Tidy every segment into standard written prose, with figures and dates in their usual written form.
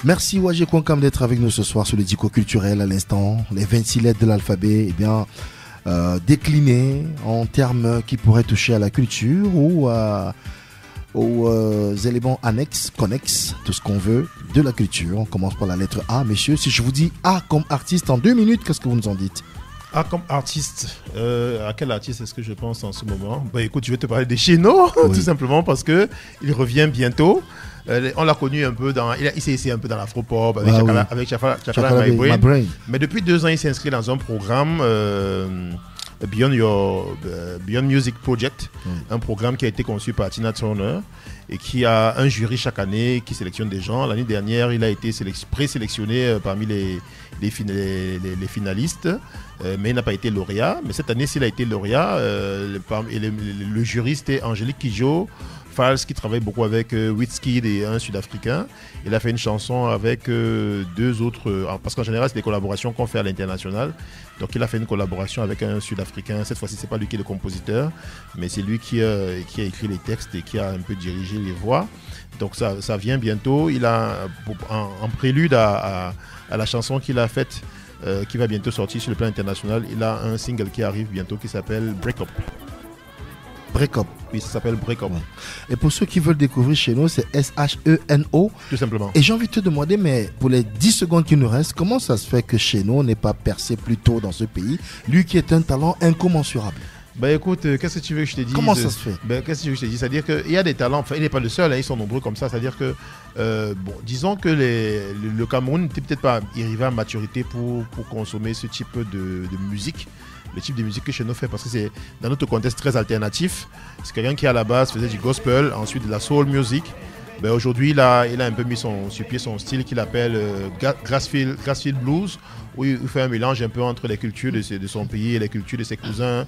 Merci Wajé Kwankam d'être avec nous ce soir sur le Dico culturel à l'instant. Les 26 lettres de l'alphabet, eh bien, déclinées en termes qui pourraient toucher à la culture ou aux éléments annexes, connexes, tout ce qu'on veut de la culture. On commence par la lettre A, messieurs. Si je vous dis A comme artiste en 2 minutes, qu'est-ce que vous nous en dites? A comme artiste, à quel artiste est-ce que je pense en ce moment? Bah écoute, je vais te parler de Sheno, oui. Tout simplement parce que il revient bientôt. On l'a connu un peu il s'est essayé un peu dans l'afropop avec Chakala My Brain. Mais depuis 2 ans, il s'est inscrit dans un programme Beyond Music Project, un programme qui a été conçu par Tina Turner et qui a un jury chaque année qui sélectionne des gens. L'année dernière, il a été présélectionné parmi les finalistes, mais il n'a pas été lauréat. Mais cette année, s'il a été lauréat, le jury, c'était Angélique Kidjo, Fals, qui travaille beaucoup avec Wizkid et un Sud-Africain. Il a fait une chanson avec 2 autres, parce qu'en général, c'est des collaborations qu'on fait à l'international. Donc, il a fait une collaboration avec un Sud-Africain. Cette fois-ci, c'est pas lui qui est le compositeur, mais c'est lui qui a écrit les textes et qui a un peu dirigé les voix. Donc, ça vient bientôt. Il a, en prélude à la chanson qu'il a faite, qui va bientôt sortir sur le plan international, il a un single qui arrive bientôt qui s'appelle Break Up. Break Up. Oui, ça s'appelle Break Up. Ouais. Et pour ceux qui veulent découvrir Sheno, c'est Sheno. Tout simplement. Et j'ai envie de te demander, mais pour les 10 secondes qui nous restent, comment ça se fait que Sheno n'ait pas percé plus tôt dans ce pays, lui qui est un talent incommensurable? Bah écoute, qu'est-ce que tu veux que je te dise? Comment ça se fait? Qu'est-ce que tu veux que je te dise? C'est-à-dire qu'il y a des talents, enfin il n'est pas le seul, ils sont nombreux comme ça, c'est-à-dire que, disons que le Cameroun n'était peut-être pas arrivé à maturité pour consommer ce type de musique. Le type de musique que Sheno fait, parce que c'est dans notre contexte très alternatif. C'est quelqu'un qui à la base faisait du gospel, ensuite de la soul music. Ben aujourd'hui, il a un peu mis sur pied son style qu'il appelle Grassfield Blues, où il fait un mélange un peu entre les cultures de son pays et les cultures de ses cousins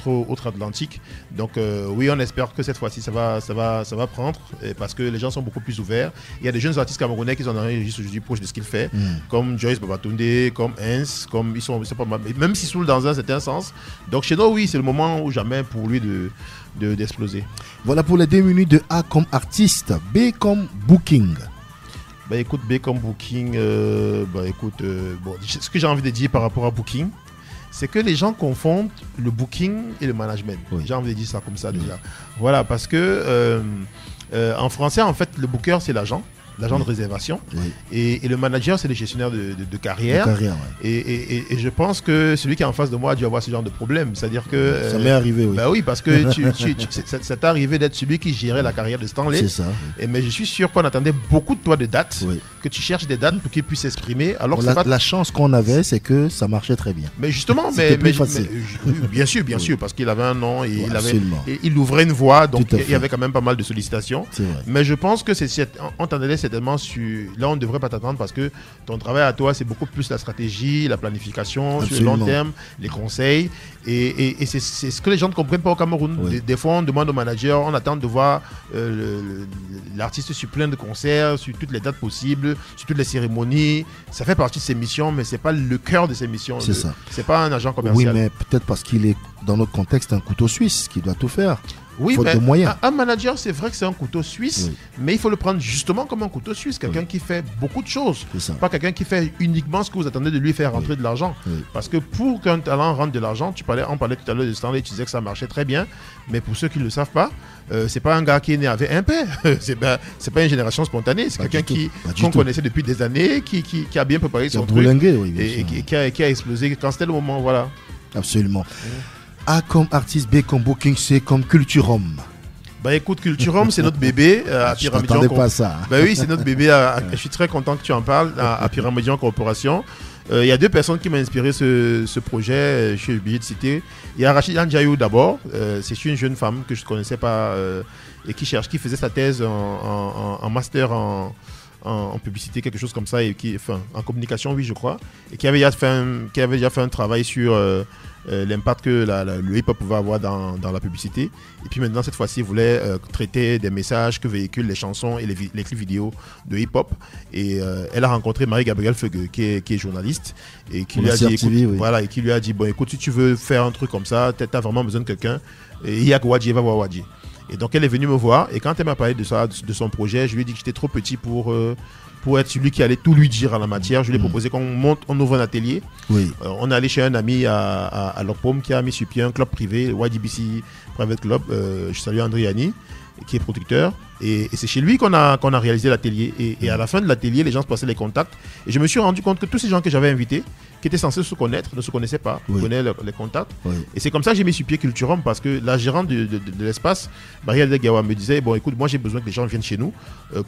outre-Atlantique. Donc oui, on espère que cette fois-ci ça va prendre, parce que les gens sont beaucoup plus ouverts. Il y a des jeunes artistes camerounais qui sont dans un registre aujourd'hui proche de ce qu'il fait, comme Joyce Babatunde, comme Hens, comme ils sont pas mal, même s'ils sont dans un certain sens. Donc chez nous, oui, c'est le moment ou jamais pour lui d'exploser. Voilà pour les 2 minutes de A comme artiste. B comme booking. Bah écoute, B comme booking, ce que j'ai envie de dire par rapport à booking, c'est que les gens confondent le booking et le management. Oui. J'ai envie de dire ça comme ça déjà. Voilà, parce que en français, en fait, le booker, c'est l'agent de réservation. Oui. Et le manager, c'est le gestionnaire de carrière. Et je pense que celui qui est en face de moi a dû avoir ce genre de problème. C'est-à-dire que... ça m'est arrivé, oui. Bah oui, parce que c'est arrivé d'être celui qui gérait la carrière de Stanley. C'est ça. Oui. Mais je suis sûr qu'on attendait beaucoup de toi de dates, que tu cherches des dates pour qu'il puisse s'exprimer. Alors la chance qu'on avait, c'est que ça marchait très bien. Mais justement, bien sûr, parce qu'il avait un nom et il ouvrait une voie, donc il y avait quand même pas mal de sollicitations. Mais je pense que on t'attendait là on ne devrait pas t'attendre, parce que ton travail à toi, c'est beaucoup plus la stratégie, la planification sur le long terme, les conseils, et c'est ce que les gens ne comprennent pas au Cameroun. Des fois on demande au manager, on attend de voir l'artiste sur plein de concerts, sur toutes les dates possibles, sur toutes les cérémonies. Ça fait partie de ses missions, mais c'est pas le cœur de ses missions. C'est pas un agent commercial. Oui, mais peut-être parce qu'il est dans notre contexte un couteau suisse qui doit tout faire. Oui, mais un manager, c'est vrai que c'est un couteau suisse, mais il faut le prendre justement comme un couteau suisse, quelqu'un qui fait beaucoup de choses, pas quelqu'un qui fait uniquement ce que vous attendez de lui faire rentrer de l'argent. Parce que pour qu'un talent rentre de l'argent, on parlait tout à l'heure de Stanley, tu disais que ça marchait très bien, mais pour ceux qui ne le savent pas, c'est pas un gars qui est né avec un père, c'est pas une génération spontanée, c'est quelqu'un qu'on connaissait depuis des années, qui a bien préparé son truc et qui a explosé quand c'était le moment, voilà. Absolument. A comme artiste, B comme booking, C comme Culturum. Bah écoute, Culturum, c'est notre bébé à Pyramidion. Pas ça. Bah oui, c'est notre bébé. Je suis très content que tu en parles à Pyramidion Corporation. Il y a 2 personnes qui m'ont inspiré ce projet. Je suis obligé de citer. Il y a Rachid Ndiaye d'abord. C'est une jeune femme que je ne connaissais pas et qui faisait sa thèse en master en publicité, quelque chose comme ça, et en communication, oui, je crois, et qui avait déjà fait un travail sur l'impact que le hip-hop pouvait avoir dans la publicité. Et puis maintenant, cette fois-ci, il voulait traiter des messages que véhiculent les chansons et les clips vidéo de hip-hop. Et elle a rencontré Marie-Gabrielle Feugueux, qui est journaliste, et qui lui a dit, bon, écoute, si tu veux faire un truc comme ça, tu as vraiment besoin de quelqu'un. Et il y a que Wadji, va voir Wadji. Et donc elle est venue me voir et quand elle m'a parlé de ça, de son projet, je lui ai dit que j'étais trop petit pour être celui qui allait tout lui dire en la matière. Je lui ai proposé on ouvre un atelier. Oui. On est allé chez un ami à Lopom qui a mis sur pied un club privé, le YDBC Private Club. Je salue André Yanni, qui est producteur. Et c'est chez lui qu'on a réalisé l'atelier. Et à la fin de l'atelier, les gens se passaient les contacts. Et je me suis rendu compte que tous ces gens que j'avais invités, qui étaient censés se connaître, ne se connaissaient pas, connaissaient les contacts. Oui. Et c'est comme ça que j'ai mis sur pied Culturum, parce que la gérante de l'espace, Maria Degawa, me disait, bon écoute, moi j'ai besoin que les gens viennent chez nous.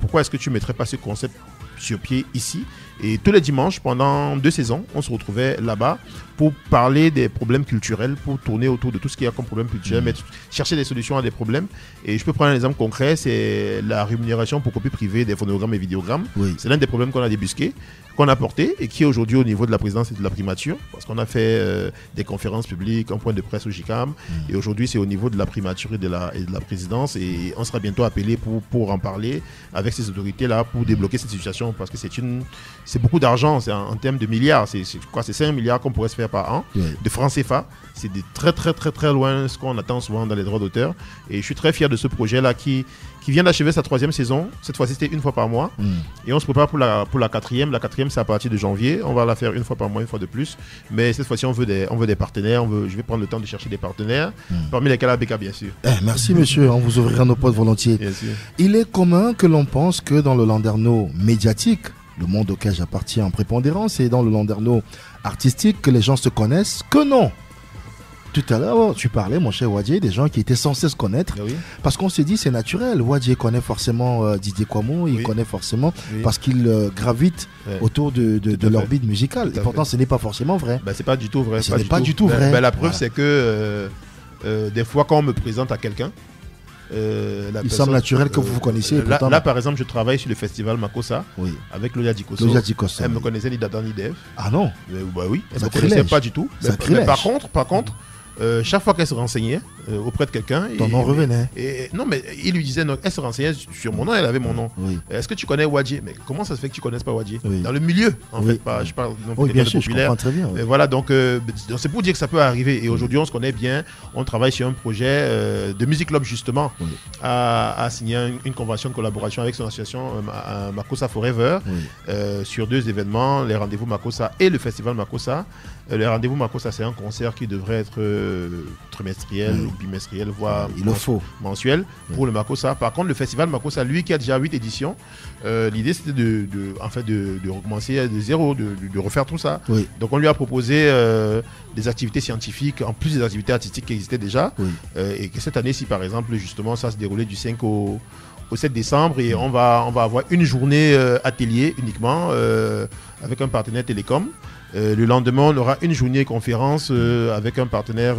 Pourquoi est-ce que tu ne mettrais pas ce concept sur pied ici? Et tous les dimanches, pendant 2 saisons, on se retrouvait là-bas pour parler des problèmes culturels, pour tourner autour de tout ce qu'il y a comme problème culturel, chercher des solutions à des problèmes. Et je peux prendre un exemple concret, c'est la rémunération pour copie privée des phonogrammes et vidéogrammes. Oui. C'est l'un des problèmes qu'on a débusqué, qu'on a porté et qui est aujourd'hui au niveau de la présidence et de la primature, parce qu'on a fait des conférences publiques, un point de presse au GICAM, et aujourd'hui c'est au niveau de la primature et de la présidence, et on sera bientôt appelé pour en parler avec ces autorités-là, pour débloquer cette situation, parce que c'est beaucoup d'argent, c'est en termes de milliards, c'est 5 milliards qu'on pourrait se faire par an, de francs CFA, c'est de très très très très loin ce qu'on attend souvent dans les droits d'auteur, et je suis très fier de ce projet-là qui vient d'achever sa 3e saison. Cette fois-ci, c'était 1 fois par mois. Et on se prépare pour la 4e. La 4e, c'est à partir de janvier. On va la faire 1 fois par mois, 1 fois de plus. Mais cette fois-ci, on veut des partenaires. Je vais prendre le temps de chercher des partenaires, parmi lesquels ABK, bien sûr. Merci, monsieur. On vous ouvrira nos portes volontiers. Bien sûr. Il est commun que l'on pense que dans le landerneau médiatique, le monde auquel j'appartiens en prépondérance, et dans le landerneau artistique, que les gens se connaissent, que non. Tout à l'heure, tu parlais, mon cher Wadje, des gens qui étaient censés se connaître. Oui. Parce qu'on s'est dit, c'est naturel. Wadje connaît forcément Didier Kwamo, il connaît forcément, parce qu'il gravite autour de l'orbite musicale. Et pourtant, ce n'est pas forcément vrai. C'est pas du tout vrai. Ce n'est pas du tout vrai. La preuve, c'est que des fois, quand on me présente à quelqu'un, il semble naturel que vous vous connaissiez. Là, par exemple, je travaille sur le festival Makossa avec Loya Dikosso. Elle me connaissait ni d'Adam ni d'Ève. Ah non? Oui, elle ne me connaissait pas du tout. Mais par contre, chaque fois qu'elle se renseignait auprès de quelqu'un, ton nom revenait. Non, mais il lui disait, non, elle se renseignait sur mon nom, elle avait mon nom. Oui. Est-ce que tu connais Wadje? Mais comment ça se fait que tu ne connaisses pas Wadje? Dans le milieu, en fait, je parle non plus bien sûr, populaire. Je comprends très bien. Voilà, donc c'est pour dire que ça peut arriver. Et aujourd'hui, on se connaît bien. On travaille sur un projet de Music Club, justement, à signer une convention de collaboration avec son association Makossa Forever sur 2 événements, les rendez-vous Makossa et le festival Makossa. Le rendez-vous Makossa, c'est un concert qui devrait être trimestriel ou bimestriel, voire mensuel pour le Makossa. Par contre, le festival Makossa, lui qui a déjà 8 éditions, l'idée c'était de recommencer de zéro, de refaire tout ça. Oui. Donc on lui a proposé des activités scientifiques en plus des activités artistiques qui existaient déjà. Oui. Et que cette année-ci, par exemple, justement, ça se déroulait du 5 au 7 décembre et on va avoir une journée atelier uniquement avec un partenaire télécom. Le lendemain, on aura une journée conférence avec un partenaire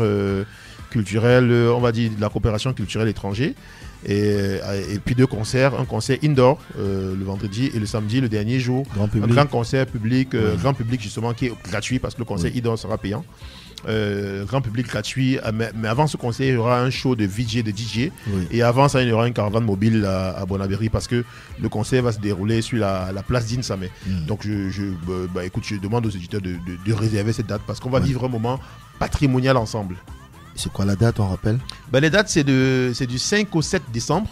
culturel, on va dire de la coopération culturelle étrangère. Et puis 2 concerts, un concert indoor le vendredi et le samedi, le dernier jour. Un grand concert public, grand public justement qui est gratuit parce que le concert indoor sera payant. Grand public gratuit, mais avant ce concert, il y aura un show de VJ, de DJ. Et avant ça, il y aura une caravane mobile à Bonabéry parce que le concert va se dérouler sur la place d'Insamé. Donc, écoute, je demande aux éditeurs de réserver cette date parce qu'on va vivre un moment patrimonial ensemble. C'est quoi la date, on rappelle? Les dates, c'est du 5 au 7 décembre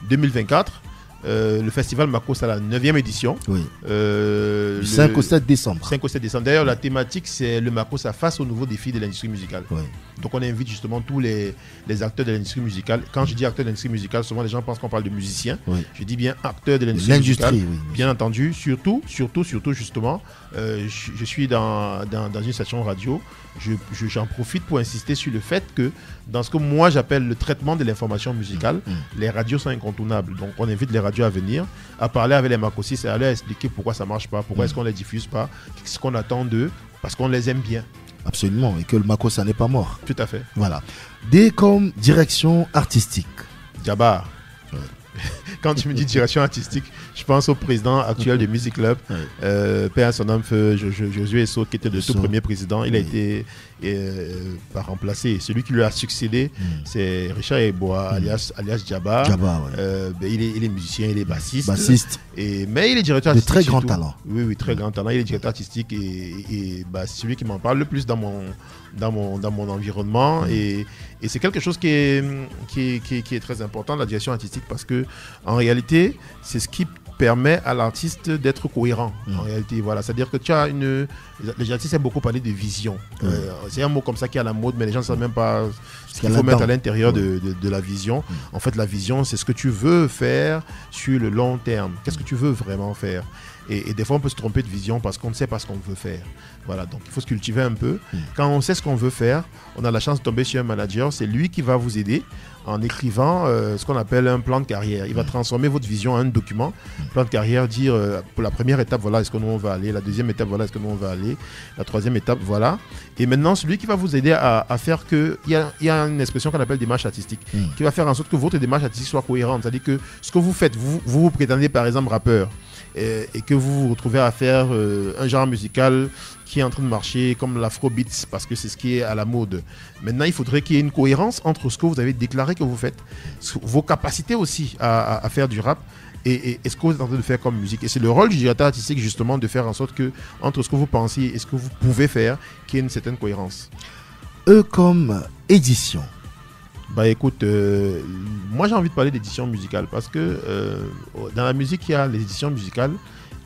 2024. Le festival Makossa, la 9e édition. Oui. 5 au 7 décembre. 5 au 7 décembre. D'ailleurs, la thématique, c'est le Makossa face aux nouveaux défis de l'industrie musicale. Oui. Donc, on invite justement tous les acteurs de l'industrie musicale. Quand je dis acteurs de l'industrie musicale, souvent les gens pensent qu'on parle de musiciens. Oui. Je dis bien acteurs de l'industrie musicale. Oui. Bien entendu. Surtout, justement, je suis dans une station radio. J'en profite pour insister sur le fait que dans ce que moi j'appelle le traitement de l'information musicale, les radios sont incontournables. Donc on invite les radios à venir, à parler avec les Makossis et à leur expliquer pourquoi ça ne marche pas, pourquoi est-ce qu'on ne les diffuse pas, ce qu'on attend d'eux, parce qu'on les aime bien. Absolument, et que le Makossa n'est pas mort. Tout à fait. Voilà. D comme direction artistique. Djabar. Ouais. Quand tu me dis direction artistique, Je pense au président actuel du Music Club, père son nom, Josué Esso, qui était le tout premier président. Il a été remplacé. Celui qui lui a succédé, c'est Richard Eboa, alias Djaba. Il est musicien, il est bassiste. Mais il est directeur artistique. De très grand talent. Oui, très grand talent. Il est directeur artistique et c'est celui qui m'en parle le plus dans mon environnement. Et c'est quelque chose qui est très important, la direction artistique, parce que en réalité, c'est ce qui permet à l'artiste d'être cohérent. En réalité, voilà, c'est-à-dire que les artistes aiment beaucoup parler de vision. C'est un mot comme ça qui est à la mode, mais les gens ne savent même pas ce qu'il faut mettre à l'intérieur de la vision. En fait, la vision, c'est ce que tu veux faire sur le long terme. Qu'est-ce que tu veux vraiment faire? Et des fois, on peut se tromper de vision parce qu'on ne sait pas ce qu'on veut faire. Voilà, donc il faut se cultiver un peu. Quand on sait ce qu'on veut faire, on a la chance de tomber sur un manager. C'est lui qui va vous aider en écrivant ce qu'on appelle un plan de carrière. Il va transformer votre vision en un document. Plan de carrière, dire pour la première étape, voilà, est-ce que nous on va aller. La deuxième étape, voilà, est-ce que nous on va aller. La troisième étape, voilà. Et maintenant, celui qui va vous aider à faire que... Il y a une expression qu'on appelle démarche artistique, qui va faire en sorte que votre démarche artistique soit cohérente. C'est-à-dire que ce que vous faites, vous prétendez par exemple rappeur, et que vous vous retrouvez à faire un genre musical qui est en train de marcher comme l'afrobeats parce que c'est ce qui est à la mode. Maintenant, il faudrait qu'il y ait une cohérence entre ce que vous avez déclaré que vous faites, vos capacités aussi à faire du rap et ce que vous êtes en train de faire comme musique. Et c'est le rôle du directeur artistique justement de faire en sorte que entre ce que vous pensez et ce que vous pouvez faire, qu'il y ait une certaine cohérence. Comme édition. Bah écoute, moi j'ai envie de parler d'édition musicale parce que dans la musique il y a l'édition musicale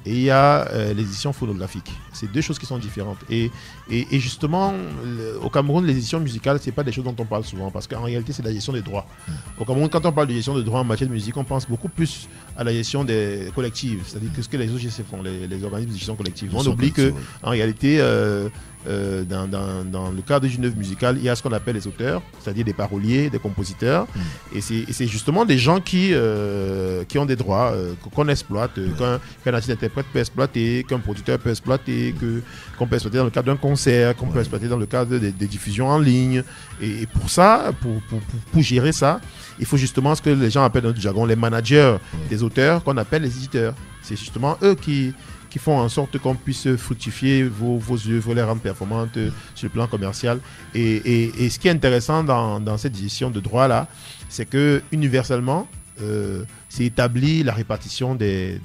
et il y a l'édition phonographique. C'est deux choses qui sont différentes. Et justement, au Cameroun, l'édition musicale, c'est pas des choses dont on parle souvent parce qu'en réalité, c'est la gestion des droits. Au Cameroun, quand on parle de gestion des droits en matière de musique, on pense beaucoup plus à la gestion des collectives, c'est-à-dire que ce que les OGC font, les organismes de gestion collective. On oublie qu'en réalité, dans le cadre d'une œuvre musicale, il y a ce qu'on appelle les auteurs, c'est-à-dire des paroliers, des compositeurs. Et c'est justement des gens qui ont des droits, qu'on exploite, qu'un artiste interprète peut exploiter, qu'un producteur peut exploiter, qu'on peut exploiter dans le cadre d'un concert, qu'on peut exploiter dans le cadre des diffusions en ligne. Et pour ça, pour gérer ça, il faut justement ce que les gens appellent dans le jargon les managers des auteurs, qu'on appelle les éditeurs. C'est justement eux qui font en sorte qu'on puisse fructifier vos œuvres, les rendre performantes sur le plan commercial. Et ce qui est intéressant dans cette édition de droit-là, c'est que universellement, c'est établi la répartition des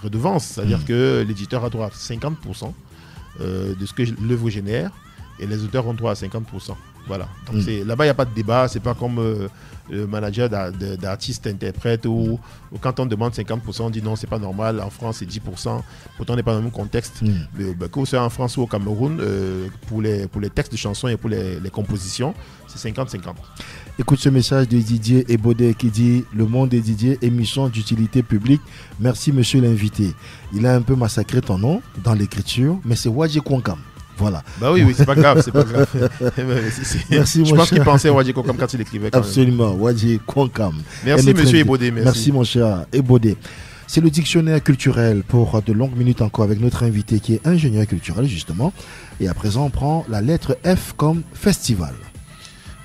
redevances. C'est-à-dire que l'éditeur a droit à 50% de ce que l'œuvre génère et les auteurs ont droit à 50%. Voilà. Donc là-bas, il n'y a pas de débat. C'est pas comme le manager d'artistes interprètes où quand on demande 50%, on dit non, c'est pas normal. En France, c'est 10%. Pourtant, on n'est pas dans le même contexte. Mais que vous soyez en France ou au Cameroun, pour les textes de chansons et pour les compositions, c'est 50-50. Écoute ce message de Didier Ebodé qui dit: le monde des Didier, émission d'utilité publique. Merci, monsieur l'invité. Il a un peu massacré ton nom dans l'écriture, mais c'est Wadji Kwankam. Voilà. Bah oui, c'est pas grave, c'est pas grave. Merci, je pense qu'il pensait à Wadji Kwankam quand il écrivait. Absolument, Wadji Kwankam. Merci, monsieur Ebodé. Merci, mon cher Ebodé. C'est le dictionnaire culturel pour de longues minutes encore avec notre invité qui est ingénieur culturel, justement. Et à présent, on prend la lettre F comme festival.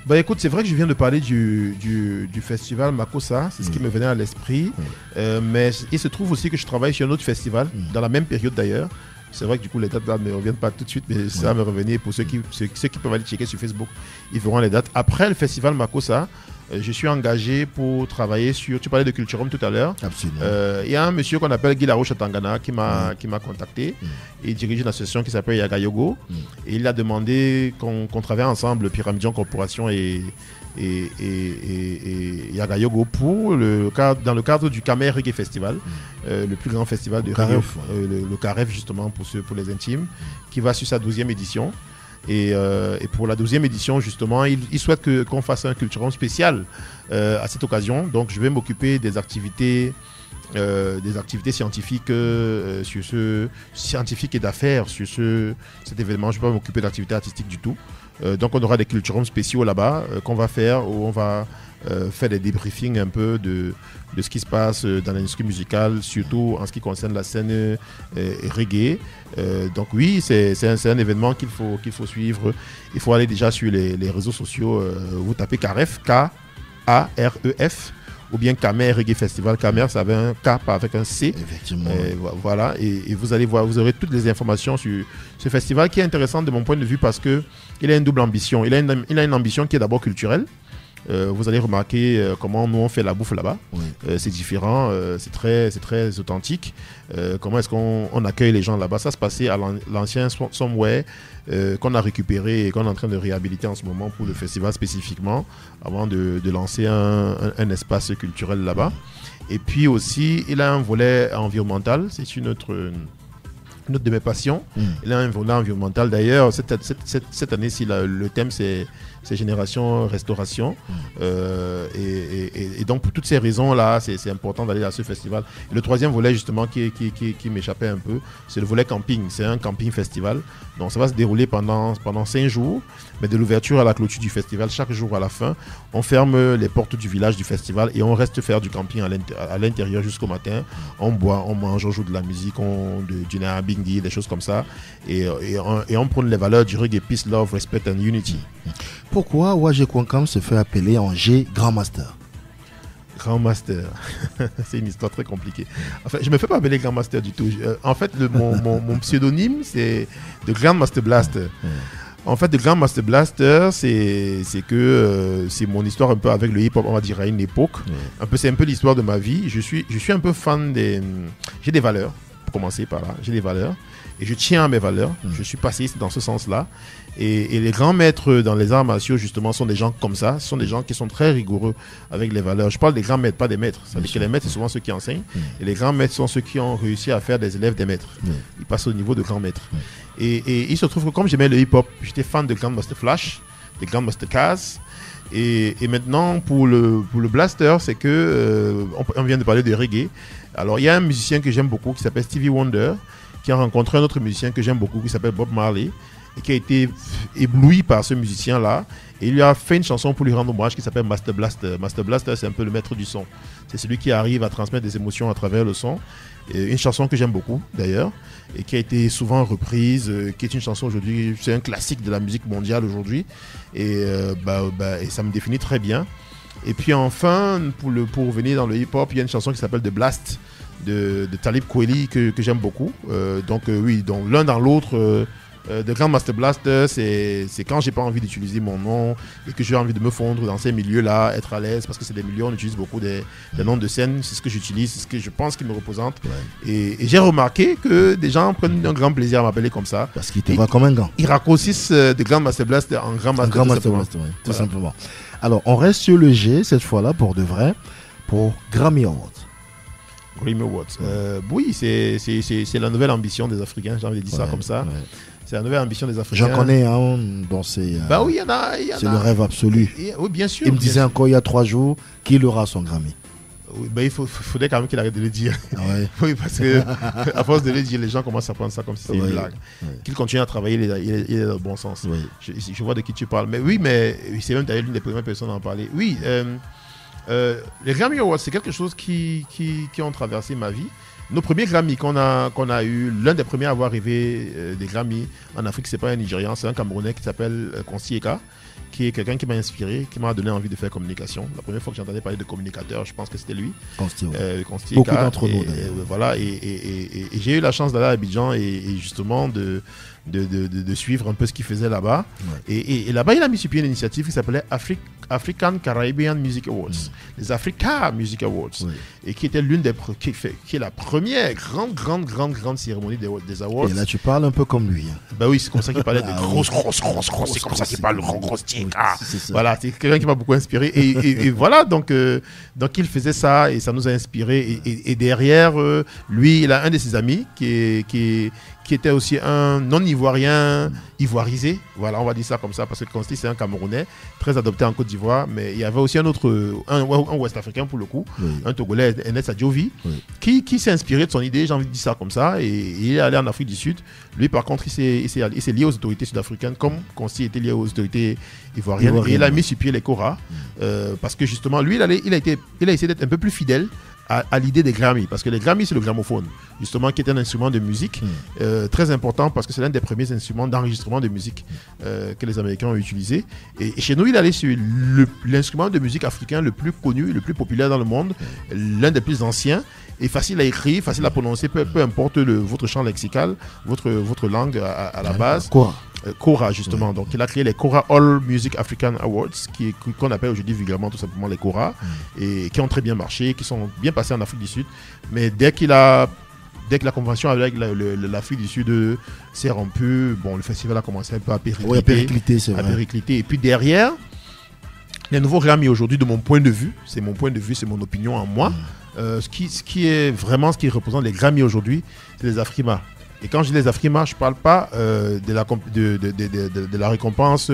Bah écoute, c'est vrai que je viens de parler du festival Makossa, c'est ce qui me venait à l'esprit. Mais il se trouve aussi que je travaille sur un autre festival, dans la même période d'ailleurs. C'est vrai que du coup les dates là ne reviennent pas tout de suite, mais ça va me revenir. Pour ceux qui peuvent aller checker sur Facebook, ils verront les dates. Après le festival Makossa, je suis engagé pour travailler sur... Tu parlais de Culturum tout à l'heure. Absolument. Il y a un monsieur qu'on appelle Guy Laroche Tangana qui m'a contacté. Il dirige une association qui s'appelle Yaga Yogo. Et il a demandé qu'on travaille ensemble, Pyramidion Corporation et Yaga Yogo dans le cadre du Kamer Reggae Festival, le plus grand festival de reggae, le Caref justement pour les intimes, qui va sur sa 12e édition. Et pour la 12e édition, justement, il souhaite qu'on fasse un culturum spécial à cette occasion. Donc, je vais m'occuper des activités scientifiques, scientifiques et d'affaires sur cet événement. Je ne vais pas m'occuper d'activités artistiques du tout. Donc, on aura des culturums spéciaux là-bas qu'on va faire, où on va faire des débriefings un peu de ce qui se passe dans l'industrie musicale, surtout en ce qui concerne la scène reggae. Donc oui, c'est un événement qu'il faut suivre. Il faut aller déjà sur les réseaux sociaux. Vous tapez Caref, K-A-R-E-F, ou bien Kamer Reggae Festival. Kamer, ça avait un K avec un C. Effectivement. Voilà, et vous allez voir, vous aurez toutes les informations sur ce festival qui est intéressant de mon point de vue parce que il a une double ambition. Il a une ambition qui est d'abord culturelle. Vous allez remarquer comment nous on fait la bouffe là-bas. Oui. C'est différent, c'est très authentique. Comment est-ce qu'on accueille les gens là-bas? Ça se passait à l'ancien Somewhere qu'on a récupéré et qu'on est en train de réhabiliter en ce moment pour le festival spécifiquement, avant de lancer un espace culturel là-bas. Et puis aussi, il a un volet environnemental, c'est une autre de mes passions. Il a un volet environnemental. D'ailleurs, cette année-ci, le thème c'est Génération Restauration. Et donc, pour toutes ces raisons-là, c'est important d'aller à ce festival. Et le troisième volet, justement, qui m'échappait un peu, c'est le volet camping. C'est un camping festival. Donc, ça va se dérouler pendant 5 jours. Mais de l'ouverture à la clôture du festival, chaque jour à la fin, on ferme les portes du village du festival et on reste faire du camping à l'intérieur jusqu'au matin. On boit, on mange, on joue de la musique, du Nabingi, des choses comme ça. Et on prône les valeurs du reggae, peace, love, respect and unity. Pourquoi Wajé Kwankam se fait appeler en G Grand Master? Grand Master, c'est une histoire très compliquée. En fait, je ne me fais pas appeler Grand Master du tout. En fait, mon pseudonyme, c'est The Grand Master Blaster. En fait, The Grand Master Blaster, c'est mon histoire un peu avec le hip-hop, on va dire, à une époque. C'est un peu l'histoire de ma vie. Je suis un peu fan j'ai des valeurs, pour commencer par là. J'ai des valeurs. Et je tiens à mes valeurs. Je suis passé dans ce sens-là. Et les grands maîtres dans les arts martiaux, justement, sont des gens comme ça. Ce sont des gens qui sont très rigoureux avec les valeurs. Je parle des grands maîtres, pas des maîtres. C'est-à-dire que les maîtres, c'est souvent ceux qui enseignent. Et les grands maîtres sont ceux qui ont réussi à faire des élèves des maîtres. Ils passent au niveau de grands maîtres. Et il se trouve que comme j'aimais le hip-hop, j'étais fan de Grandmaster Flash, de Grandmaster Kaz. Et maintenant, pour le Blaster, c'est que on vient de parler de reggae. Alors, il y a un musicien que j'aime beaucoup qui s'appelle Stevie Wonder, qui a rencontré un autre musicien que j'aime beaucoup qui s'appelle Bob Marley et qui a été ébloui par ce musicien-là. Et il lui a fait une chanson pour lui rendre hommage qui s'appelle Master Blaster. Master Blaster, c'est un peu le maître du son. C'est celui qui arrive à transmettre des émotions à travers le son. Et une chanson que j'aime beaucoup, d'ailleurs, et qui a été souvent reprise, qui est une chanson aujourd'hui, c'est un classique de la musique mondiale aujourd'hui. Et ça me définit très bien. Et puis enfin, pour revenir dans le hip-hop, il y a une chanson qui s'appelle The Blast de Talib Kweli que j'aime beaucoup. Donc l'un dans l'autre, The Grand Master Blaster, c'est quand j'ai pas envie d'utiliser mon nom et que j'ai envie de me fondre dans ces milieux-là, être à l'aise, parce que c'est des milieux où on utilise beaucoup des noms de scène, c'est ce que j'utilise, c'est ce que je pense qui me représente. Et j'ai remarqué que des gens prennent un grand plaisir à m'appeler comme ça. Parce qu'ils te voient comme un gant. Ils raccourcissent The Grand Master Blaster en Grand Master Blaster. Tout simplement. Alors, on reste sur le G cette fois-là pour de vrai, pour Grammy Awards. Grammy Awards. Oui, c'est la nouvelle ambition des Africains, j'ai envie de dire ça comme ça. C'est la nouvelle ambition des Africains. J'en connais un dont c'est oui, il y en a. C'est le rêve absolu. Oui, bien sûr. Il me disait encore il y a 3 jours qu'il aura son Grammy. Oui, il faudrait quand même qu'il arrête de le dire. Oui, parce que à force de le dire, les gens commencent à prendre ça comme si c'était une blague. Qu'il continue à travailler, il est dans le bon sens. Je vois de qui tu parles. Mais c'est même d'ailleurs l'une des premières personnes à en parler. Oui, les Grammy Awards, c'est quelque chose qui ont traversé ma vie. Nos premiers Grammy qu'on a eu, l'un des premiers à avoir rêvé des Grammy en Afrique, c'est pas un Nigérian, c'est un Camerounais qui s'appelle Konsti Eka, qui est quelqu'un qui m'a inspiré, qui m'a donné envie de faire communication. La première fois que j'entendais parler de communicateur, je pense que c'était lui. Konsti Beaucoup Eka, d'entre nous. Voilà, et j'ai eu la chance d'aller à Abidjan et justement de suivre un peu ce qu'il faisait là-bas. Et là-bas, il a mis sur pied une initiative qui s'appelait African Caribbean Music Awards, les Africa Music Awards, et qui était qui est la première grande cérémonie des awards. Et là, tu parles un peu comme lui. Oui, c'est comme ça qu'il parlait de grosse, c'est comme ça qu'il parle, grosse Voilà, c'est quelqu'un qui m'a beaucoup inspiré. Et voilà, donc il faisait ça et ça nous a inspiré. Et derrière, lui, il a un de ses amis qui était aussi un non-ivoirien ivoirisé, voilà, on va dire ça comme ça, parce que Konsti c'est un Camerounais très adopté en Côte d'Ivoire, mais il y avait aussi un Ouest-Africain pour le coup, un Togolais, Enes Adjovi, qui s'est inspiré de son idée, j'ai envie de dire ça comme ça, et il est allé en Afrique du Sud. Lui par contre il s'est lié aux autorités sud-africaines comme Konsti était lié aux autorités ivoiriennes, et il a mis sur pied les Kora, parce que justement lui il a essayé d'être un peu plus fidèle à l'idée des Grammy, parce que les Grammy, c'est le gramophone, justement, qui est un instrument de musique très important, parce que c'est l'un des premiers instruments d'enregistrement de musique que les Américains ont utilisé. Et chez nous, il allait sur l'instrument de musique africain le plus connu, le plus populaire dans le monde, l'un des plus anciens, et facile à écrire, facile à prononcer, peu importe votre champ lexical, votre langue à la base. Kora, justement. Donc, il a créé les Kora All Music African Awards, qu'on appelle aujourd'hui vulgairement tout simplement les Kora, et qui ont très bien marché, qui sont bien passés en Afrique du Sud. Mais dès que la convention avec l'Afrique du Sud s'est rompue, bon, le festival a commencé un peu à péricliter. C'est vrai. Et puis derrière, les nouveaux Grammy aujourd'hui, de mon point de vue, c'est mon opinion en moi, ce qui est vraiment ce qui représente les Grammy aujourd'hui, c'est les Afrima. Et quand je dis les Afrima, je ne parle pas de la récompense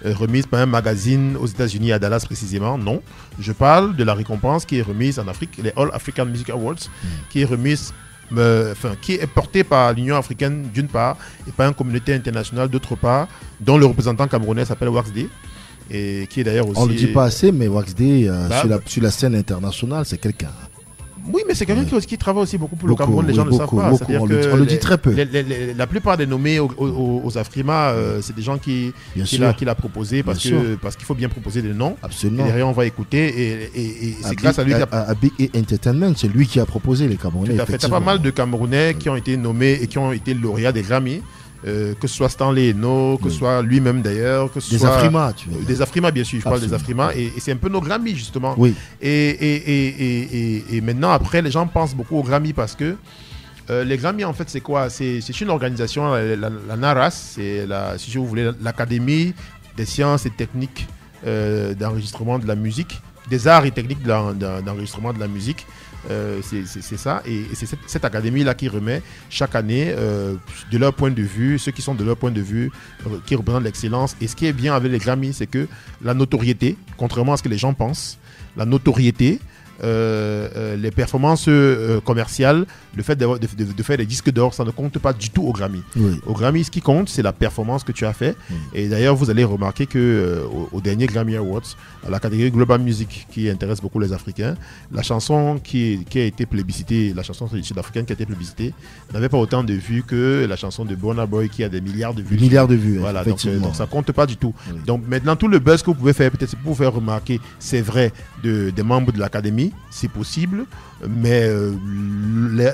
remise par un magazine aux États-Unis, à Dallas précisément, non. Je parle de la récompense qui est remise en Afrique, les All African Music Awards, qui est remise, qui est portée par l'Union africaine d'une part et par une communauté internationale d'autre part, dont le représentant camerounais s'appelle Wax Day. Et qui est d'ailleurs aussi... On ne le dit pas assez, mais Wax Day, sur la scène internationale, c'est quelqu'un. Oui, mais c'est quelqu'un qui travaille aussi beaucoup pour le Cameroun, les gens ne le savent pas. On le dit très peu. La plupart des nommés aux Afrima, c'est des gens qui l'a proposé parce qu'il faut bien proposer des noms. Absolument. Et derrière, on va écouter et c'est grâce à lui à Big A Entertainment, c'est lui qui a proposé les Camerounais. Tout à fait. Il y a pas mal de Camerounais qui ont été nommés et qui ont été lauréats des Grammy. Que ce soit Stanley Eno, que ce soit lui-même d'ailleurs, que ce soit Afrima, tu veux dire. Des Afrima, bien sûr, je parle des Afrima, et c'est un peu nos Grammy justement. Oui. Et maintenant, après, les gens pensent beaucoup aux Grammy parce que les Grammy, en fait, c'est quoi? C'est une organisation, la NARAS, c'est si vous voulez, l'Académie des sciences et techniques d'enregistrement de la musique, des arts et techniques d'enregistrement de la musique. C'est ça, et c'est cette académie-là qui remet chaque année, de leur point de vue, ceux qui sont de leur point de vue, qui représentent l'excellence. Et ce qui est bien avec les Grammy, c'est que la notoriété, contrairement à ce que les gens pensent, la notoriété, les performances commerciales, le fait de faire des disques d'or, ça ne compte pas du tout au Grammy. Oui. Au Grammy, ce qui compte, c'est la performance que tu as fait. Et d'ailleurs, vous allez remarquer que au dernier Grammy Awards, à la catégorie Global Music, qui intéresse beaucoup les Africains, la chanson qui a été plébiscitée, la chanson sud-africaine qui a été plébiscitée, n'avait pas autant de vues que la chanson de Burna Boy qui a des milliards de vues. Voilà, donc ça compte pas du tout. Oui. Donc maintenant, tout le buzz que vous pouvez faire, peut-être pour vous faire remarquer, c'est vrai, des membres de l'académie, c'est possible, mais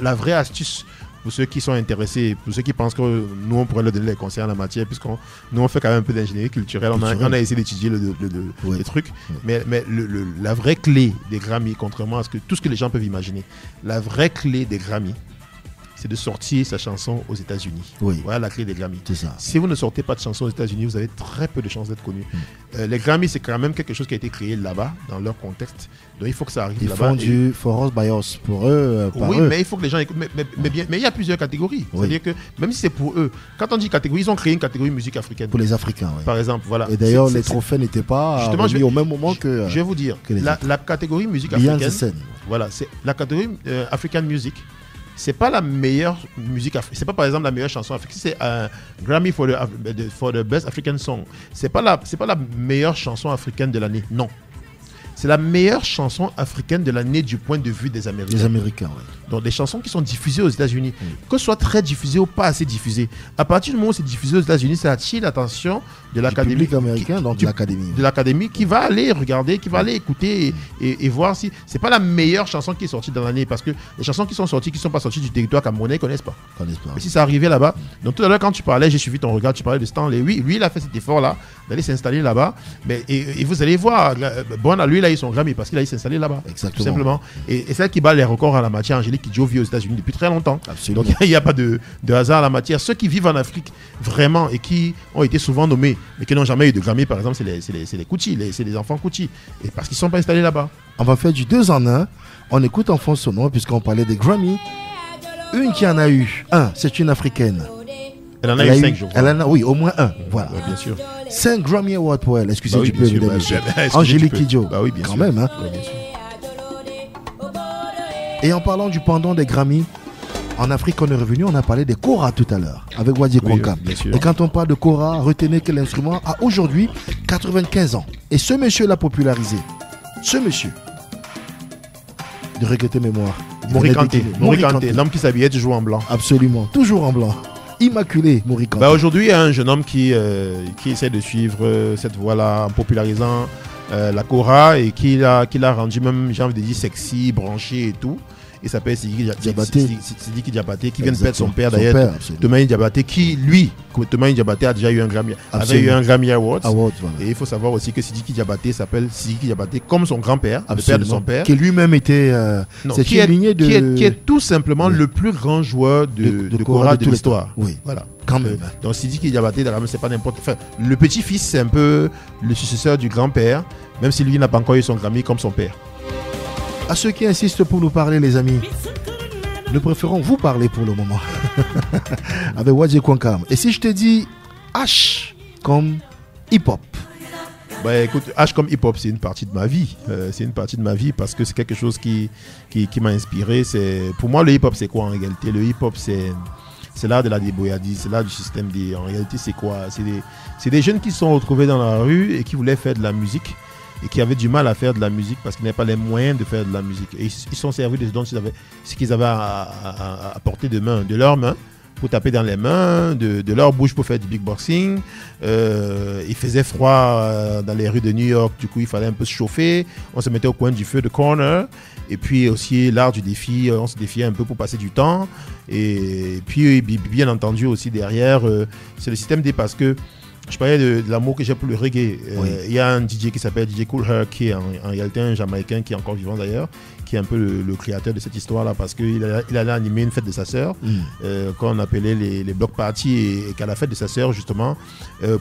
la vraie astuce pour ceux qui sont intéressés, pour ceux qui pensent que nous on pourrait leur donner les conseils en la matière, puisqu'on nous on fait quand même un peu d'ingénierie culturelle, on a essayé d'étudier les trucs, mais la vraie clé des Grammy, contrairement à tout ce que les gens peuvent imaginer, la vraie clé des Grammy, c'est de sortir sa chanson aux États-Unis. Oui. Voilà la clé des Grammy. C'est ça. Si vous ne sortez pas de chanson aux États-Unis, vous avez très peu de chances d'être connu. Les Grammy, c'est quand même quelque chose qui a été créé là-bas, dans leur contexte. Donc il faut que ça arrive là-bas. Ils font du for us by us pour eux. Oui, mais il faut que les gens écoutent. Mais il y a plusieurs catégories. Oui. C'est-à-dire que même si c'est pour eux, quand on dit catégorie, ils ont créé une catégorie musique africaine. Pour les Africains, oui. Par exemple, voilà. Et d'ailleurs, les trophées n'étaient pas remis au même moment que. Je vais vous dire, la catégorie musique africaine. Voilà, c'est la catégorie African Music. C'est pas la meilleure musique africaine. C'est pas par exemple la meilleure chanson africaine. C'est un Grammy for the Best African Song. C'est pas la meilleure chanson africaine de l'année. Non. C'est la meilleure chanson africaine de l'année du point de vue des Américains. Les Américains, oui. Donc des chansons qui sont diffusées aux États-Unis, que ce soit très diffusées ou pas assez diffusées. À partir du moment où c'est diffusé aux États-Unis, ça attire l'attention de l'académie. Du public américain, donc de l'académie. De l'académie qui va aller regarder, qui va aller écouter et voir si c'est pas la meilleure chanson qui est sortie dans l'année, parce que les chansons qui sont sorties, qui sont pas sorties du territoire camerounais, ils connaissent pas. Mais si ça arrivait là-bas, donc tout à l'heure quand tu parlais, j'ai suivi ton regard, tu parlais de Stanley. Oui, lui il a fait cet effort-là d'aller s'installer là-bas, mais et vous allez voir, bon, lui il a eu son Grammy parce qu'il a s'installer là-bas. Exactement. Tout simplement. Et celle qui bat les records en la matière, Angélique Kidjo vit aux États-Unis depuis très longtemps. Absolument. Donc il n'y a pas de hasard en la matière. Ceux qui vivent en Afrique vraiment et qui ont été souvent nommés, mais qui n'ont jamais eu de Grammy, par exemple, c'est les Kouti, c'est les enfants Kouti. Et parce qu'ils ne sont pas installés là-bas. On va faire du 2 en 1. On écoute en fond sonore, puisqu'on parlait des Grammy. Une qui en a eu. C'est une africaine. Elle en a eu 5, je crois. Oui, au moins un. Voilà. Bien sûr. 5 Grammy Awards pour elle. Excusez du peu, mesdames et messieurs. Angélique Kidjo. Bah oui, bien quand sûr. même, hein. Oui, bien sûr. Et en parlant du pendant des Grammy, en Afrique, on est revenu, on a parlé des Kora tout à l'heure, avec Wadi Konka. Et quand on parle de Kora, retenez que l'instrument a aujourd'hui 95 ans. Et ce monsieur l'a popularisé. Ce monsieur. de regretter mémoire. Mori Kanté, l'homme qui s'habillait toujours en blanc. Absolument, toujours en blanc. Immaculé, Mori Kanté. Aujourd'hui, il y a un jeune homme qui essaie de suivre cette voie-là en popularisant la Kora et qui l'a rendu même, j'ai envie de dire, sexy, branché et tout. Il s'appelle Sidiki Diabaté, qui vient de perdre son père d'ailleurs, Toumani Diabaté, qui lui, Toumani Diabaté a déjà eu un Grammy, avait eu un Grammy Awards. Voilà. Et il faut savoir aussi que Sidiki Diabaté s'appelle Sidiki Diabaté comme son grand-père, le père de son père. Qui lui-même était qui est tout simplement le plus grand joueur de Kora de l'histoire. Oui, voilà. Quand même. Donc Sidiki Diabaté, c'est pas n'importe. Enfin, le petit-fils, c'est un peu le successeur du grand-père, même si lui n'a pas encore eu son Grammy comme son père. À ceux qui insistent pour nous parler, les amis, nous préférons vous parler pour le moment. Avec Wadji Kwankam. Et si je te dis H comme hip-hop? Bah écoute, H comme hip-hop, c'est une partie de ma vie. C'est une partie de ma vie parce que c'est quelque chose qui m'a inspiré. Pour moi, le hip-hop, c'est quoi en réalité? Le hip-hop, c'est l'art de la débrouillardise, c'est l'art du système D. En réalité, c'est quoi? C'est des jeunes qui se sont retrouvés dans la rue et qui voulaient faire de la musique et qui avaient du mal à faire de la musique parce qu'ils n'avaient pas les moyens de faire de la musique. Et ils sont servis de ce qu'ils avaient à portée de leurs mains, pour taper dans les mains, de leur bouche pour faire du big boxing. Il faisait froid dans les rues de New York, du coup il fallait un peu se chauffer. On se mettait au coin du feu de corner. Et puis aussi l'art du défi, on se défiait un peu pour passer du temps. Et puis bien entendu aussi derrière, c'est le système D parce que je parlais de l'amour que j'ai pour le reggae. Il y a un DJ qui s'appelle DJ Kool Herc, qui est en réalité un Jamaïcain qui est encore vivant d'ailleurs, qui est un peu le créateur de cette histoire-là parce qu'il allait animer une fête de sa sœur qu'on appelait les block parties et qu'à la fête de sa sœur justement,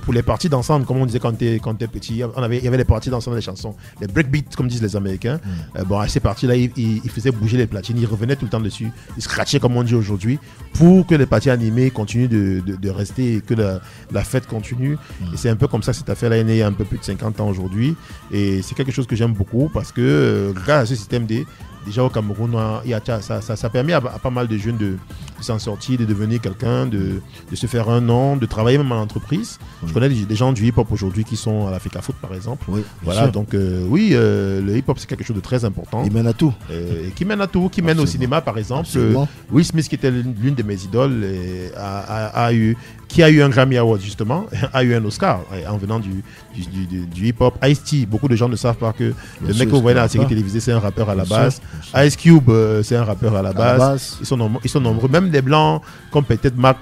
pour les parties d'ensemble, comme on disait quand t'es petit, il y avait les parties d'ensemble des chansons, les breakbeats comme disent les Américains. Bon, à ces parties-là, il faisait bouger les platines, il revenait tout le temps dessus, il scratchait comme on dit aujourd'hui pour que les parties animées continuent de rester et que la fête continue. Et c'est un peu comme ça que cette affaire-là est née il y a un peu plus de 50 ans aujourd'hui. Et c'est quelque chose que j'aime beaucoup parce que grâce à ce système déjà au Cameroun, ça permet à pas mal de jeunes de s'en sortir, de devenir quelqu'un, de se faire un nom, de travailler même en entreprise. Je connais des gens du hip-hop aujourd'hui qui sont à l'Africa Foot par exemple. Voilà, donc le hip-hop c'est quelque chose de très important. Il mène à tout. Qui mène à tout, qui mène au cinéma par exemple. Will Smith, qui était l'une de mes idoles, qui a eu un Grammy Award justement, a eu un Oscar en venant du hip-hop. Ice-T, beaucoup de gens ne savent pas que le mec que vous voyez dans la série télévisée, c'est un rappeur à la base. Ice Cube, c'est un rappeur à la base. Ils sont nombreux, même des blancs, comme peut-être Mark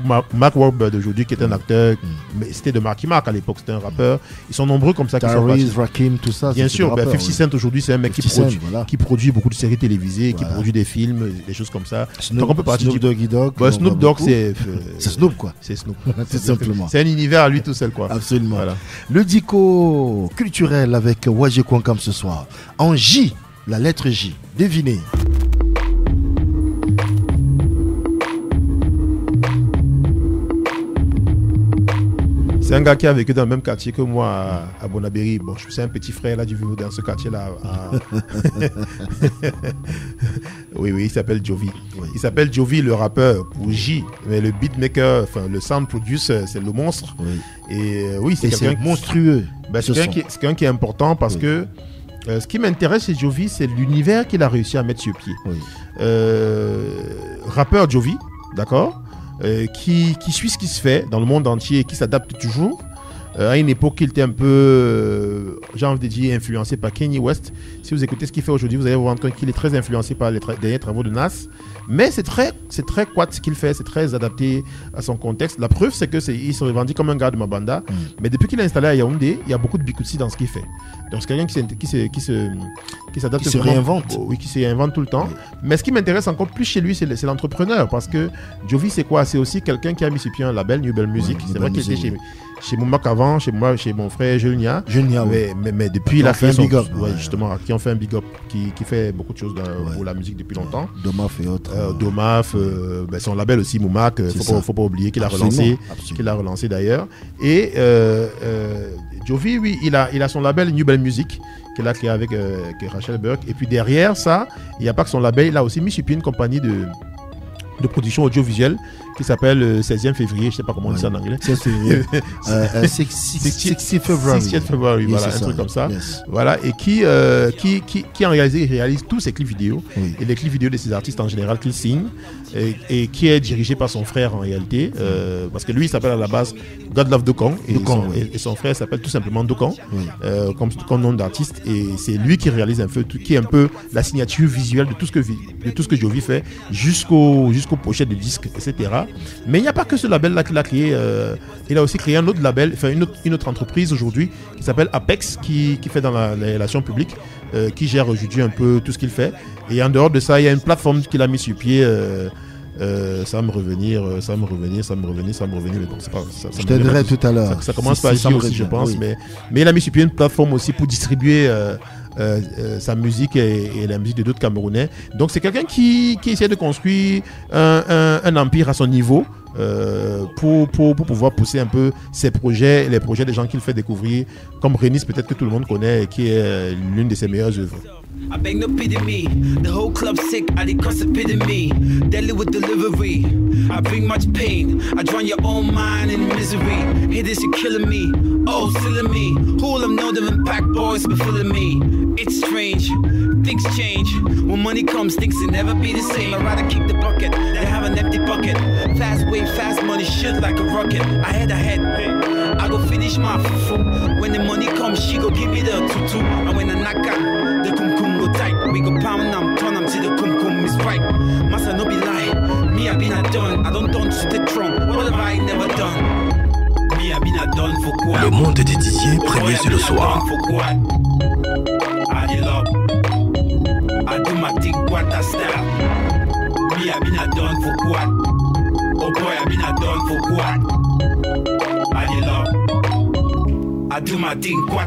Wahlberg d'aujourd'hui, qui est un acteur, mais c'était de Marky Mark à l'époque, c'était un rappeur. Ils sont nombreux comme ça. Tyrese, Rakim, tout ça. Bien sûr, 50 Cent aujourd'hui, c'est un mec qui produit beaucoup de séries télévisées, qui produit des films, des choses comme ça. Donc on peut partir Snoop Doggy Dogg. Snoop Dogg, c'est Snoop quoi. C'est Snoop. C'est simplement. C'est un univers à lui tout seul quoi. Absolument. Voilà. Le dico culturel avec Wadji Kwankam ce soir. En J, la lettre J. Devinez. C'est un gars qui a vécu dans le même quartier que moi à Bonabéry. Bon, je suis un petit frère là du vivre dans ce quartier-là. Oui, il s'appelle Jovi. Oui. Il s'appelle Jovi, le rappeur, pour J. Mais le beatmaker, enfin le sound producer, c'est le monstre. Oui. Et c'est quelqu'un monstrueux. C'est quelqu'un qui est important parce que ce qui m'intéresse chez Jovi, c'est l'univers qu'il a réussi à mettre sur pied. Oui. Rappeur Jovi, d'accord, qui suit ce qui se fait dans le monde entier et qui s'adapte toujours. À une époque, il était un peu, j'ai envie de dire, influencé par Kanye West. Si vous écoutez ce qu'il fait aujourd'hui, vous allez vous rendre compte qu'il est très influencé par les derniers travaux de Nas. Mais c'est très quad ce qu'il fait, c'est très adapté à son contexte. La preuve, c'est qu'il se revendique comme un gars de Mabanda. Mais depuis qu'il est installé à Yaoundé, il y a beaucoup de Bikutsi dans ce qu'il fait. Donc c'est quelqu'un qui s'adapte. Qui se réinvente. Oui, qui se réinvente tout le temps. Oui. Mais ce qui m'intéresse encore plus chez lui, c'est l'entrepreneur. Parce que Jovi, c'est quoi? C'est aussi quelqu'un qui a mis sur pied un label, New Bell Music. C'est vrai qu'il était chez Moumak avant, chez mon frère Julnia. Mais depuis, il a fait un big up. Justement, qui ont fait un big up, qui fait beaucoup de choses pour la musique depuis longtemps. Domaf et autres. Domaf, son label aussi, Moumak, faut pas oublier qu'il a relancé. Qu'il a relancé d'ailleurs. Et Jovi, oui, il a son label New Bell Music qu'il a créé avec Rachel Burke. Et puis derrière ça, il n'y a pas que son label, il a aussi mis sur pied une compagnie de production audiovisuelle qui s'appelle 16e février, je ne sais pas comment on dit ça en anglais. 16 février. 60 February. 60th February, voilà, un truc comme ça. Yes. Voilà, et qui en réalise tous ces clips vidéo et les clips vidéo de ces artistes en général qu'il signe et qui est dirigé par son frère en réalité, parce que lui il s'appelle à la base God Love Dokong et son frère s'appelle tout simplement Dokong, comme nom d'artiste, et c'est lui qui réalise qui est un peu la signature visuelle de tout ce que Jovi fait jusqu'aux pochettes de disques, etc. Mais il n'y a pas que ce label là qu'il a créé, il a aussi créé un autre label, enfin une autre entreprise aujourd'hui qui s'appelle Apex, qui fait dans la relation publique, qui gère aujourd'hui un peu tout ce qu'il fait, et en dehors de ça il y a une plateforme qu'il a mis sur pied, ça va me revenir, mais bon, c'est pas, ça je t'aiderai tout à l'heure. Ça commence par ici aussi, je pense, mais il a mis sur pied une plateforme aussi pour distribuer sa musique et la musique de d'autres Camerounais. Donc c'est quelqu'un qui essaie de construire un empire à son niveau, pour pouvoir pousser un peu ses projets, les projets des gens qu'il fait découvrir, comme Renis peut-être que tout le monde connaît et qui est l'une de ses meilleures œuvres. I beg no pity me. The whole club sick, I dey cross epitome. Deadly with delivery. I bring much pain. I drown your own mind in misery. Hey, this you killing me. Oh, silly me. Who will have known them impact boys be fooling me? It's strange. Things change. When money comes, things will never be the same. I'd rather kick the bucket than have an empty bucket. Fast way, fast money, shoot like a rocket. I I go finish my fufu. When the money comes, she go give me the tutu. And when I knock out, the kum go tight. We go pound them, turn them till the kum is right. Massa no be lie. Me I been a done. I don't done to the trunk. What have I never done? Me I been a done for quoi? Le monde des Didier, premier c'est le soir. I love. I do my thing, what a style. Me I been a done for quoi? Oh boy, I been a done for quoi? I love.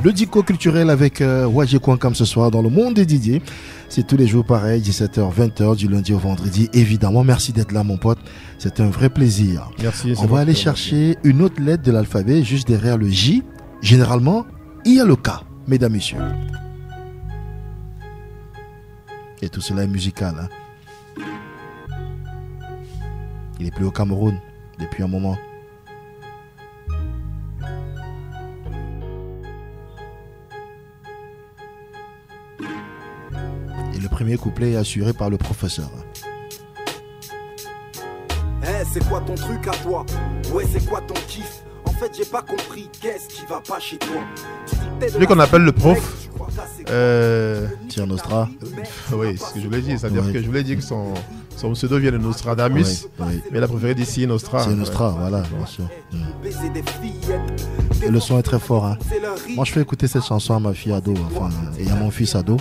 Le Dico culturel avec Wajé Kwankam ce soir dans le monde des Didier. C'est tous les jours pareil, 17h, 20h, du lundi au vendredi. Évidemment, merci d'être là, mon pote. C'est un vrai plaisir. Merci. On va aller chercher une autre lettre de l'alphabet juste derrière le J. Généralement, il y a le K, mesdames, messieurs. Et tout cela est musical. Hein. Il est plus au Cameroun depuis un moment. Et le premier couplet est assuré par le professeur. Hey, c'est quoi ton truc à toi? Ouais, c'est quoi ton kiff? En fait, j'ai pas compris. Qu'est-ce qui va pas chez toi? Celui qu'on appelle le prof. Tir Nostra. Oui, c'est ce que je voulais dire. C'est-à-dire que je voulais dire que son pseudo vient de Nostradamus, mais il a préféré dire Tir Nostra. Tir Nostra, voilà, bien sûr. Et le son est très fort. Hein. Moi, je fais écouter cette chanson à ma fille ado, enfin, et à mon fils ado.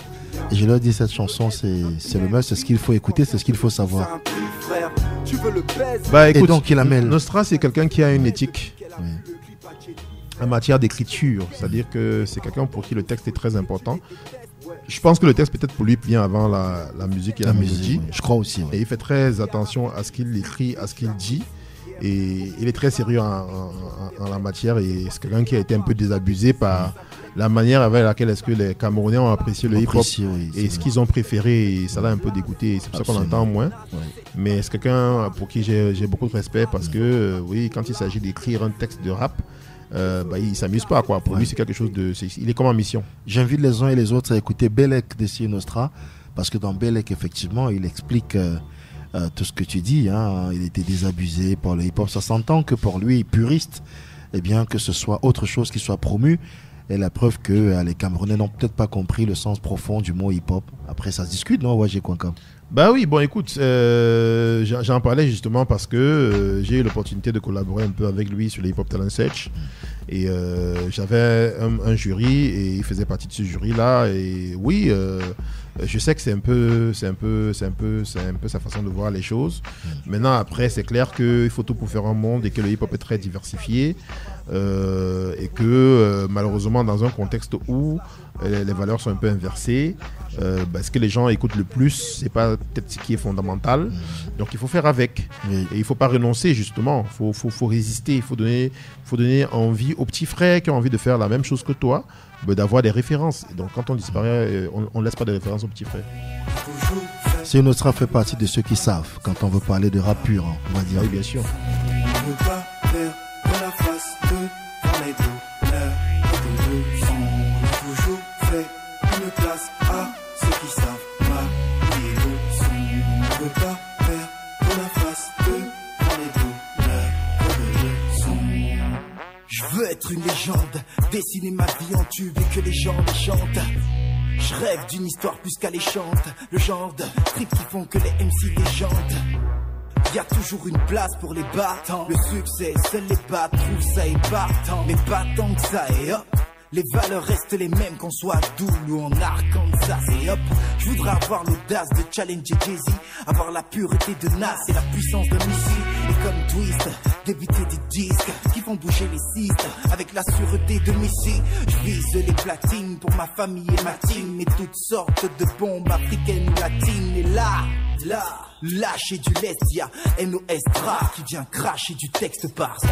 Et je leur dis, cette chanson, c'est le must, c'est ce qu'il faut écouter, c'est ce qu'il faut savoir. Bah écoute, et donc, il amène. Nostra, c'est quelqu'un qui a une éthique. Oui. En matière d'écriture, c'est-à-dire que c'est quelqu'un pour qui le texte est très important. Je pense que le texte peut-être pour lui vient avant la musique et la mélodie. Je crois aussi. Ouais. Et il fait très attention à ce qu'il écrit, à ce qu'il dit. Et il est très sérieux en la matière. Et c'est quelqu'un qui a été un peu désabusé par la manière avec laquelle est-ce que les Camerounais ont apprécié le hip-hop et ce qu'ils ont préféré. Et ça l'a un peu dégoûté. C'est pour ça qu'on entend moins. Ouais. Mais c'est quelqu'un pour qui j'ai beaucoup de respect parce que oui, quand il s'agit d'écrire un texte de rap, il s'amuse pas quoi. Pour lui c'est quelque chose de il est comme en mission. J'invite les uns et les autres à écouter Belek de Tir Nostra parce que dans Belek effectivement il explique tout ce que tu dis hein. Il était désabusé par le hip-hop. Ça s'entend que pour lui puriste, eh bien que ce soit autre chose qui soit promu. Et la preuve que les Camerounais n'ont peut-être pas compris le sens profond du mot hip-hop. Après ça se discute, non? Ouais, j'ai quoi comme. Bah oui, bon écoute, j'en parlais justement parce que j'ai eu l'opportunité de collaborer un peu avec lui sur les Hip Hop Talent Search et j'avais un jury et il faisait partie de ce jury-là et oui, je sais que c'est un peu sa façon de voir les choses. Maintenant après c'est clair qu'il faut tout pour faire un monde et que le hip-hop est très diversifié et que malheureusement dans un contexte où les valeurs sont un peu inversées, ce que les gens écoutent le plus, c'est pas peut-être ce qui est fondamental. Donc il faut faire avec. Oui. Et il faut pas renoncer justement. Faut résister. Il faut donner envie aux petits frères qui ont envie de faire la même chose que toi, d'avoir des références. Et donc quand on disparaît, on laisse pas de références aux petits frères. C'est Nostra fait partie de ceux qui savent quand on veut parler de rap pur, hein, on va dire. Oui, bien sûr. On veut pas faire de la face devant les douleurs de son. On a toujours fait une place à ceux qui savent manier le son. On veut pas faire de la face devant les douleurs de son. Je veux être une légende, dessiner ma vie en tube et que les gens les chantent. Je rêve d'une histoire plus qu'alléchante, le genre de trip qui font que les MC légendes. Y a toujours une place pour les battants. Le succès, seuls les bats trouvent ça épartant. Mais pas tant que ça et hop, les valeurs restent les mêmes qu'on soit à Doul ou en Arkansas. Et hop, je voudrais avoir l'audace de challenger Jay-Z, avoir la pureté de Nas et la puissance d'un missile. Et comme Twist, débiter des disques qui font bouger les cystes avec la sûreté de Missy. Je vise les platines pour ma famille et ma team et toutes sortes de bombes africaines ou latines. Et là, lâcher du lest, y'a Nostra qui vient cracher du texte par son.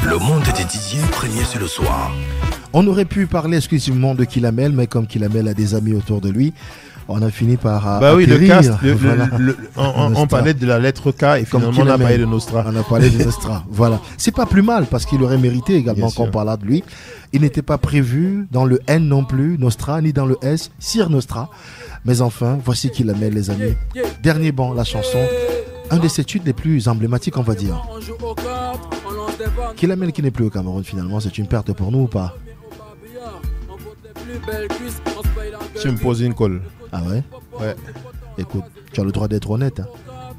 Le monde de Didier Premier, c'est le soir. On aurait pu parler exclusivement de Kilamel, mais comme Kilamel a des amis autour de lui, on a fini par bah oui, le cast, voilà. on parlait de la lettre K et finalement on a parlé de Nostra. On a parlé de Nostra, voilà. C'est pas plus mal parce qu'il aurait mérité également qu'on parle de lui. Il n'était pas prévu dans le N non plus, Nostra, ni dans le S, Sir Nostra. Mais enfin, voici Kilamel, les amis. Dernier banc, la chanson. Un de ses tubes les plus emblématiques, on va dire. Kilamel qui n'est plus au Cameroun finalement, c'est une perte pour nous ou pas? Tu me poses une colle. Ah ouais? Ouais. Écoute, tu as le droit d'être honnête. Hein.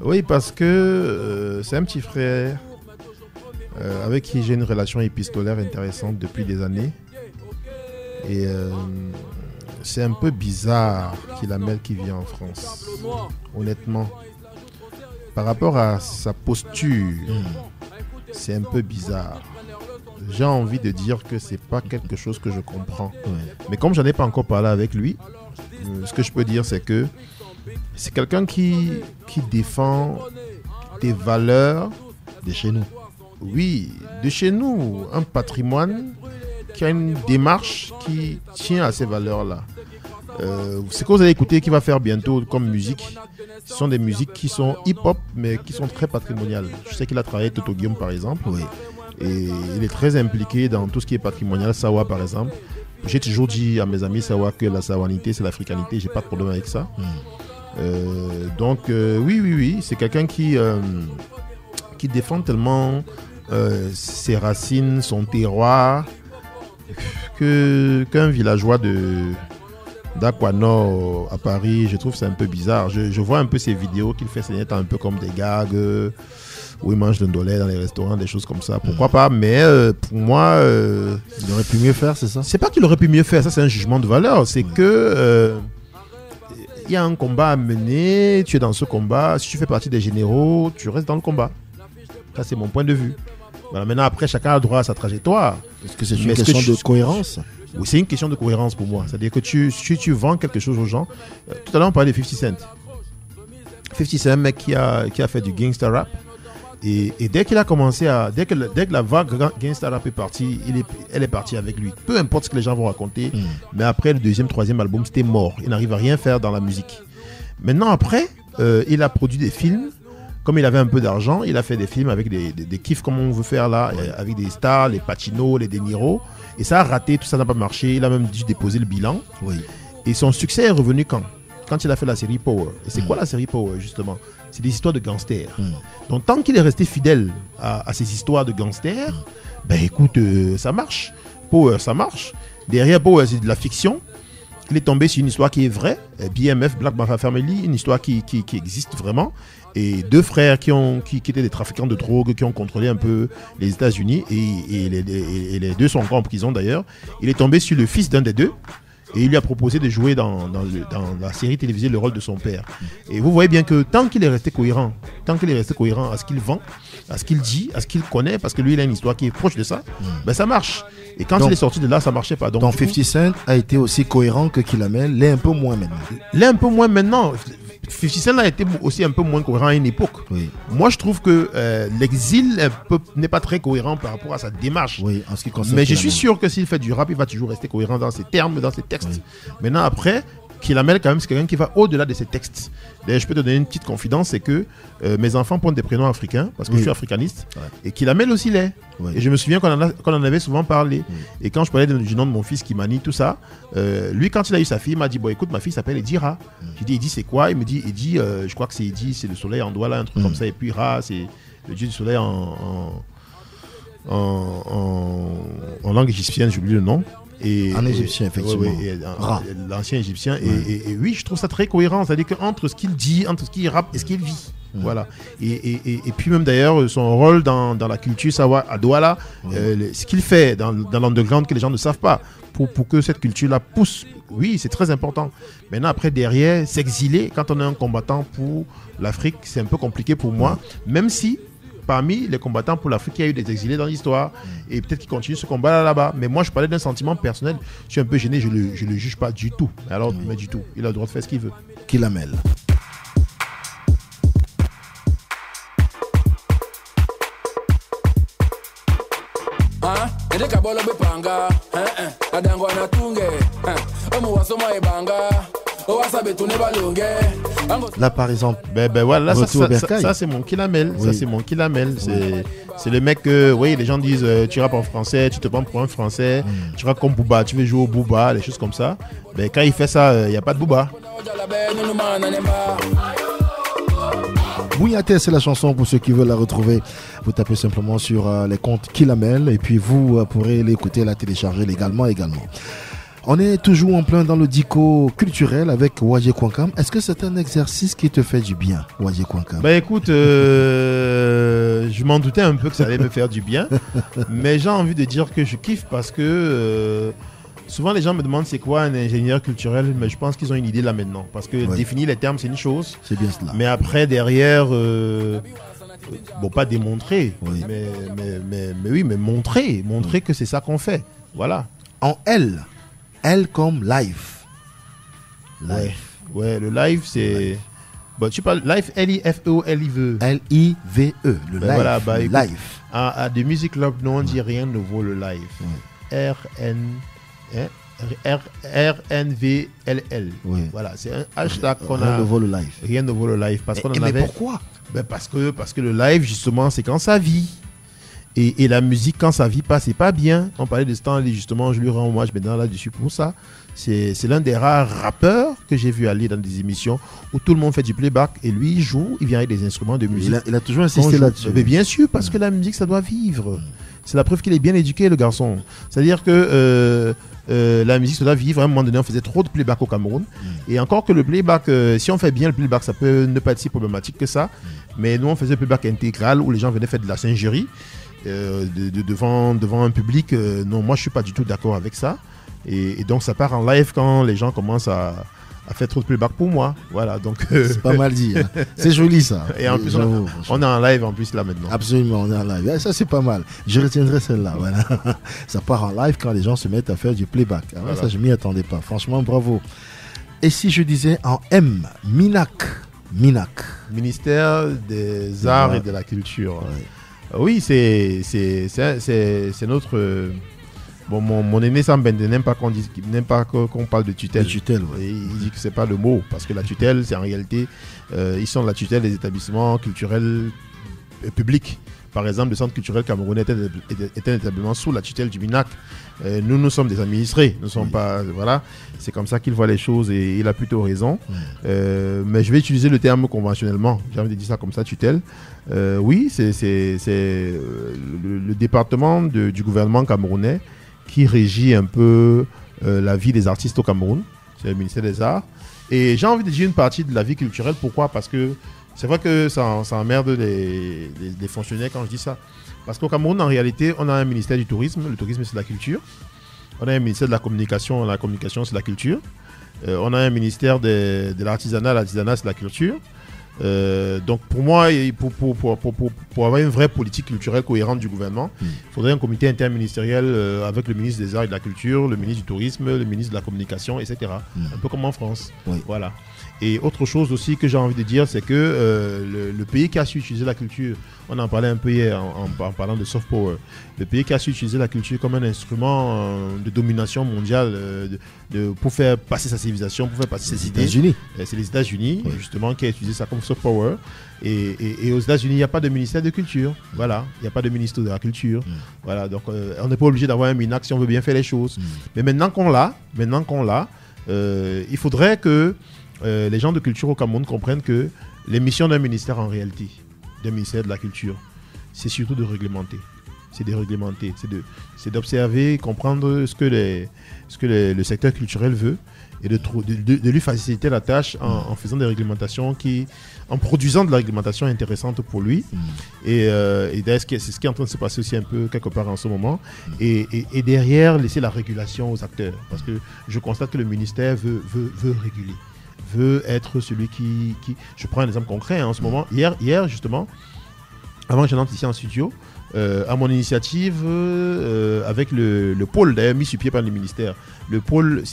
Oui, parce que c'est un petit frère avec qui j'ai une relation épistolaire intéressante depuis des années. Et c'est un peu bizarre Kilamel qui vit en France. Honnêtement. Par rapport à sa posture, c'est un peu bizarre. J'ai envie de dire que c'est pas quelque chose que je comprends. Mais comme j'en ai pas encore parlé avec lui, ce que je peux dire c'est que c'est quelqu'un qui défend des valeurs de chez nous. Oui, de chez nous, un patrimoine qui a une démarche qui tient à ces valeurs-là. Ce que vous allez écouter qui va faire bientôt comme musique, ce sont des musiques qui sont hip-hop mais qui sont très patrimoniales. Je sais qu'il a travaillé Toto Guillaume par exemple. Oui. Et il est très impliqué dans tout ce qui est patrimonial. Sawa par exemple. J'ai toujours dit à mes amis Sawa que la sawanité c'est l'africanité. J'ai pas de problème avec ça. Donc oui, c'est quelqu'un qui défend tellement ses racines, son terroir, qu'un villageois d'Aquanor à Paris, je trouve c'est un peu bizarre. Je vois un peu ces vidéos qu'il fait signer un peu comme des gags où il mange de ndolé dans les restaurants, des choses comme ça. Pourquoi pas? Mais pour moi, il aurait pu mieux faire, c'est ça? C'est pas qu'il aurait pu mieux faire, ça c'est un jugement de valeur. C'est que il y a un combat à mener, tu es dans ce combat. Si tu fais partie des généraux, tu restes dans le combat. Ça c'est mon point de vue. Voilà, maintenant après chacun a droit à sa trajectoire. Est-ce que c'est une question de cohérence? Oui, c'est une question de cohérence pour moi. C'est-à-dire que tu vends quelque chose aux gens. Tout à l'heure, on parlait de 50 Cent. 50 Cent, c'est un mec qui a fait du gangster rap. Et dès qu'il a commencé dès que la vague gangster rap est partie, elle est partie avec lui. Peu importe ce que les gens vont raconter. Mais après, le deuxième, troisième album, c'était mort. Il n'arrive à rien faire dans la musique. Maintenant, après, il a produit des films. Comme il avait un peu d'argent, il a fait des films avec des kiffs comme on veut faire là, avec des stars, les Pacino, les De Niro. Et ça a raté, tout ça n'a pas marché. Il a même dû déposer le bilan. Oui. Et son succès est revenu quand il a fait la série Power. Et c'est quoi la série Power justement? C'est des histoires de gangsters. Donc tant qu'il est resté fidèle à ces histoires de gangsters, ben écoute, ça marche. Power, ça marche. Derrière Power, c'est de la fiction. Il est tombé sur une histoire qui est vraie. BMF, Black Mafia Family, une histoire qui existe vraiment. Et deux frères qui étaient des trafiquants de drogue, qui ont contrôlé un peu les États-Unis. Et les deux sont encore en prison d'ailleurs. Il est tombé sur le fils d'un des deux. Et il lui a proposé de jouer dans la série télévisée le rôle de son père. Et vous voyez bien que tant qu'il est resté cohérent à ce qu'il vend, à ce qu'il dit, à ce qu'il connaît, parce que lui il a une histoire qui est proche de ça, ben ça marche. Et quand il est sorti de là, ça marchait pas. Donc 50 Cent a été aussi cohérent que Kilamel, l'est un peu moins maintenant. 50 Cent a été aussi un peu moins cohérent à une époque. Oui. Moi, je trouve que l'exil n'est pas très cohérent par rapport à sa démarche. Oui, en ce qui concerne. Mais je suis sûr que s'il fait du rap, il va toujours rester cohérent dans ses termes, dans ses textes. Oui. Maintenant, après, Kilamel, quand même, c'est quelqu'un qui va au-delà de ses textes. D'ailleurs, je peux te donner une petite confidence, c'est que mes enfants portent des prénoms africains, parce que je suis africaniste, et Kilamel aussi l'est. Et je me souviens qu'on en avait souvent parlé. Et quand je parlais du nom de mon fils, Kimani, tout ça, lui, quand il a eu sa fille, il m'a dit, bon, écoute, ma fille s'appelle Edira. J'ai dit, Edi, c'est quoi? Il me dit, Edi, je crois que c'est Edi, c'est le soleil en Douala, un truc comme ça, et puis Ra, c'est le dieu du soleil en langue égyptienne, j'oublie le nom. En égyptien, effectivement. L'ancien égyptien. Et oui, je trouve ça très cohérent. C'est-à-dire qu'entre ce qu'il dit, entre ce qu'il rappe et ce qu'il vit. Voilà. Et puis même d'ailleurs, son rôle dans la culture Sawa à Douala, ce qu'il fait dans l'underground que les gens ne savent pas, pour que cette culture-là pousse. Oui, c'est très important. Maintenant, après, derrière, s'exiler, quand on est un combattant pour l'Afrique, c'est un peu compliqué pour moi. Même si parmi les combattants pour l'Afrique, il y a eu des exilés dans l'histoire et peut-être qu'ils continuent ce combat là-bas. Mais moi, je parlais d'un sentiment personnel. Je suis un peu gêné, je le juge pas du tout. Alors, mais du tout. Il a le droit de faire ce qu'il veut. Kilamel. Là par exemple, voilà, ça c'est mon Kilamel. Ça c'est mon Kilamel. C'est le mec que, oui, les gens disent tu rappes en français, tu te prends pour un français, tu rappes comme Booba, tu veux jouer au Booba, les choses comme ça. Mais quand il fait ça, il n'y a pas de Booba. Bouillaté, c'est la chanson pour ceux qui veulent la retrouver. Vous tapez simplement sur les comptes Kilamel et puis vous pourrez l'écouter, la télécharger légalement également. On est toujours en plein dans le dico culturel avec Wajé Kwankam. Est-ce que c'est un exercice qui te fait du bien, Wajé Kwankam? Écoute, je m'en doutais un peu que ça allait me faire du bien, mais j'ai envie de dire que je kiffe parce que souvent les gens me demandent c'est quoi un ingénieur culturel, mais je pense qu'ils ont une idée là maintenant. Parce que définir les termes c'est une chose, c'est bien cela. Mais après derrière, bon pas démontrer, mais oui, mais montrer que c'est ça qu'on fait. Voilà. En L comme live. Ouais, le live c'est. Bon, tu parles live L-I-F-E-O-L-I-V-E. L-I-V-E, le live. Voilà, le live. À The Music Club, nous on dit rien ne vaut le live. R-N-V-L-L. Voilà, c'est un hashtag qu'on a. Rien ne vaut le live. Rien ne vaut le live. Parce qu'on en avait. Mais pourquoi? Parce que le live, justement, c'est quand ça vit. Et la musique, quand ça vit pas, c'est pas bien. On parlait de Stanley, justement, je lui rends hommage maintenant là-dessus pour ça. C'est l'un des rares rappeurs que j'ai vu aller dans des émissions où tout le monde fait du playback et lui, il joue, il vient avec des instruments de musique. Il a toujours insisté là-dessus. Mais bien sûr, parce que la musique, ça doit vivre. C'est la preuve qu'il est bien éduqué, le garçon. C'est-à-dire que la musique, ça doit vivre. À un moment donné, on faisait trop de playback au Cameroun. Et encore que le playback, si on fait bien le playback, ça peut ne pas être si problématique que ça. Mais nous, on faisait le playback intégral où les gens venaient faire de la singerie. Devant un public, non, moi je suis pas du tout d'accord avec ça, et donc ça part en live quand les gens commencent à faire trop de playback pour moi, voilà, donc c'est pas mal dit, hein. C'est joli ça, et en plus on est en live en plus là maintenant. Absolument, on est en live, et ça c'est pas mal, je retiendrai celle-là, voilà. Ça part en live quand les gens se mettent à faire du playback, alors voilà. Ça je m'y attendais pas, franchement bravo. Et si je disais en M, Minac, ministère des Arts et de la Culture. Oui, c'est notre. Bon, mon aîné Sam Bende n'aime pas qu'on parle de tutelle. Il dit que c'est pas le mot, parce que la tutelle, c'est en réalité, ils sont la tutelle des établissements culturels publics. Par exemple, le Centre culturel camerounais était établement sous la tutelle du MINAC. Nous sommes des administrés, nous sommes pas. Voilà, c'est comme ça qu'il voit les choses et il a plutôt raison. Mais je vais utiliser le terme conventionnellement. J'ai envie de dire ça comme ça, tutelle. Oui, c'est le département du gouvernement camerounais qui régit un peu la vie des artistes au Cameroun. C'est le ministère des Arts. Et j'ai envie de dire une partie de la vie culturelle. Pourquoi? Parce que c'est vrai que ça emmerde les fonctionnaires quand je dis ça. Parce qu'au Cameroun, en réalité, on a un ministère du tourisme. Le tourisme, c'est la culture. On a un ministère de la communication c'est la culture. On a un ministère de l'artisanat. L'artisanat, c'est la culture. Donc pour moi, pour avoir une vraie politique culturelle cohérente du gouvernement, il faudrait un comité interministériel avec le ministre des Arts et de la Culture, le ministre du Tourisme, le ministre de la Communication, etc. Un peu comme en France. Oui. Voilà. Et autre chose aussi que j'ai envie de dire, c'est que le pays qui a su utiliser la culture, on en parlait un peu hier en parlant de soft power, le pays qui a su utiliser la culture comme un instrument de domination mondiale pour faire passer sa civilisation, pour faire passer ses idées. C'est les États-Unis, justement, qui a utilisé ça comme soft power. Et aux États-Unis, il n'y a pas de ministère de culture. Voilà, il n'y a pas de ministre de la culture. Voilà, donc on n'est pas obligé d'avoir un MINAC si on veut bien faire les choses. Mais maintenant qu'on l'a, il faudrait que les gens de culture au Cameroun comprennent que les missions d'un ministère en réalité, d'un ministère de la culture, c'est surtout de réglementer. C'est de réglementer, c'est d'observer, comprendre ce que le secteur culturel veut et de lui faciliter la tâche en faisant des réglementations en produisant de la réglementation intéressante pour lui. Et d'ailleurs, c'est ce qui est en train de se passer aussi un peu quelque part en ce moment. Et derrière, laisser la régulation aux acteurs. Parce que je constate que le ministère veut réguler, veut être celui qui... Je prends un exemple concret en ce moment. Hier justement, avant que j'entre ici en studio, à mon initiative, avec le pôle d'ailleurs mis sur pied par le ministère, le pôle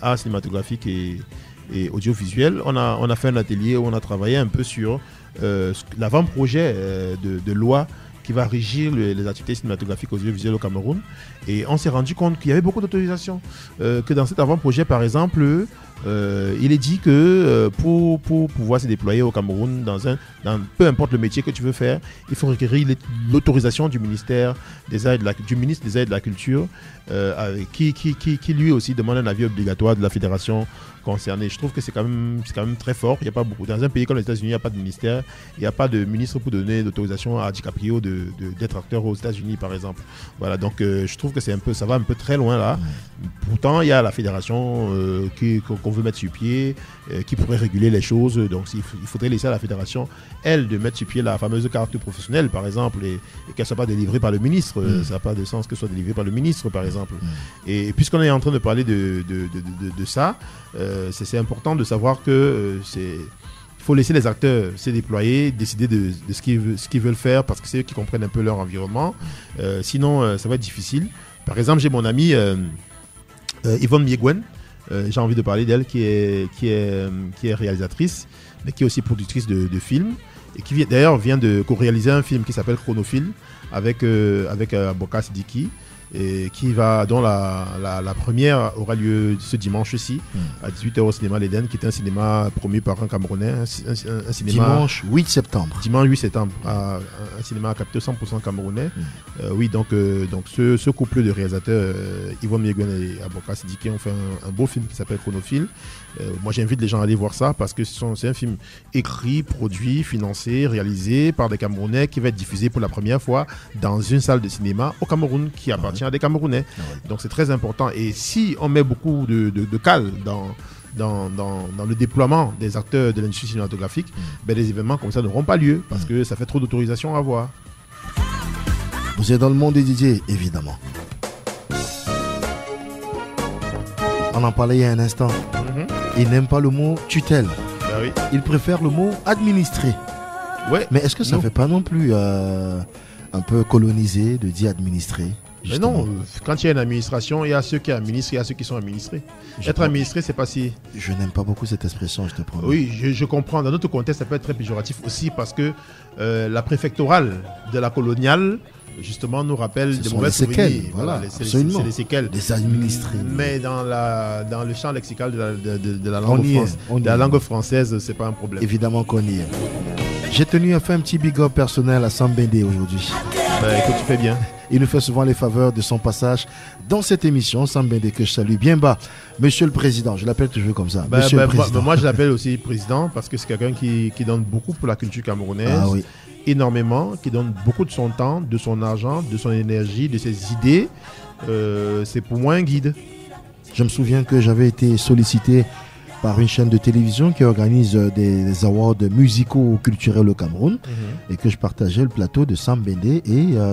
art cinématographique et audiovisuel, on a fait un atelier où on a travaillé un peu sur l'avant-projet de loi qui va régir les activités cinématographiques audiovisuelles au Cameroun. Et on s'est rendu compte qu'il y avait beaucoup d'autorisations. Que dans cet avant-projet, par exemple, il est dit que pour pouvoir se déployer au Cameroun, dans peu importe le métier que tu veux faire, il faut requérir l'autorisation du ministère des Arts et du ministre des Arts et de la Culture, qui lui aussi demande un avis obligatoire de la fédération concernée. Je trouve que c'est quand même très fort. Il y a pas beaucoup. Dans un pays comme les États-Unis, il n'y a pas de ministère, il n'y a pas de ministre pour donner d'autorisation à DiCaprio d'être acteur aux États-Unis, par exemple. Voilà, donc je trouve que ça va un peu très loin là. Pourtant, il y a la fédération qu'on veut mettre sur pied, qui pourrait réguler les choses. Donc il faudrait laisser à la fédération, elle, de mettre sur pied la fameuse carte professionnelle, par exemple, et qu'elle ne soit pas délivrée par le ministre. Ça n'a pas de sens que ce soit délivré par le ministre, par exemple. Et puisqu'on est en train de parler de ça, c'est important de savoir que il faut laisser les acteurs se déployer, décider de ce qu'ils veulent faire, parce que c'est eux qui comprennent un peu leur environnement. Sinon, ça va être difficile. Par exemple, j'ai mon amie Yvonne Miegwen. J'ai envie de parler d'elle, qui est réalisatrice, mais qui est aussi productrice de films, et qui d'ailleurs vient de co-réaliser un film qui s'appelle Chronophile avec Aboka Sidiki, et dont la première aura lieu ce dimanche-ci à 18h au cinéma L'Éden, qui est un cinéma promu par un Camerounais, un cinéma dimanche 8 septembre. Dimanche 8 septembre, un cinéma capté 100% camerounais. Oui, donc ce couple de réalisateurs, Yvonne Miegwen et Aboka Sidiki, ont fait un beau film qui s'appelle Chronophile. Moi, j'invite les gens à aller voir ça, parce que c'est un film écrit, produit, financé, réalisé par des Camerounais, qui va être diffusé pour la première fois dans une salle de cinéma au Cameroun, qui appartient à des Camerounais. Donc c'est très important. Et si on met beaucoup de cale dans le déploiement des acteurs de l'industrie cinématographique, des événements comme ça n'auront pas lieu, parce que ça fait trop d'autorisations à avoir. Vous êtes dans le monde des DJ, évidemment. On en parlait il y a un instant. Il n'aime pas le mot tutelle. Oui. Il préfère le mot administré. Ouais. Mais est-ce que ça ne fait pas non plus un peu colonisé de dire administré? Mais non, quand il y a une administration, il y a ceux qui administrent, il y a ceux qui sont administrés. Être administré, c'est pas si... Je n'aime pas beaucoup cette expression, je te promets. Oui, je comprends. Dans notre contexte, ça peut être très péjoratif aussi, parce que la préfectorale de la coloniale, justement, nous rappelle des mauvais souvenirs. Voilà, c'est des séquelles. Des administrés. Mais dans le champ lexical de la langue française, c'est pas un problème. Évidemment qu'on y est. J'ai tenu à faire un petit big up personnel à Sam Bende aujourd'hui. Écoute, tu fais bien. Il nous fait souvent les faveurs de son passage dans cette émission. Sam Bende, que je salue bien bas. Monsieur le Président, je l'appelle toujours comme ça. Monsieur le Président. Moi, je l'appelle aussi Président, parce que c'est quelqu'un qui donne beaucoup pour la culture camerounaise. Ah oui. Énormément, qui donne beaucoup de son temps, de son argent, de son énergie, de ses idées. C'est pour moi un guide. Je me souviens que j'avais été sollicité par une chaîne de télévision qui organise des awards musicaux culturels au Cameroun et que je partageais le plateau de Sam Bende et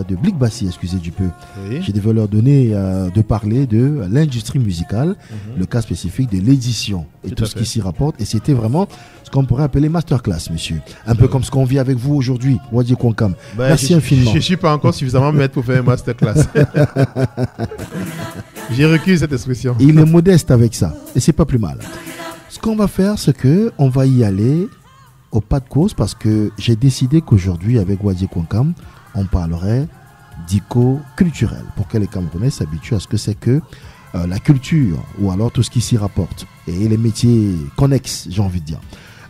de Blick Bassi, excusez du peu. Oui. J'ai devais leur donner de parler de l'industrie musicale, le cas spécifique de l'édition et tout ce qui s'y rapporte. Et c'était vraiment ce qu'on pourrait appeler masterclass, monsieur. Un peu comme ce qu'on vit avec vous aujourd'hui, Wadji Kwankam. Merci infiniment. Je ne suis pas encore suffisamment maître pour faire un masterclass. J'ai reculé cette expression. Il est modeste avec ça et c'est pas plus mal. Ce qu'on va faire, c'est que on va y aller au pas de cause parce que j'ai décidé qu'aujourd'hui, avec Wadji Kwankam, on parlerait d'ico culturel pour que les Camerounais s'habituent à ce que c'est que la culture ou alors tout ce qui s'y rapporte et les métiers connexes, j'ai envie de dire.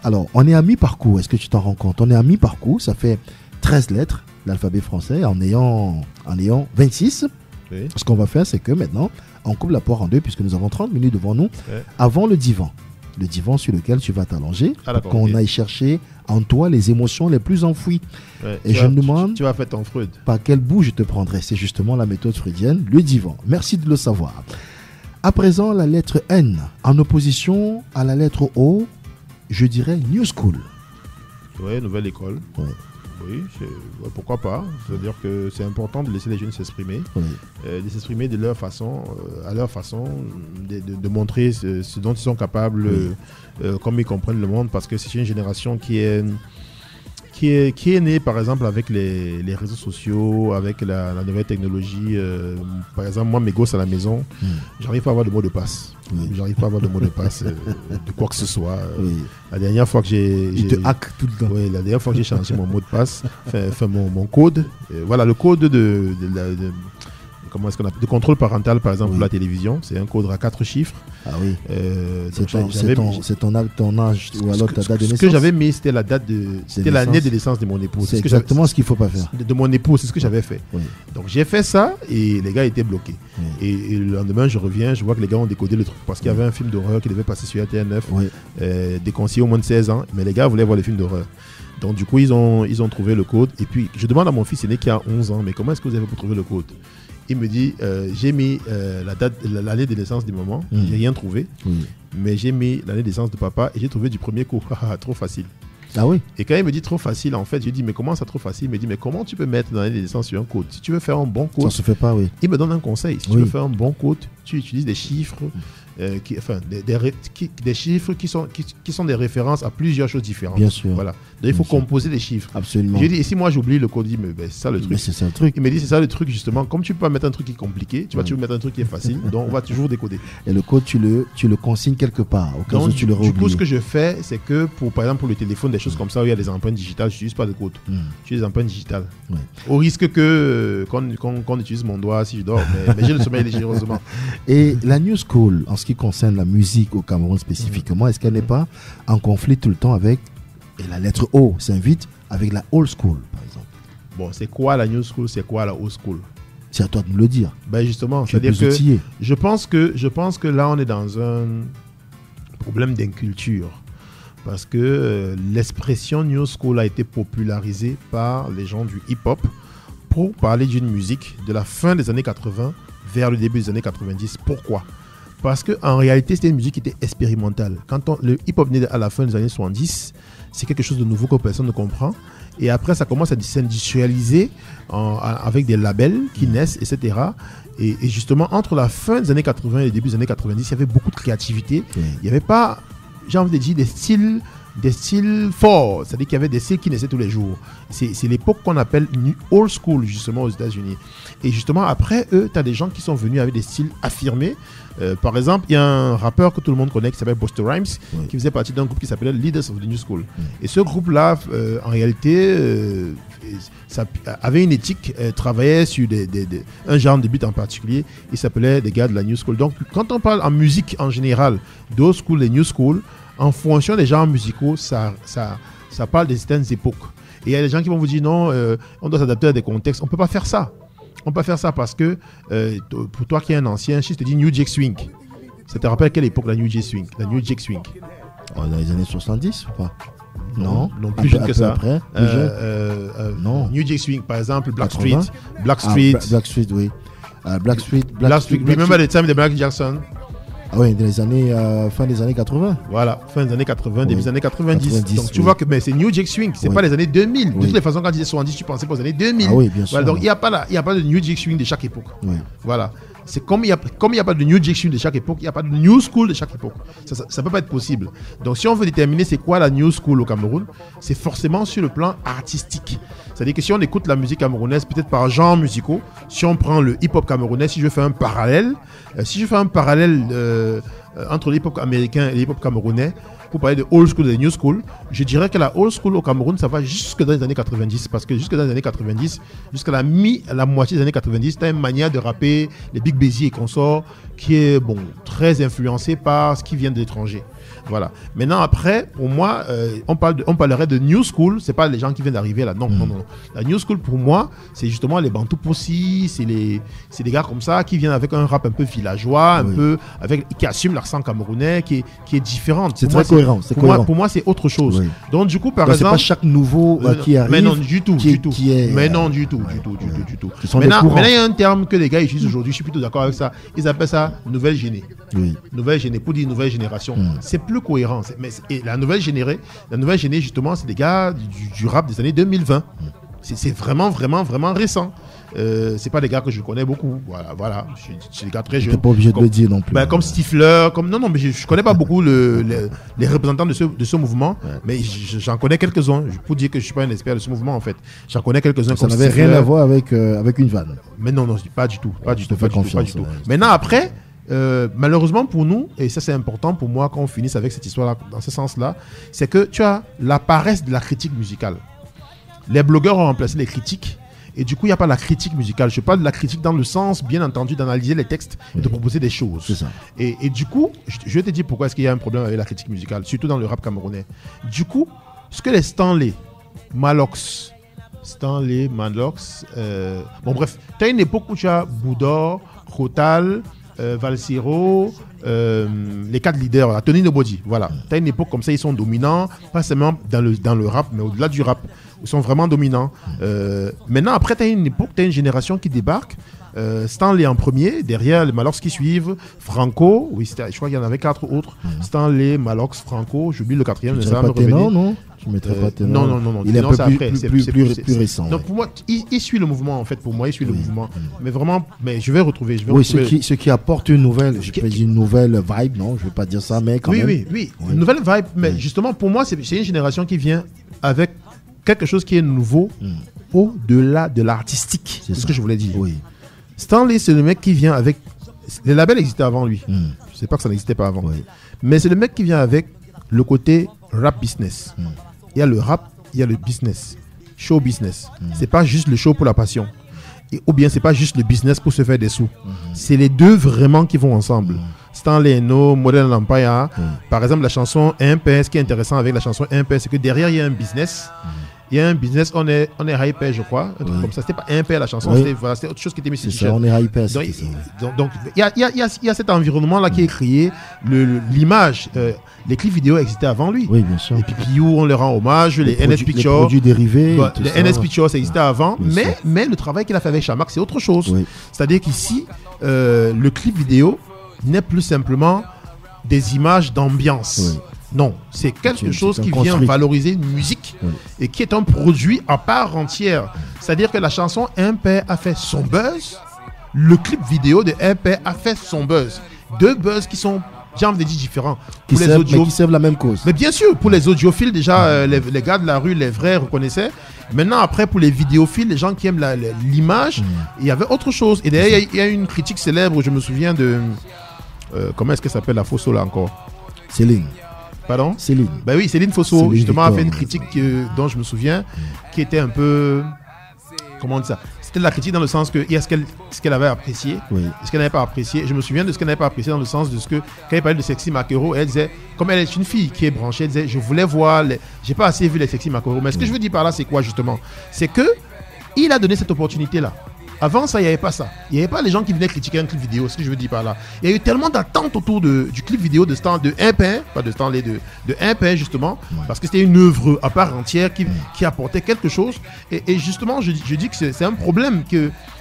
Alors, on est à mi-parcours, est-ce que tu t'en rends compte? On est à mi-parcours, ça fait 13 lettres, l'alphabet français, en ayant 26. Oui. Ce qu'on va faire, c'est que maintenant, on coupe la poire en deux puisque nous avons 30 minutes devant nous avant le divan. Le divan sur lequel tu vas t'allonger pour qu'on aille chercher en toi les émotions les plus enfouies. Et je me demande tu vas faire ton Freud. Par quel bout je te prendrai. C'est justement la méthode freudienne, le divan. Merci de le savoir. À présent, la lettre N, en opposition à la lettre O, je dirais New School. Oui, nouvelle école. Ouais. Oui, pourquoi pas. C'est-à-dire que c'est important de laisser les jeunes s'exprimer, de s'exprimer de leur façon, à leur façon, de montrer ce dont ils sont capables, comme ils comprennent le monde, parce que c'est une génération qui est née, par exemple, avec les réseaux sociaux, avec la nouvelle technologie. Par exemple, moi, mes gosses à la maison, j'arrive pas à avoir de mot de passe. J'arrive pas à avoir de mot de passe de quoi que ce soit. La dernière fois que ils te hackent tout le temps. Oui, la dernière fois que j'ai changé mon mot de passe, mon code, voilà, le code comment est-ce qu'on appelle, de contrôle parental, par exemple, pour la télévision, c'est un code à 4 chiffres. Ah oui. C'est ton âge ou alors ta date de naissance. Ce que j'avais mis, c'était l'année de naissance de mon épouse. C'est exactement ce qu'il ne faut pas faire. De mon épouse, c'est ce que j'avais fait. Donc j'ai fait ça et les gars étaient bloqués. Et le lendemain, je reviens, je vois que les gars ont décodé le truc parce qu'il y avait un film d'horreur qui devait passer sur RTL9, déconseillé au moins de 16 ans, mais les gars voulaient voir les films d'horreur. Donc du coup, ils ont trouvé le code. Et puis, je demande à mon fils aîné qui a 11 ans, mais comment est-ce que vous avez pour trouver le code? Il me dit, j'ai mis l'année de naissance du moment, j'ai rien trouvé, mais j'ai mis l'année de naissance de papa et j'ai trouvé du premier coup. Trop facile. Ah oui. Et quand il me dit trop facile, en fait, je lui dis, mais comment ça trop facile? Il me dit, mais comment tu peux mettre l'année de naissance sur un code? Si tu veux faire un bon code, ça se fait pas, oui. Il me donne un conseil. Si tu veux faire un bon code, tu utilises des chiffres, des chiffres qui sont des références à plusieurs choses différentes. Bien sûr. Voilà. Donc il faut composer des chiffres. Absolument. Je lui dis, et si moi j'oublie le code, il me dit, mais c'est ça le truc. Mais c'est ça le truc. Il me dit, c'est ça le truc, justement. Comme tu peux pas mettre un truc qui est compliqué, tu vas toujours mettre un truc qui est facile. Donc on va toujours décoder. Et le code, tu le consignes quelque part. Au cas où tu le Du coup, ce que je fais, c'est que par exemple, pour le téléphone, des choses comme ça, où il y a des empreintes digitales, je n'utilise pas de code. Je utilise des empreintes digitales. Au risque que qu'on utilise mon doigt si je dors. Mais j'ai le sommeil léger, heureusement. Et la New School, en ce qui concerne la musique au Cameroun spécifiquement, est-ce qu'elle n'est pas en conflit tout le temps avec, et la lettre O s'invite, avec la old school, par exemple? Bon, c'est quoi la new school, c'est quoi la old school? C'est à toi de me le dire. Ben justement, c'est-à-dire que je pense que là, on est dans un problème d'inculture. Parce que l'expression new school a été popularisée par les gens du hip-hop pour parler d'une musique de la fin des années 80 vers le début des années 90. Pourquoi? Parce qu'en réalité, c'était une musique qui était expérimentale. Quand le hip-hop naît à la fin des années 70, c'est quelque chose de nouveau que personne ne comprend. Et après, ça commence à s'industrialiser avec des labels qui naissent, etc. Et justement, entre la fin des années 80 et le début des années 90, il y avait beaucoup de créativité. Il n'y avait pas, j'ai envie de dire, des styles forts. C'est-à-dire qu'il y avait des styles qui naissaient tous les jours. C'est l'époque qu'on appelle old school, justement, aux États-Unis. Et justement, après eux, tu as des gens qui sont venus avec des styles affirmés. Par exemple, il y a un rappeur que tout le monde connaît qui s'appelle Busta Rhymes, qui faisait partie d'un groupe qui s'appelait Leaders of the New School. Et ce groupe-là, en réalité, ça avait une éthique, travaillait sur un genre de beat en particulier. Il s'appelait des gars de la New School. Donc, quand on parle en musique en général, d'old school et new school, en fonction des genres musicaux, ça parle de certaines époques. Et il y a des gens qui vont vous dire non, on doit s'adapter à des contextes. On ne peut pas faire ça. On peut pas faire ça parce que pour toi qui es un ancien, si je te dis New Jack Swing, ça te rappelle quelle époque la New Jack Swing? La New Jack Swing. Dans les années 70 ou pas? Non, plus jeune que ça. Après, non. New Jack Swing, par exemple, Blackstreet, Blackstreet, oui. Blackstreet. Remember the time de Michael Jackson? Ah oui, dans les années, fin des années 80. Voilà, fin des années 80, début des années 90. 90, donc tu vois que c'est New Jack Swing, c'est pas les années 2000. De Oui. toutes les façons, quand tu disais 70, tu pensais pas aux années 2000. Ah oui, bien sûr. Voilà, donc il n'y a pas de New Jack Swing de chaque époque. Oui. Voilà. C'est comme il n'y a pas de New Jack Swing de chaque époque, il n'y a pas de New School de chaque époque. Ça peut pas être possible. Donc si on veut déterminer c'est quoi la New School au Cameroun, c'est forcément sur le plan artistique. C'est-à-dire que si on écoute la musique camerounaise, peut-être par genres musicaux, si on prend le hip-hop camerounais, si je fais un parallèle, entre le hip-hop américain et le hip-hop camerounais, pour parler de old school et de new school, je dirais que la old school au Cameroun, ça va jusque dans les années 90. Parce que jusque dans les années 90, jusqu'à la moitié des années 90, tu as une manière de rapper, les Big Busy et consorts, qui est très influencée par ce qui vient de l'étranger. Voilà. Maintenant, après, pour moi, on parlerait de new school. C'est pas les gens qui viennent d'arriver là. Non. La new school, pour moi, c'est justement les Bantu Possi, c'est des gars comme ça qui viennent avec un rap un peu villageois, qui assument l'accent camerounais, qui est différent. C'est très cohérent. Pour moi, c'est autre chose. Oui. Donc, du coup, par exemple, c'est pas chaque nouveau qui arrive. Mais non, du tout. Mais non, du tout. Maintenant, il y a un terme que les gars utilisent aujourd'hui. Je suis plutôt d'accord avec ça. Ils appellent ça nouvelle géné. Oui. Nouvelle géné, pour dire nouvelle génération. C'est plus cohérent. Et la nouvelle géné, justement, c'est des gars du rap des années 2020. C'est vraiment, vraiment, vraiment récent. C'est pas des gars que je connais beaucoup. Voilà. C'est des gars très jeunes. T'es pas obligé de le dire non plus. Comme Stifler, non, mais je connais pas beaucoup les représentants de ce mouvement, mais j'en connais quelques-uns. Pour dire que je suis pas un expert de ce mouvement en fait. J'en connais quelques-uns. Ça n'avait rien à voir avec une vanne. Mais non, pas du tout. Pas du tout. Ouais. Maintenant après. Malheureusement pour nous, et ça c'est important pour moi quand on finisse avec cette histoire-là, dans ce sens-là, c'est que tu as la paresse de la critique musicale. Les blogueurs ont remplacé les critiques, et du coup il n'y a pas la critique musicale. Je parle de la critique dans le sens, bien entendu, d'analyser les textes et de proposer des choses. C'est ça. Et du coup, je vais te dire pourquoi est-ce qu'il y a un problème avec la critique musicale, surtout dans le rap camerounais. Du coup, ce que les Stanley, Malox, bref, tu as une époque où tu as Boudor, Khotal, Valsero, les 4 leaders, la Tony Nobody, voilà. Tu as une époque comme ça, ils sont dominants, pas seulement dans le rap, mais au-delà du rap, ils sont vraiment dominants. Maintenant, après, tu as une époque, tu as une génération qui débarque. Stanley en premier, derrière les Malox qui suivent, Franco, je crois qu'il y en avait 4 autres. Stanley, Malox, Franco, j'oublie le 4e, ça va me revenir. Non, je ne mettrais pas Ténor. Non, il est un peu plus récent. Donc pour moi, il suit le mouvement en fait. Pour moi, il suit le mouvement. Mais vraiment, je vais retrouver. Ce qui apporte une nouvelle, une nouvelle vibe, non, je ne vais pas dire ça, mais quand même. Oui, une nouvelle vibe. Mais justement, pour moi, c'est une génération qui vient avec quelque chose qui est nouveau au-delà de l'artistique. C'est ce que je voulais dire. Oui. Stanley, c'est le mec qui vient avec. Les labels existaient avant lui. Je ne sais pas que ça n'existait pas avant. Oui. Mais c'est le mec qui vient avec le côté rap business. Il y a le rap, il y a le business. Show business. C'est pas juste le show pour la passion. Ou bien c'est pas juste le business pour se faire des sous. C'est les deux vraiment qui vont ensemble. Stanley No, Modern Empire. Par exemple, la chanson MP, ce qui est intéressant avec la chanson MP, c'est que derrière il y a un business. Il y a un business, on est hyper, je crois, un truc comme ça. C'était pas impère la chanson, c'était autre chose qui était mis sur le t-shirt. On est hyper. Donc il y a cet environnement-là qui est créé. L'image, les clips vidéo existaient avant lui. Oui, bien sûr. Les Pipiou, on leur rend hommage, les NS Pictures. Les produits dérivés. Les NS Pictures, ça existait avant. Mais le travail qu'il a fait avec Chamac, c'est autre chose. Oui. C'est-à-dire qu'ici, le clip vidéo n'est plus simplement des images d'ambiance. Oui. Non, c'est quelque chose qui vient valoriser une musique et qui est un produit à part entière. C'est-à-dire que la chanson Impère a fait son buzz, le clip vidéo de Impère a fait son buzz. 2 buzz qui sont, j'ai envie de dire, différents. Qui servent la même cause. Mais bien sûr, pour les audiophiles, déjà, les gars de la rue, les vrais reconnaissaient. Maintenant, après, pour les vidéophiles, les gens qui aiment l'image, il y avait autre chose. Et d'ailleurs, il y a une critique célèbre, je me souviens de... comment est-ce qu'elle s'appelle la Fosso là encore? Céline. Pardon? Céline. Ben oui, Céline Fosso, justement, a fait une critique dont je me souviens, qui était un peu... Comment on dit ça? C'était de la critique dans le sens que il y a ce qu'elle avait apprécié, ce qu'elle n'avait pas apprécié. Je me souviens de ce qu'elle n'avait pas apprécié dans le sens de ce que, quand elle parlait de Sexy Makero, elle disait, comme elle est une fille qui est branchée, elle disait, je voulais voir, j'ai pas assez vu les Sexy Makero. Mais ce que je veux dire par là, c'est quoi justement? C'est que il a donné cette opportunité-là. Avant ça, il n'y avait pas ça. Il n'y avait pas les gens qui venaient critiquer un clip vidéo, ce que je veux dire par là. Il y a eu tellement d'attentes autour du clip vidéo de Impère, pas de Stanley, de Impère justement, parce que c'était une œuvre à part entière qui apportait quelque chose. Et justement, je dis que c'est un problème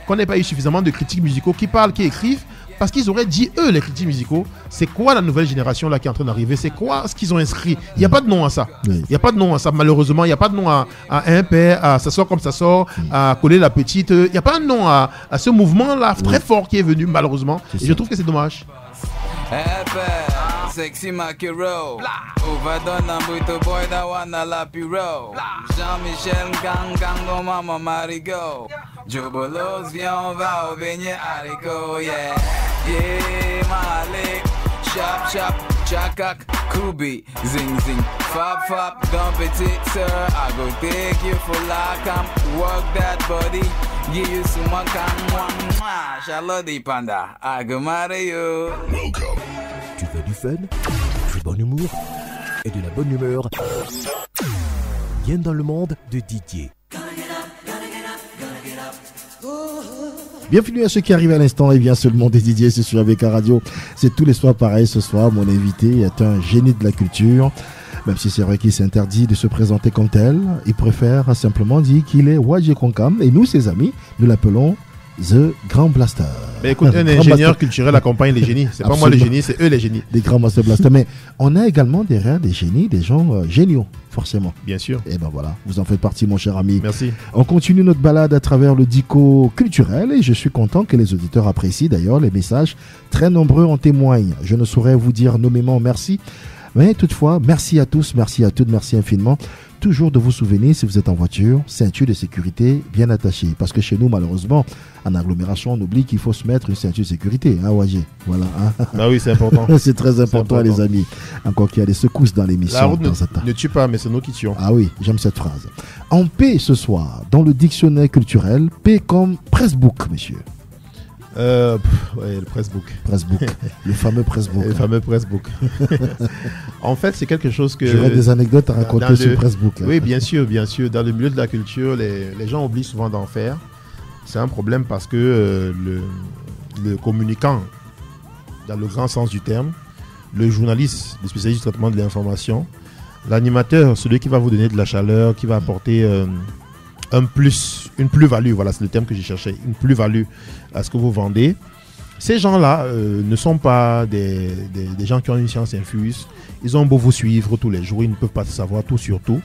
qu'on n'ait pas eu suffisamment de critiques musicaux qui parlent, qui écrivent, Parce qu'ils auraient dit, eux, les critiques musicaux, c'est quoi la nouvelle génération là qui est en train d'arriver, c'est quoi ce qu'ils ont inscrit. Il n'y a pas de nom à ça. Il n'y a pas de nom à ça, malheureusement. Il n'y a pas de nom à un père, à ça sort comme ça sort, à coller la petite. Il n'y a pas de nom à ce mouvement-là très fort qui est venu, malheureusement. Et je trouve que c'est dommage. Sexy Makiro, overdone and with the boy that wanna lap you roll. Jean-Michel Gang, Mama Marigo. Jobolos, viens, on va au beignet haricot, yeah. Yeah, Malik, chop, chop, chakak, kubi, zing, zing. Fab, fab, don't petite sir, I go take you for la camp. Work that body, give you some cam. Charlotte Panda, I go marry you. Welcome. Tu veux du fun, du bon humour et de la bonne humeur. Viens dans le monde de Didier. Bienvenue à ceux qui arrivent à l'instant. Et bien seulement des Didier, c'est sur ABK Radio. C'est tous les soirs pareil. Ce soir, mon invité est un génie de la culture. Même si c'est vrai qu'il s'interdit de se présenter comme tel, il préfère simplement dire qu'il est Wadje Konkam. Et nous, ses amis, nous l'appelons The Grand Blaster. Mais écoute, un ingénieur culturel accompagne les génies. C'est pas moi les génies, c'est eux les génies. Des grands Master Blaster. Mais on a également derrière des génies, des gens géniaux, forcément. Bien sûr. Et ben voilà, vous en faites partie, mon cher ami. Merci. On continue notre balade à travers le dico culturel et je suis content que les auditeurs apprécient. D'ailleurs, les messages très nombreux en témoignent. Je ne saurais vous dire nommément merci. Mais toutefois, merci à tous, merci à toutes, merci infiniment. Toujours de vous souvenir, si vous êtes en voiture, ceinture de sécurité bien attachée. Parce que chez nous, malheureusement, en agglomération, on oublie qu'il faut se mettre une ceinture de sécurité. Hein, Wadje, voilà. Hein. Ah oui, c'est important. C'est très important, les amis. Encore qu'il y a des secousses dans l'émission. La route ne tue pas, mais c'est nous qui tuons. Ah oui, j'aime cette phrase. En paix ce soir, dans le dictionnaire culturel, paix comme pressbook, monsieur. Ouais, le pressbook. Pressbook. Le fameux pressbook. Le fameux pressbook. En fait, c'est quelque chose que... J'aurais des anecdotes à raconter sur le pressbook. Oui, bien sûr, bien sûr. Dans le milieu de la culture, les gens oublient souvent d'en faire. C'est un problème parce que le communicant, dans le grand sens du terme, le journaliste, le spécialiste du traitement de l'information, l'animateur, celui qui va vous donner de la chaleur, qui va apporter... une plus-value, voilà, c'est le terme que j'ai cherché, une plus-value à ce que vous vendez. Ces gens-là ne sont pas des gens qui ont une science infuse. Ils ont beau vous suivre tous les jours, ils ne peuvent pas savoir tout sur tout.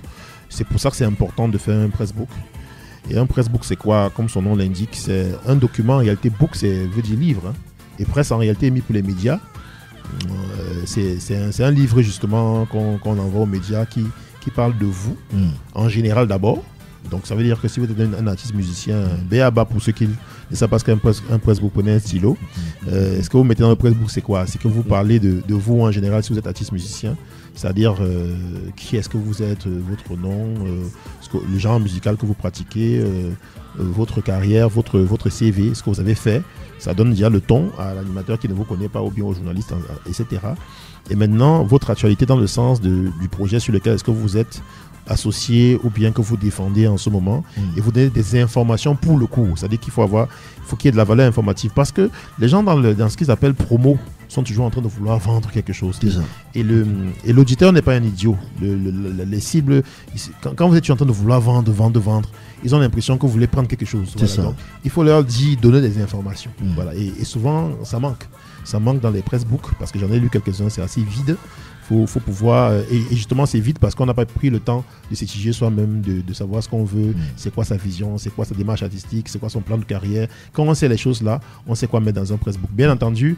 C'est pour ça que c'est important de faire un pressbook. Et un pressbook, c'est quoi? Comme son nom l'indique, c'est un document. En réalité, book, veut dire livre. Hein. Et presse, en réalité, est mis pour les médias. C'est un livre, justement, qu'on envoie aux médias qui parle de vous, en général d'abord. Donc ça veut dire que si vous êtes un artiste musicien, B.A.B.A. pour ceux qui ne savent pas ce qu'un pressbook, prenez un stylo. Ce que vous mettez dans le pressbook, c'est quoi? C'est que vous parlez de vous en général si vous êtes artiste musicien. C'est-à-dire qui est-ce que vous êtes, votre nom, le genre musical que vous pratiquez, votre carrière, votre CV, ce que vous avez fait. Ça donne déjà le ton à l'animateur qui ne vous connaît pas ou bien au journaliste, etc. Et maintenant, votre actualité dans le sens du projet sur lequel est-ce que vous êtes associé ou bien que vous défendez en ce moment et vous donnez des informations pour le coup. C'est-à-dire qu'il faut qu'il y ait de la valeur informative parce que les gens dans ce qu'ils appellent promo sont toujours en train de vouloir vendre quelque chose. Et l'auditeur n'est pas un idiot. Les cibles, quand vous êtes en train de vouloir vendre, ils ont l'impression que vous voulez prendre quelque chose. Voilà. Donc, il faut leur donner des informations. Voilà. Et souvent, ça manque. Ça manque dans les pressbooks parce que j'en ai lu quelques-uns, c'est assez vide. Faut pouvoir, et justement c'est vite parce qu'on n'a pas pris le temps de s'étiger soi-même, de savoir ce qu'on veut, c'est quoi sa vision, c'est quoi sa démarche artistique, c'est quoi son plan de carrière. Quand on sait les choses là, on sait quoi mettre dans un pressbook. Bien entendu,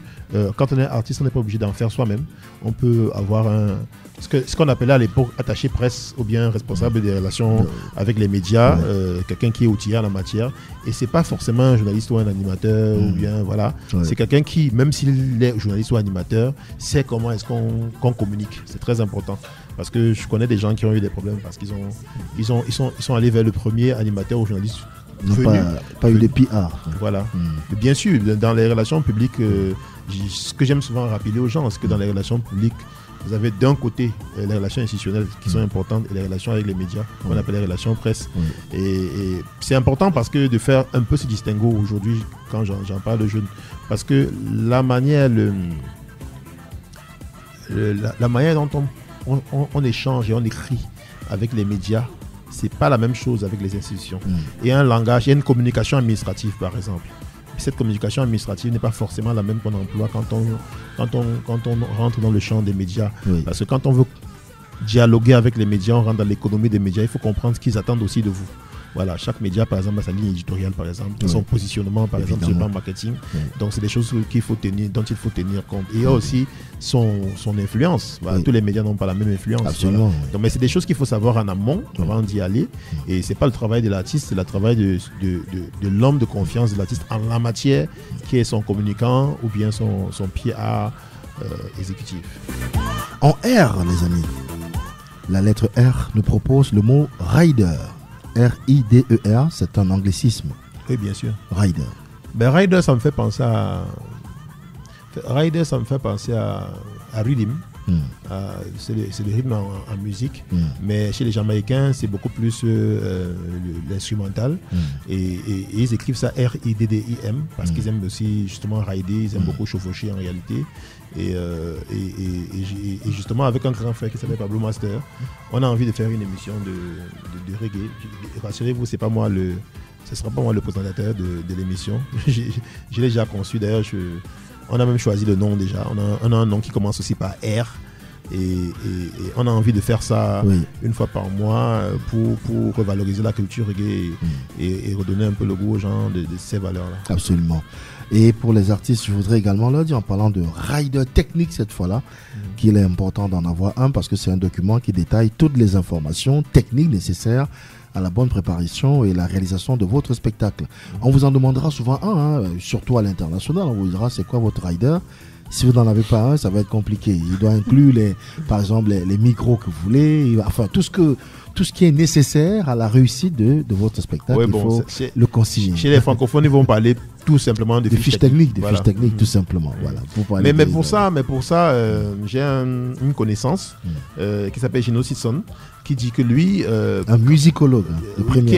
quand on est artiste, on n'est pas obligé d'en faire soi-même. On peut avoir ce qu'on appelait à l'époque attaché presse ou bien responsable des relations avec les médias, quelqu'un qui est outillé en la matière. Et c'est pas forcément un journaliste ou un animateur ou bien voilà. C'est quelqu'un qui, même s'il est journaliste ou animateur, sait comment est-ce qu'on communique. C'est très important parce que je connais des gens qui ont eu des problèmes parce qu'ils sont allés vers le premier animateur ou journaliste. Pas eu des PR. Voilà. Bien sûr, dans les relations publiques, ce que j'aime souvent rappeler aux gens, c'est que dans les relations publiques, vous avez d'un côté les relations institutionnelles qui sont importantes et les relations avec les médias, qu'on appelle les relations presse. Et c'est important parce que de faire un peu ce distinguo aujourd'hui, quand j'en parle aux jeunes, parce que la manière dont on échange et on écrit avec les médias, c'est pas la même chose avec les institutions. Et un langage, il y a une communication administrative par exemple. cette communication administrative n'est pas forcément la même qu'on emploie quand on rentre dans le champ des médias. Oui. Parce que quand on veut dialoguer avec les médias, on rentre dans l'économie des médias, il faut comprendre ce qu'ils attendent aussi de vous. Voilà, chaque média, par exemple, a sa ligne éditoriale, par exemple, son positionnement, par exemple, sur le plan marketing. Donc, c'est des choses dont il faut tenir compte. Et il y a aussi son influence. Voilà, tous les médias n'ont pas la même influence. Absolument. Voilà. Donc, mais c'est des choses qu'il faut savoir en amont avant d'y aller. Et c'est pas le travail de l'artiste, c'est le travail de l'homme de confiance de l'artiste en la matière, qui est son communicant ou bien son PA exécutif. En R, les amis, la lettre R nous propose le mot rider. R-I-D-E-R, c'est un anglicisme. Oui, bien sûr. Rider. Ben, rider, ça me fait penser à rhythm. C'est le rythme en musique. Mais chez les Jamaïcains, c'est beaucoup plus l'instrumental. Et ils écrivent ça R-I-D-D-I-M parce qu'ils aiment aussi justement rider, ils aiment beaucoup chevaucher en réalité. Et justement, avec un grand frère qui s'appelle Pablo Master, on a envie de faire une émission de reggae. Rassurez-vous, ce ne sera pas moi le présentateur de l'émission. Je l'ai déjà conçu. D'ailleurs, on a même choisi le nom déjà. On a un nom qui commence aussi par R. Et on a envie de faire ça une fois par mois pour revaloriser la culture reggae et redonner un peu le goût aux gens de ces valeurs-là. Absolument. Et pour les artistes, je voudrais également leur dire, en parlant de rider technique cette fois-là, qu'il est important d'en avoir un parce que c'est un document qui détaille toutes les informations techniques nécessaires à la bonne préparation et la réalisation de votre spectacle. On vous en demandera souvent un, surtout à l'international. On vous dira c'est quoi votre rider. Si vous n'en avez pas un, ça va être compliqué. Il doit inclure par exemple les micros que vous voulez, enfin tout ce qui est nécessaire à la réussite de votre spectacle. Il faut le consigner. Chez les francophones, ils vont parler tout simplement de fiches techniques. Des fiches techniques, tout simplement. Voilà, mais pour ça, j'ai une connaissance qui s'appelle Gino Sisson, qui dit que lui... un musicologue,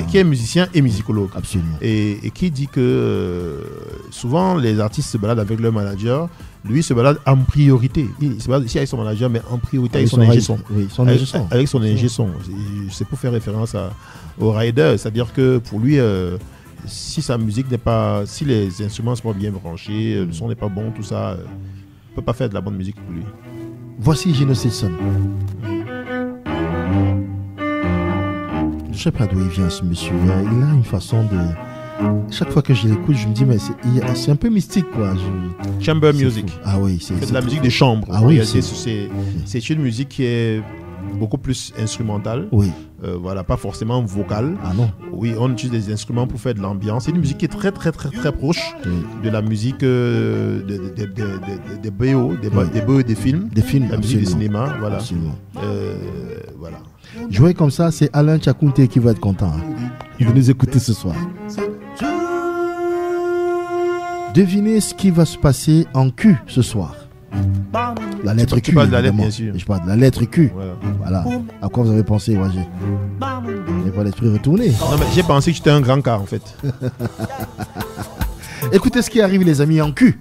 qui est musicien et musicologue. Absolument. Et qui dit que souvent, les artistes se baladent avec leur manager. Lui se balade en priorité. Il se balade ici avec son manager, mais en priorité avec son ingé son. Oui, avec son ingé son. C'est pour faire référence au rider. C'est-à-dire que pour lui, si sa musique n'est pas... Si les instruments ne sont pas bien branchés, le son n'est pas bon, tout ça, ne peut pas faire de la bonne musique pour lui. Voici Gino Sisson. Je ne sais pas d'où il vient ce monsieur. Il a une façon de... Chaque fois que je l'écoute, je me dis, mais c'est un peu mystique, quoi. Chamber music. Fou. Ah oui, c'est de la musique de chambre. Ah oui, c'est une musique qui est beaucoup plus instrumentale. Oui. Voilà, pas forcément vocale. Ah non. Oui, on utilise des instruments pour faire de l'ambiance. C'est une musique qui est très, très, très, très proche de la musique des BO, des BO et des films. Des films, la musique du cinéma. Voilà. Voilà. Jouer comme ça, c'est Alain Tchakounté qui va être content. Il va nous écouter ce soir. Devinez ce qui va se passer en Q ce soir. La lettre Q. Tu parles de la lettre, bien sûr. Je parle de la lettre Q. Voilà. À quoi vous avez pensé, Wajé? Vous n'avez pas l'esprit retourné? Non, mais j'ai pensé que j'étais un grand cas, en fait. Écoutez ce qui arrive, les amis, en Q.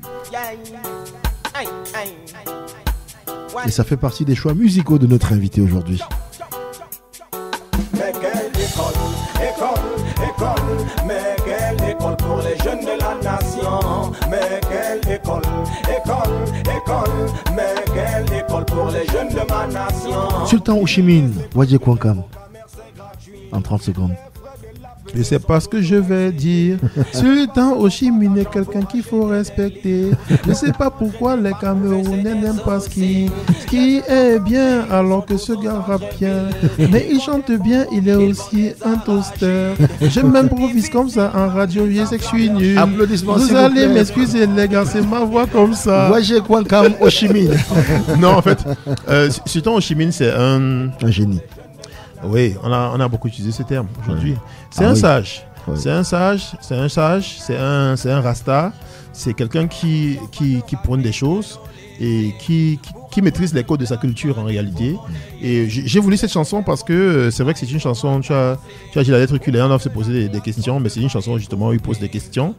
Et ça fait partie des choix musicaux de notre invité aujourd'hui. Mais quelle école pour les jeunes de la nation. Mais quelle école, mais quelle école pour les jeunes de ma nation. Sultan Oshimine, Wadje Kwankam. En 30 secondes. Je sais pas ce que je vais dire. Sultan Oshimine est quelqu'un qu'il faut respecter. Je sais pas pourquoi les Camerounais n'aiment pas ce qui est bien alors que ce gars rappe bien. Mais il chante bien, il est aussi un toaster. Je m'improvise comme ça en radio, je sais que je suis nul. Applaudissements. Vous allez m'excuser les gars, c'est ma voix comme ça. Wadje Kwankam Oshimine. Non, en fait, Sultan Oshimine c'est un génie. Oui, on a beaucoup utilisé ce terme aujourd'hui. C'est un sage. Ouais. C'est un sage, c'est un rasta. C'est quelqu'un qui prône des choses et qui maîtrise les codes de sa culture en réalité. Et j'ai voulu cette chanson parce que c'est vrai que c'est une chanson, tu as dit la lettre Q, on doit se poser des questions, mais c'est une chanson justement où il pose des questions.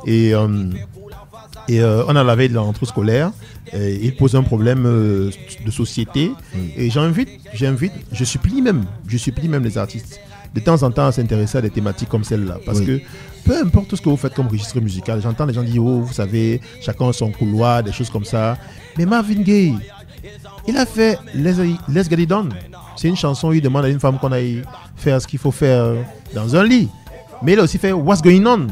Et on a la veille de la rentrée scolaire, il pose un problème de société. Et je supplie même les artistes de temps en temps à s'intéresser à des thématiques comme celle-là. Parce que peu importe ce que vous faites comme registre musical, j'entends les gens dire, oh, vous savez, chacun a son couloir, des choses comme ça. Mais Marvin Gaye, il a fait Let's Get It Done. C'est une chanson où il demande à une femme qu'on aille faire ce qu'il faut faire dans un lit. Mais il a aussi fait What's Going On.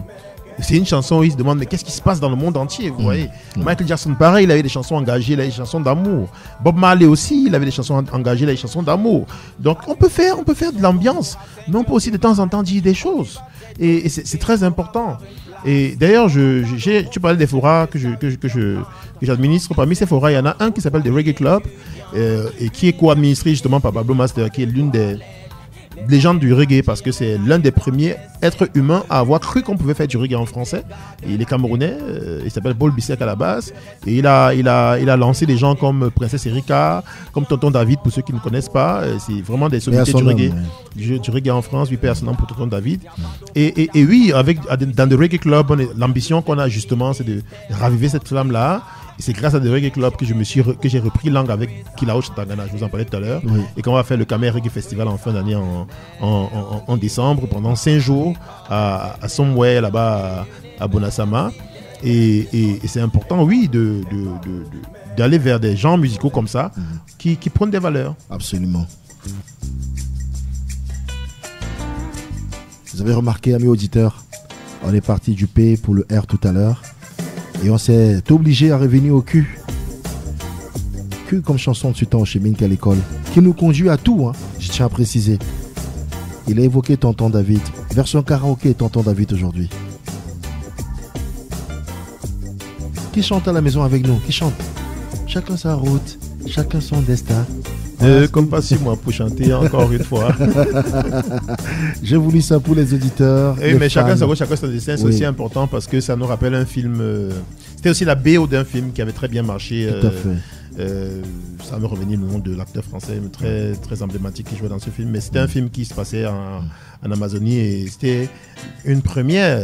C'est une chanson où il se demande mais qu'est-ce qui se passe dans le monde entier, vous voyez. Michael Jackson, pareil, il avait des chansons engagées, il avait des chansons d'amour. Bob Marley aussi, il avait des chansons engagées, il avait des chansons d'amour. Donc on peut faire de l'ambiance, mais on peut aussi de temps en temps dire des choses. Et c'est très important. Et d'ailleurs, tu parlais des forats que j'administre. Parmi ces forats, il y en a un qui s'appelle The Reggae Club et qui est co-administré justement par Pablo Master, qui est l'une des légendes du reggae, parce que c'est l'un des premiers êtres humains à avoir cru qu'on pouvait faire du reggae en français. Et il est camerounais, il s'appelle Paul Bissek à la base, et il a lancé des gens comme Princesse Erika, comme Tonton David pour ceux qui ne connaissent pas. C'est vraiment des sommités du reggae, du reggae en France. 8 personnes pour Tonton David. Et oui, dans The Reggae Club, l'ambition qu'on a justement, c'est de raviver cette flamme-là. Et c'est grâce à The Reggae Club que j'ai repris langue avec Kilao Chatagana, je vous en parlais tout à l'heure, et qu'on va faire le Kamer Reggae Festival en fin d'année en décembre pendant 5 jours à Somewhere là-bas à Bonasama. Et c'est important, oui, d'aller vers des gens musicaux comme ça qui prennent des valeurs. Absolument. Vous avez remarqué, amis auditeurs, on est parti du P pour le R tout à l'heure. Et on s'est obligé à revenir au Q. Q comme chanson de ce temps chez Mink à l'école, qui nous conduit à tout, hein, je tiens à préciser. Il a évoqué Tonton David. Version karaoké Tonton David aujourd'hui. Qui chante à la maison avec nous? Qui chante? Chacun sa route, chacun son destin. Comme pas 6 mois pour chanter encore une fois. J'ai voulu ça pour les auditeurs. Oui, mais chacun sa route, chacun son destin, c'est aussi important parce que ça nous rappelle un film. C'était aussi la BO d'un film qui avait très bien marché. Tout à fait. Ça me revenait le nom de l'acteur français très, très emblématique qui jouait dans ce film. Mais c'était un film qui se passait en Amazonie et c'était une première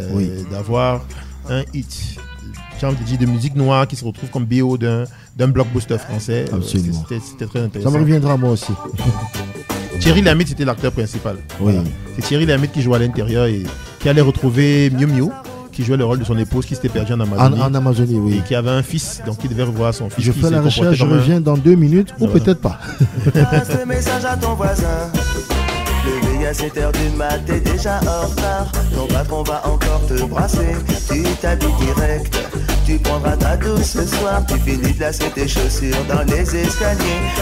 d'avoir un hit. J'ai envie de dire de musique noire qui se retrouve comme BO d'un blockbuster français. Absolument. C'était très intéressant. Ça me reviendra moi aussi. Thierry Lhermitte, c'était l'acteur principal. Oui. Voilà. C'est Thierry Lhermitte qui jouait à l'intérieur et qui allait retrouver Miu Miu, qui jouait le rôle de son épouse qui s'était perdue en Amazonie. En Amazonie, oui. Et qui avait un fils, donc il devait revoir son fils. Je fais la recherche, je reviens dans 2 minutes ou peut-être pas. Passe le message à ton voisin. Le veille à 7h du mat, t'es déjà en retard. Ton patron va encore te brasser. Tu t'habilles direct. Tu prendras ta douce ce soir. Tu finis de lasser tes chaussures dans les escaliers.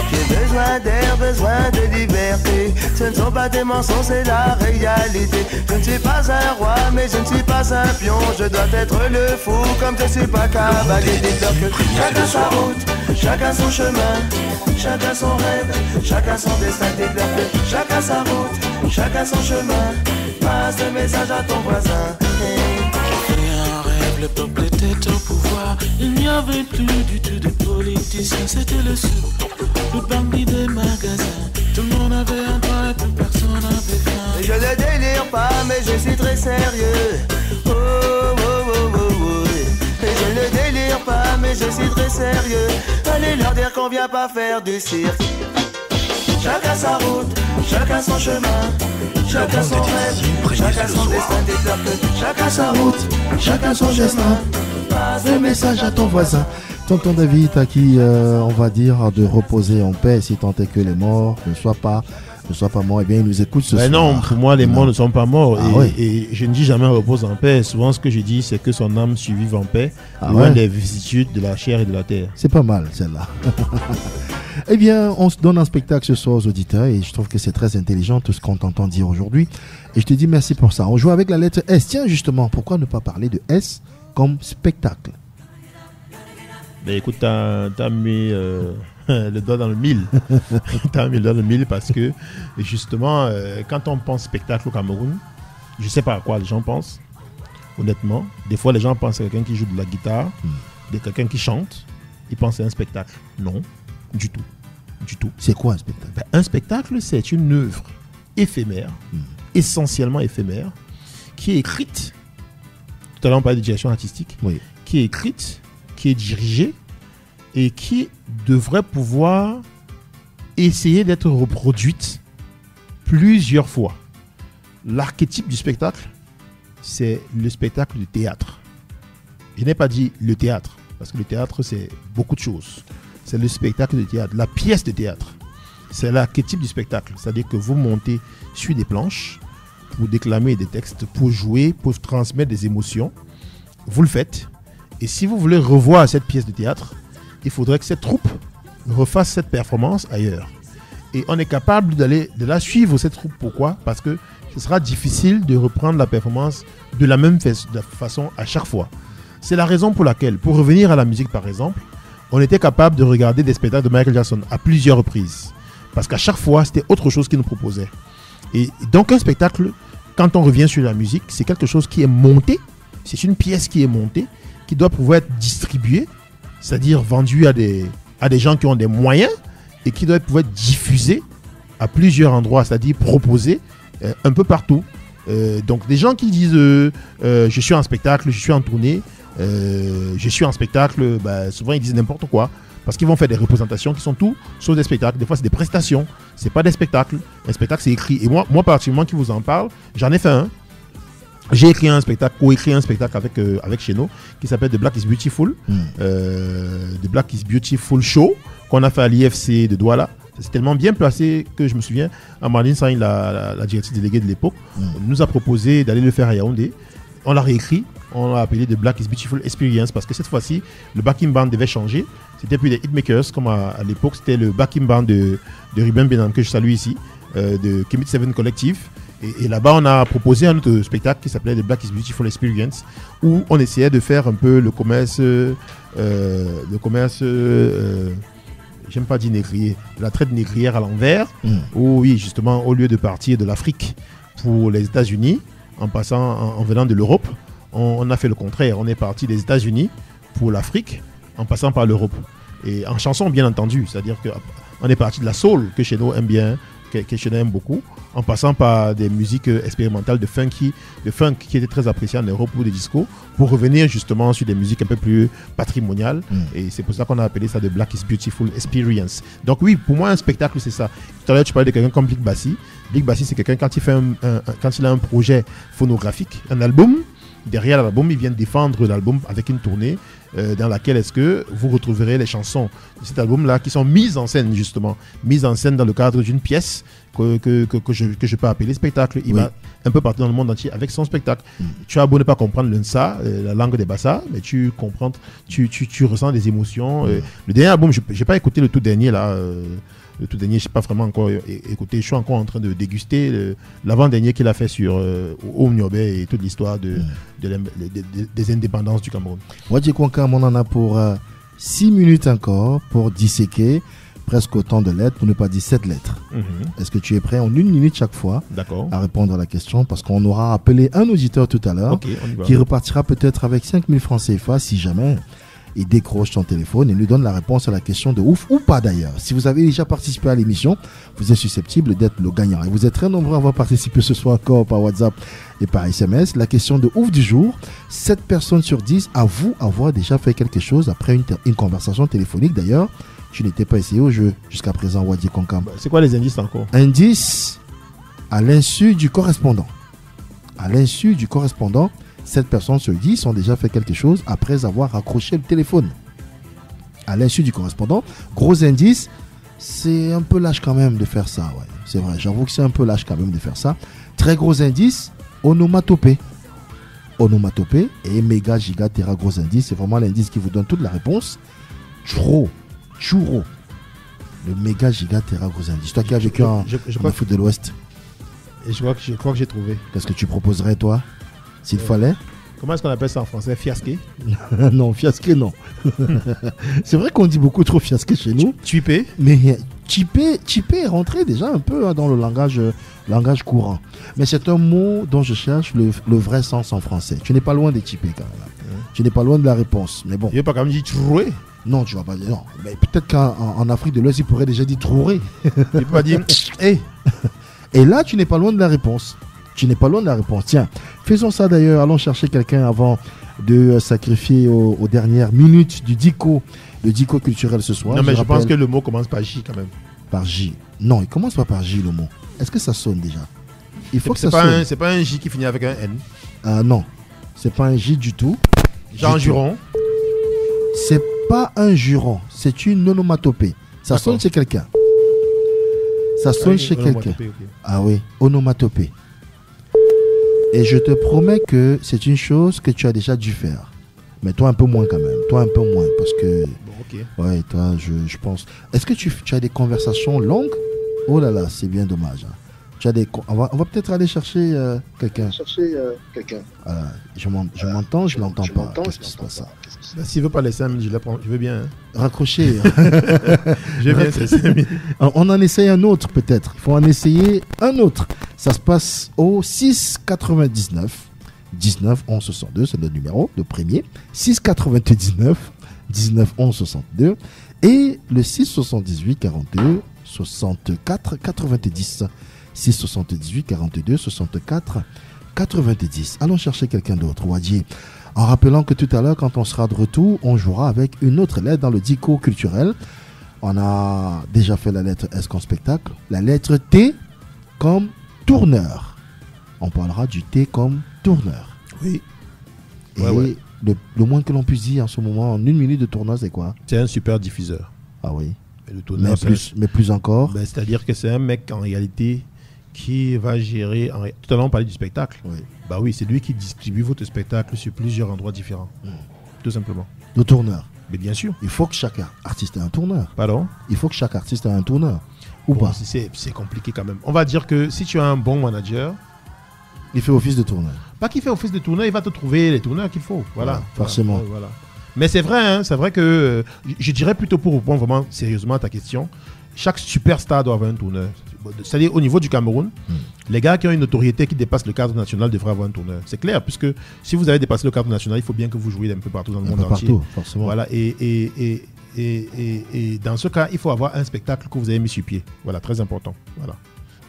J'ai besoin d'air, besoin de liberté. Ce ne sont pas des mensonges, c'est la réalité. Je ne suis pas un roi, mais je ne suis pas un pion. Je dois être le fou, comme je suis pas cavalier. Dites-leur que chacun sa route, chacun son chemin. Chacun son rêve, chacun son destin. Dites-leur que chacun sa route, chacun son chemin. Passe le message à ton voisin. J'ai fait un rêve, le peuple était au pouvoir. Il n'y avait plus du tout de politiciens. C'était le sou, le bandit des magasins. Tout le monde avait un droit et plus personne n'avait faim. Je ne délire pas, mais je suis très sérieux. Oh, oh, oh, oh, oh. Et je ne délire pas, mais je suis très sérieux. Allez leur dire qu'on vient pas faire du cirque. Chacun sa route, chacun son chemin. Chacun son rêve, chacun son destin. Dites-leur que chacun sa route, chacun son destin. Passe Le message à ton voisin. Tonton David, à qui on va dire de reposer en paix, si tant est que les morts ne soient pas morts, et bien il nous écoute ce soir. Non, pour moi les morts ne sont pas morts Ah, et je ne dis jamais repose en paix. Souvent ce que je dis c'est que son âme survive en paix, ouais. loin des vicissitudes de la chair et de la terre. C'est pas mal celle-là. Eh bien, on se donne un spectacle ce soir aux auditeurs et je trouve que c'est très intelligent tout ce qu'on t'entend dire aujourd'hui. Et je te dis merci pour ça. On joue avec la lettre S. Tiens, justement, pourquoi ne pas parler de S comme spectacle? Ben écoute, t'as mis le doigt dans le mille. T'as mis le doigt dans le mille parce que justement, quand on pense spectacle au Cameroun, je sais pas à quoi les gens pensent, honnêtement. Des fois, les gens pensent à quelqu'un qui joue de la guitare, quelqu'un qui chante, ils pensent à un spectacle. Non, du tout. Du tout. C'est quoi un spectacle? Ben, un spectacle, c'est une œuvre éphémère, essentiellement éphémère, qui est écrite. Tout à l'heure, on parlait de direction artistique. Oui. Qui est écrite, qui est dirigée et qui devrait pouvoir essayer d'être reproduite plusieurs fois. l'archétype du spectacle, c'est le spectacle de théâtre. Je n'ai pas dit le théâtre, parce que le théâtre, c'est beaucoup de choses. C'est le spectacle de théâtre, la pièce de théâtre. C'est l'archétype du spectacle. C'est-à-dire que vous montez sur des planches pour déclamer des textes, pour jouer, pour transmettre des émotions. Vous le faites. Et si vous voulez revoir cette pièce de théâtre, il faudrait que cette troupe refasse cette performance ailleurs. Et on est capable de la suivre, cette troupe. Pourquoi? Parce que ce sera difficile de reprendre la performance de la même façon à chaque fois. C'est la raison pour laquelle, pour revenir à la musique par exemple, on était capable de regarder des spectacles de Michael Jackson à plusieurs reprises. Parce qu'à chaque fois, c'était autre chose qu'il nous proposait. Et donc un spectacle, quand on revient sur la musique, c'est quelque chose qui est monté. C'est une pièce qui est montée, qui doit pouvoir être distribuée, c'est-à-dire vendue à des gens qui ont des moyens, et qui doit pouvoir être diffusée à plusieurs endroits, c'est-à-dire proposée un peu partout. Donc des gens qui disent je suis en spectacle, je suis en tournée, je suis en spectacle, souvent ils disent n'importe quoi. Parce qu'ils vont faire des représentations qui sont tout sauf des spectacles. Des fois, c'est des prestations. C'est pas des spectacles. Un spectacle, c'est écrit. Et moi particulièrement, qui vous en parle, j'en ai fait un. J'ai écrit un spectacle, co-écrit un spectacle avec Cheno, qui s'appelle The Black is Beautiful. The Black is Beautiful Show, qu'on a fait à l'IFC de Douala. C'est tellement bien placé que je me souviens, Amandine Sain, la directrice déléguée de l'époque, nous a proposé d'aller le faire à Yaoundé. On l'a réécrit. On l'a appelé The Black is Beautiful Experience parce que cette fois-ci, le backing band devait changer. C'était plus des hitmakers comme à l'époque, c'était le backing band de Ruben Benham que je salue ici, de Kemet 7 Collective. Et là-bas, on a proposé un autre spectacle qui s'appelait The Black is Beautiful Experience où on essayait de faire un peu le commerce, j'aime pas dire négrier, la traite négrière à l'envers, où oui, justement, au lieu de partir de l'Afrique pour les États-Unis, en venant de l'Europe, on a fait le contraire. On est parti des États-Unis pour l'Afrique en passant par l'Europe. Et en chanson, bien entendu. C'est-à-dire qu'on est parti de la soul que Cheno aime bien, que Cheno aime beaucoup, en passant par des musiques expérimentales de funk qui étaient très appréciées en Europe ou des discos, pour revenir justement sur des musiques un peu plus patrimoniales. Et c'est pour ça qu'on a appelé ça The Black is Beautiful Experience. Donc oui, pour moi, un spectacle, c'est ça. Tout à l'heure, tu parlais de quelqu'un comme Big Bassi. Big Bassi, c'est quelqu'un, quand il a un projet phonographique, un album, derrière l'album, il vient défendre l'album avec une tournée dans laquelle est-ce que vous retrouverez les chansons de cet album-là qui sont mises en scène, justement. Mises en scène dans le cadre d'une pièce que je peux appeler spectacle. Il va un peu partout dans le monde entier avec son spectacle. Tu as beau ne pas comprendre le Nsa, la langue des Bassa, mais tu comprends, tu ressens des émotions. Le dernier album, je n'ai pas écouté le tout dernier là. Le tout dernier, je n'ai pas vraiment encore écouté. Je suis encore en train de déguster l'avant-dernier qu'il a fait sur Omniobe et toute l'histoire des indépendances du Cameroun. Wadji Kwanka, on en a pour 6 minutes encore pour disséquer presque autant de lettres, pour ne pas dire 7 lettres. Est-ce que tu es prêt en 1 minute chaque fois à répondre à la question? Parce qu'on aura appelé un auditeur tout à l'heure qui repartira peut-être avec 5000 francs CFA si jamais il décroche son téléphone et lui donne la réponse à la question de ouf ou pas d'ailleurs. Si vous avez déjà participé à l'émission, vous êtes susceptible d'être le gagnant. Et vous êtes très nombreux à avoir participé ce soir encore par WhatsApp et par SMS. La question de ouf du jour, 7 personnes sur 10 avouent avoir déjà fait quelque chose après une conversation téléphonique. D'ailleurs, tu n'étais pas essayé au jeu jusqu'à présent, Wadji Konkam. C'est quoi les indices encore? Indice à l'insu du correspondant. À l'insu du correspondant, 7 personnes sur 10 ont déjà fait quelque chose après avoir raccroché le téléphone. À l'insu du correspondant, gros indice, c'est un peu lâche quand même de faire ça. Ouais. C'est vrai, j'avoue que c'est un peu lâche quand même de faire ça. Très gros indice, onomatopée. Onomatopée et méga giga terra gros indice. C'est vraiment l'indice qui vous donne toute la réponse. Churro. Le méga giga terra gros indice. Toi qui as vécu en Afrique de l'Ouest. Et je crois que j'ai trouvé. Qu'est-ce que tu proposerais toi? S'il fallait. Comment est-ce qu'on appelle ça en français? Fiasqué? Non, fiasqué, non. C'est vrai qu'on dit beaucoup trop fiasqué chez nous. Typé? Mais typé est rentré déjà un peu dans le langage courant. Mais c'est un mot dont je cherche le vrai sens en français. Tu n'es pas loin des typés quand même. Tu n'es pas loin de la réponse. Mais bon. Il n'y a pas quand même dit troué? Non, tu vas pas dire. Non. Mais peut-être qu'en Afrique de l'Ouest, il pourrait déjà dire troué. Il ne peut pas dire hey. Et là, tu n'es pas loin de la réponse. Tiens, faisons ça d'ailleurs. Allons chercher quelqu'un avant de sacrifier aux dernières minutes du Dico, le Dico culturel ce soir. Non, mais je pense que le mot commence par J quand même. Par J. Non, il commence pas par J le mot. Est-ce que ça sonne déjà? Il faut que ça sonne. sonne. C'est pas un J qui finit avec un N. Non, c'est pas un J du tout. Jean Juron. C'est pas un juron, c'est une onomatopée. Ça sonne chez quelqu'un. Ça sonne chez quelqu'un. Okay. Ah oui, onomatopée. Et je te promets que c'est une chose que tu as déjà dû faire. Mais toi un peu moins quand même. Toi un peu moins parce que... Bon, ok. Ouais, toi je pense... Est-ce que tu as des conversations longues? Oh là là, c'est bien dommage. Hein. Tu as des... On va peut-être aller chercher quelqu'un. Voilà. Je m'entends, je l'entends pas. Qu'est-ce qui se passe ça? S'il veut pas les 5 minutes, je veux bien. Hein. Raccrocher. Je veux bien ces 5 minutes. On en essaye un autre peut-être. Il faut en essayer un autre. Ça se passe au 699 19 11 62, c'est le numéro, le premier. 699 19 11 62 et le 678 42 64 90. 678 42 64 90. Allons chercher quelqu'un d'autre, Wadji. En rappelant que tout à l'heure, quand on sera de retour, on jouera avec une autre lettre dans le dico culturel. On a déjà fait la lettre S comme spectacle. La lettre T comme tourneur. On parlera du T comme tourneur. Oui. Et le moins que l'on puisse dire en ce moment, en une minute de tourneur, c'est quoi? C'est un super diffuseur. Ah oui. Et le tourneur, mais plus encore. Ben, c'est-à-dire que c'est un mec en réalité qui va gérer. Tout à l'heure, on parlait du spectacle. Oui. Bah oui, c'est lui qui distribue votre spectacle sur plusieurs endroits différents. Tout simplement. Le tourneur. Mais bien sûr. Il faut que chaque artiste ait un tourneur. Pardon? Il faut que chaque artiste ait un tourneur. Ou pas? C'est compliqué quand même. On va dire que si tu as un bon manager. Il fait office de tourneur. Pas qu'il fait office de tourneur, il va te trouver les tourneurs qu'il faut. Voilà. Forcément. Voilà. Mais c'est vrai, hein, c'est vrai que je dirais plutôt pour répondre vraiment sérieusement à ta question, chaque superstar doit avoir un tourneur. C'est-à-dire au niveau du Cameroun, les gars qui ont une notoriété qui dépasse le cadre national devraient avoir un tourneur. C'est clair, puisque si vous avez dépassé le cadre national, il faut bien que vous jouiez un peu partout dans le monde entier. Partout, forcément. Voilà, et dans ce cas, il faut avoir un spectacle que vous avez mis sur pied. Voilà, très important. Voilà.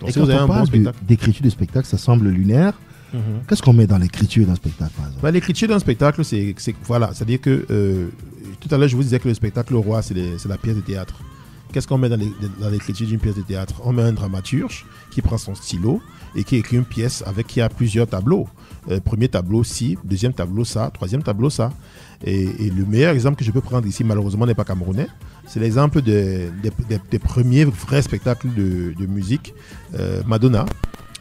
Donc, et si quand vous avez on un parle bon spectacle, d'écriture de spectacle, ça semble lunaire. Qu'est-ce qu'on met dans l'écriture d'un spectacle, par exemple? L'écriture d'un spectacle, voilà, c'est-à-dire que tout à l'heure, je vous disais que le spectacle roi, c'est la pièce de théâtre. Qu'est-ce qu'on met dans l'écriture d'une pièce de théâtre? On met un dramaturge qui prend son stylo et qui écrit une pièce qui a plusieurs tableaux. Premier tableau, ci, deuxième tableau, ça, troisième tableau, ça. Et le meilleur exemple que je peux prendre ici, malheureusement, n'est pas camerounais. C'est l'exemple des premiers vrais spectacles de musique. Madonna.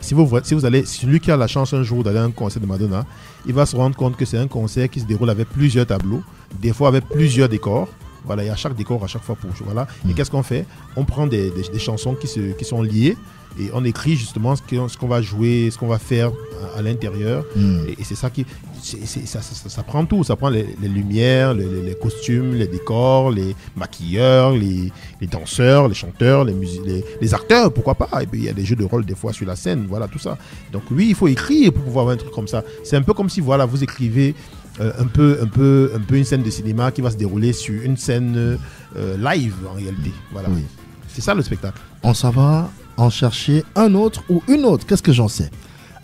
Si vous allez, celui qui a la chance un jour d'aller à un concert de Madonna, il va se rendre compte que c'est un concert qui se déroule avec plusieurs tableaux, des fois avec plusieurs décors. Voilà, il y a chaque décor à chaque fois pour voilà. Et qu'est-ce qu'on fait? On prend des chansons qui sont liées et on écrit justement ce qu'on va jouer, ce qu'on va faire à l'intérieur. Et c'est ça qui ça prend tout, ça prend les lumières, les costumes, les décors, les maquilleurs, les danseurs, les chanteurs, les acteurs, pourquoi pas. Et puis il y a des jeux de rôle des fois sur la scène, voilà tout ça. Donc oui, il faut écrire pour pouvoir avoir un truc comme ça. C'est un peu comme si voilà, vous écrivez un peu une scène de cinéma qui va se dérouler sur une scène live en réalité. Voilà. Oui. C'est ça le spectacle. On s'en va en chercher un autre ou une autre. Qu'est-ce que j'en sais?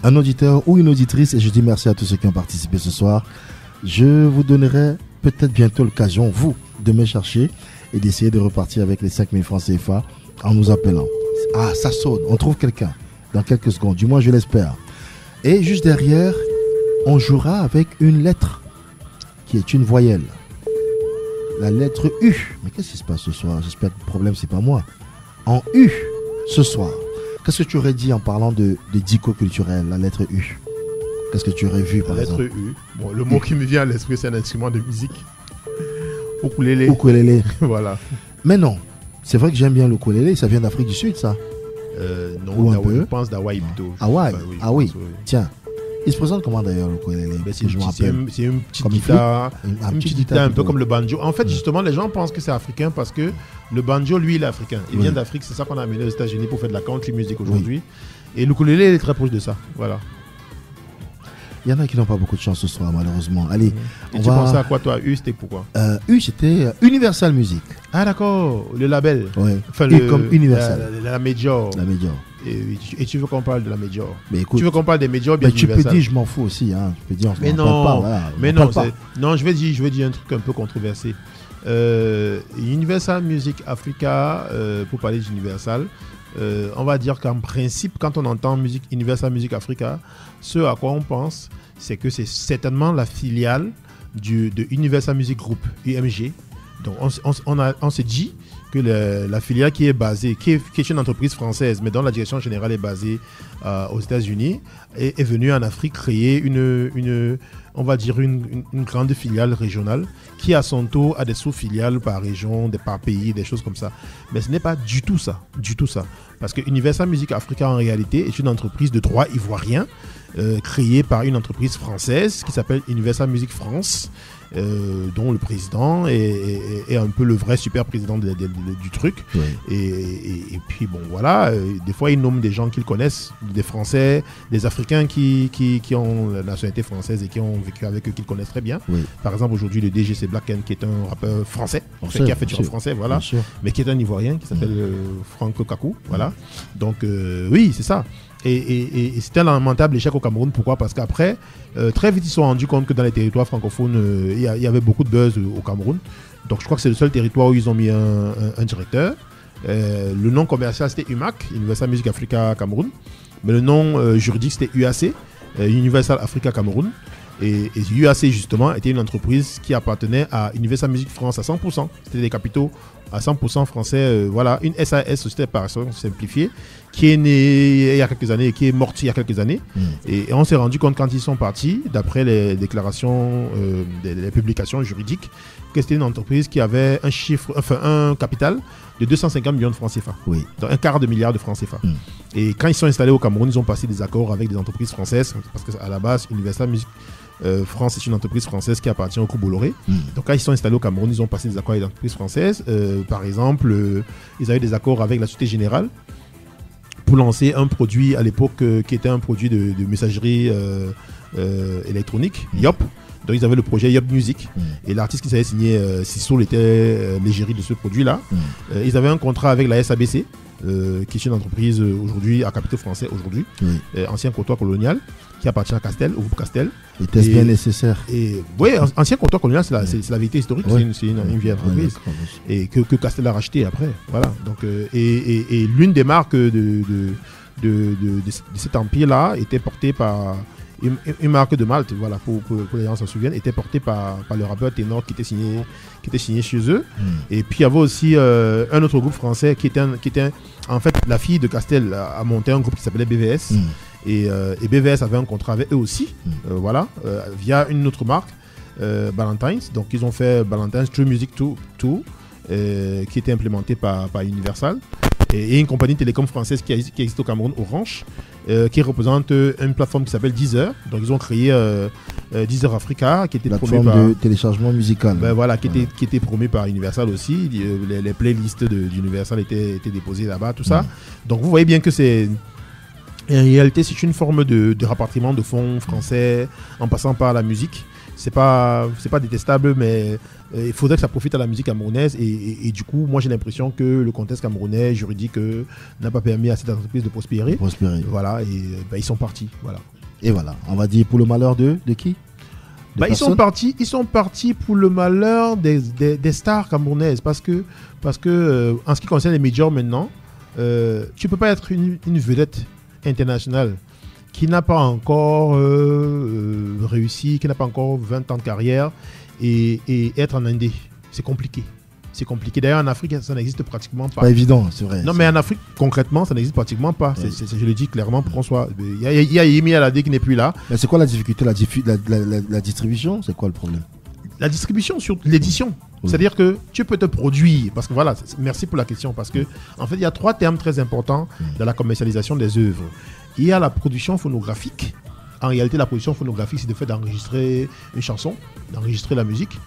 Un auditeur ou une auditrice, et je dis merci à tous ceux qui ont participé ce soir. Je vous donnerai peut-être bientôt l'occasion, vous, de me chercher et d'essayer de repartir avec les 5000 francs CFA en nous appelant. Ah, ça sonne, on trouve quelqu'un dans quelques secondes, du moins je l'espère. Et juste derrière, on jouera avec une lettre qui est une voyelle. La lettre U. Mais qu'est-ce qui se passe ce soir? J'espère que le problème, c'est pas moi. En U, ce soir. Qu'est-ce que tu aurais dit en parlant de dico culturel, la lettre U? Qu'est-ce que tu aurais vu, par exemple? La lettre U. Bon, le mot qui me vient à l'esprit, c'est un instrument de musique. Ukulélé. Ukulélé. Voilà. Mais non, c'est vrai que j'aime bien l'ukulélé, ça vient d'Afrique du Sud, ça? Non, je pense d'Hawaï plutôt. Hawaï? Oui, ah oui, tiens. Il se présente comment d'ailleurs l'ukulélé? C'est une petite guitare, une petite guitare un peu comme le banjo. En fait, justement, les gens pensent que c'est africain parce que le banjo, lui, il est africain. Il vient d'Afrique, c'est ça qu'on a amené aux États-Unis pour faire de la country music aujourd'hui. Et l'ukulélé, il est très proche de ça. Voilà. Il y en a qui n'ont pas beaucoup de chance ce soir, malheureusement. Allez, tu pensais à quoi, toi? U, c'était pourquoi? U, c'était Universal Music. Ah, d'accord, le label. Oui, enfin, comme Universal. La Major. La Major. Et tu veux qu'on parle de la Major? Mais écoute, tu veux qu'on parle des Majors bien? Tu peux dire, je m'en fous aussi. Hein. Tu peux dire, mais non, non, je vais dire un truc un peu controversé. Universal Music Africa, pour parler d'Universal, on va dire qu'en principe, quand on entend musique Universal Music Africa, ce à quoi on pense, c'est que c'est certainement la filiale de Universal Music Group, UMG. Donc on s'est dit que la filiale qui est basée, qui est une entreprise française, mais dont la direction générale est basée aux États-Unis, est venue en Afrique créer on va dire une grande filiale régionale qui à son tour a des sous-filiales par région, par pays, des choses comme ça. Mais ce n'est pas du tout ça. Parce que Universal Music Africa en réalité est une entreprise de droit ivoirien créée par une entreprise française qui s'appelle Universal Music France. Dont le président est un peu le vrai super président du truc. Oui. Et puis bon voilà, des fois ils nomment des gens qu'ils connaissent, des Français, des Africains qui ont la nationalité française et qui ont vécu avec eux, qu'ils connaissent très bien. Oui. Par exemple aujourd'hui le DG c'est Black N qui est un rappeur français, qui a fait du rap français, voilà, mais qui est un Ivoirien qui s'appelle Franck Kakou, voilà. Donc oui c'est ça. Et c'était un lamentable échec au Cameroun. Pourquoi ? Parce qu'après, très vite, ils se sont rendus compte que dans les territoires francophones, il y avait beaucoup de buzz au Cameroun. Donc je crois que c'est le seul territoire où ils ont mis un directeur. Le nom commercial, c'était UMAC, Universal Music Africa Cameroun. Mais le nom juridique, c'était UAC, Universal Africa Cameroun. Et UAC, justement, était une entreprise qui appartenait à Universal Music France à 100%. C'était des capitaux à 100% français. Voilà, une SAS, Société par action simplifiée, qui est née il y a quelques années et qui est morte il y a quelques années. Et on s'est rendu compte quand ils sont partis, d'après les déclarations, les publications juridiques, que c'était une entreprise qui avait un capital de 250 millions de francs CFA. Oui. Donc un quart de milliard de francs CFA. Et quand ils sont installés au Cameroun, ils ont passé des accords avec des entreprises françaises, parce qu'à la base, Universal Music France est une entreprise française qui appartient au groupe Bolloré. Donc quand ils sont installés au Cameroun, ils ont passé des accords avec des entreprises françaises. Par exemple, ils avaient des accords avec la Société Générale pour lancer un produit à l'époque qui était un produit de messagerie électronique, YOP. Donc ils avaient le projet Yop Music et l'artiste qui s'avait signé Sissoul était l'égérie de ce produit-là. Ils avaient un contrat avec la SABC, qui est une entreprise aujourd'hui à capitaux français aujourd'hui, ancien comptoir colonial qui appartient à Castel, au groupe Castel. Était-ce bien nécessaire? Oui, ancien comptoir colonial, c'est la vérité historique, c'est une vieille entreprise et que Castel a racheté après. Voilà. Donc, et l'une des marques de cet empire-là était portée par une marque de Malte, voilà, pour les gens s'en souviennent, était portée par le rappeur Ténor qui était signé chez eux. Et puis il y avait aussi un autre groupe français qui était en fait la fille de Castel a monté un groupe qui s'appelait BVS. Et BVS avait un contrat avec eux aussi, voilà, via une autre marque, Ballantines. Donc ils ont fait Ballantines True Music Tour, qui était implémenté par Universal. Et une compagnie télécom française qui existe au Cameroun, Orange, qui représente une plateforme qui s'appelle Deezer. Donc ils ont créé Deezer Africa, qui était plateforme de téléchargement musical. Voilà, qui était promu par Universal aussi. Les playlists d'Universal étaient déposées là-bas, tout ça. Donc vous voyez bien que en réalité, c'est une forme de rapatriement de fonds français en passant par la musique. C'est pas détestable, mais il faudrait que ça profite à la musique camerounaise. Et du coup, moi j'ai l'impression que le contexte camerounais juridique n'a pas permis à cette entreprise de prospérer. Voilà, et ils sont partis. Voilà. Et voilà, on va dire pour le malheur de qui? Ils sont partis pour le malheur des stars camerounaises. Parce que en ce qui concerne les majors maintenant, tu peux pas être une vedette internationale qui n'a pas encore réussi, qui n'a pas encore 20 ans de carrière et être en Indé. C'est compliqué. D'ailleurs, en Afrique, ça n'existe pratiquement pas. Pas évident, c'est vrai. Non, mais en Afrique, concrètement, ça n'existe pratiquement pas. Je le dis clairement pour qu'on soit... Il y a Yemi Alade qui n'est plus là. Mais c'est quoi la difficulté? La distribution, c'est quoi le problème? La distribution sur l'édition. C'est-à-dire que tu peux te produire, parce que voilà, merci pour la question, parce que en fait, il y a 3 termes très importants dans la commercialisation des œuvres. Il y a la production phonographique. En réalité, la production phonographique, c'est le fait d'enregistrer une chanson, d'enregistrer la musique.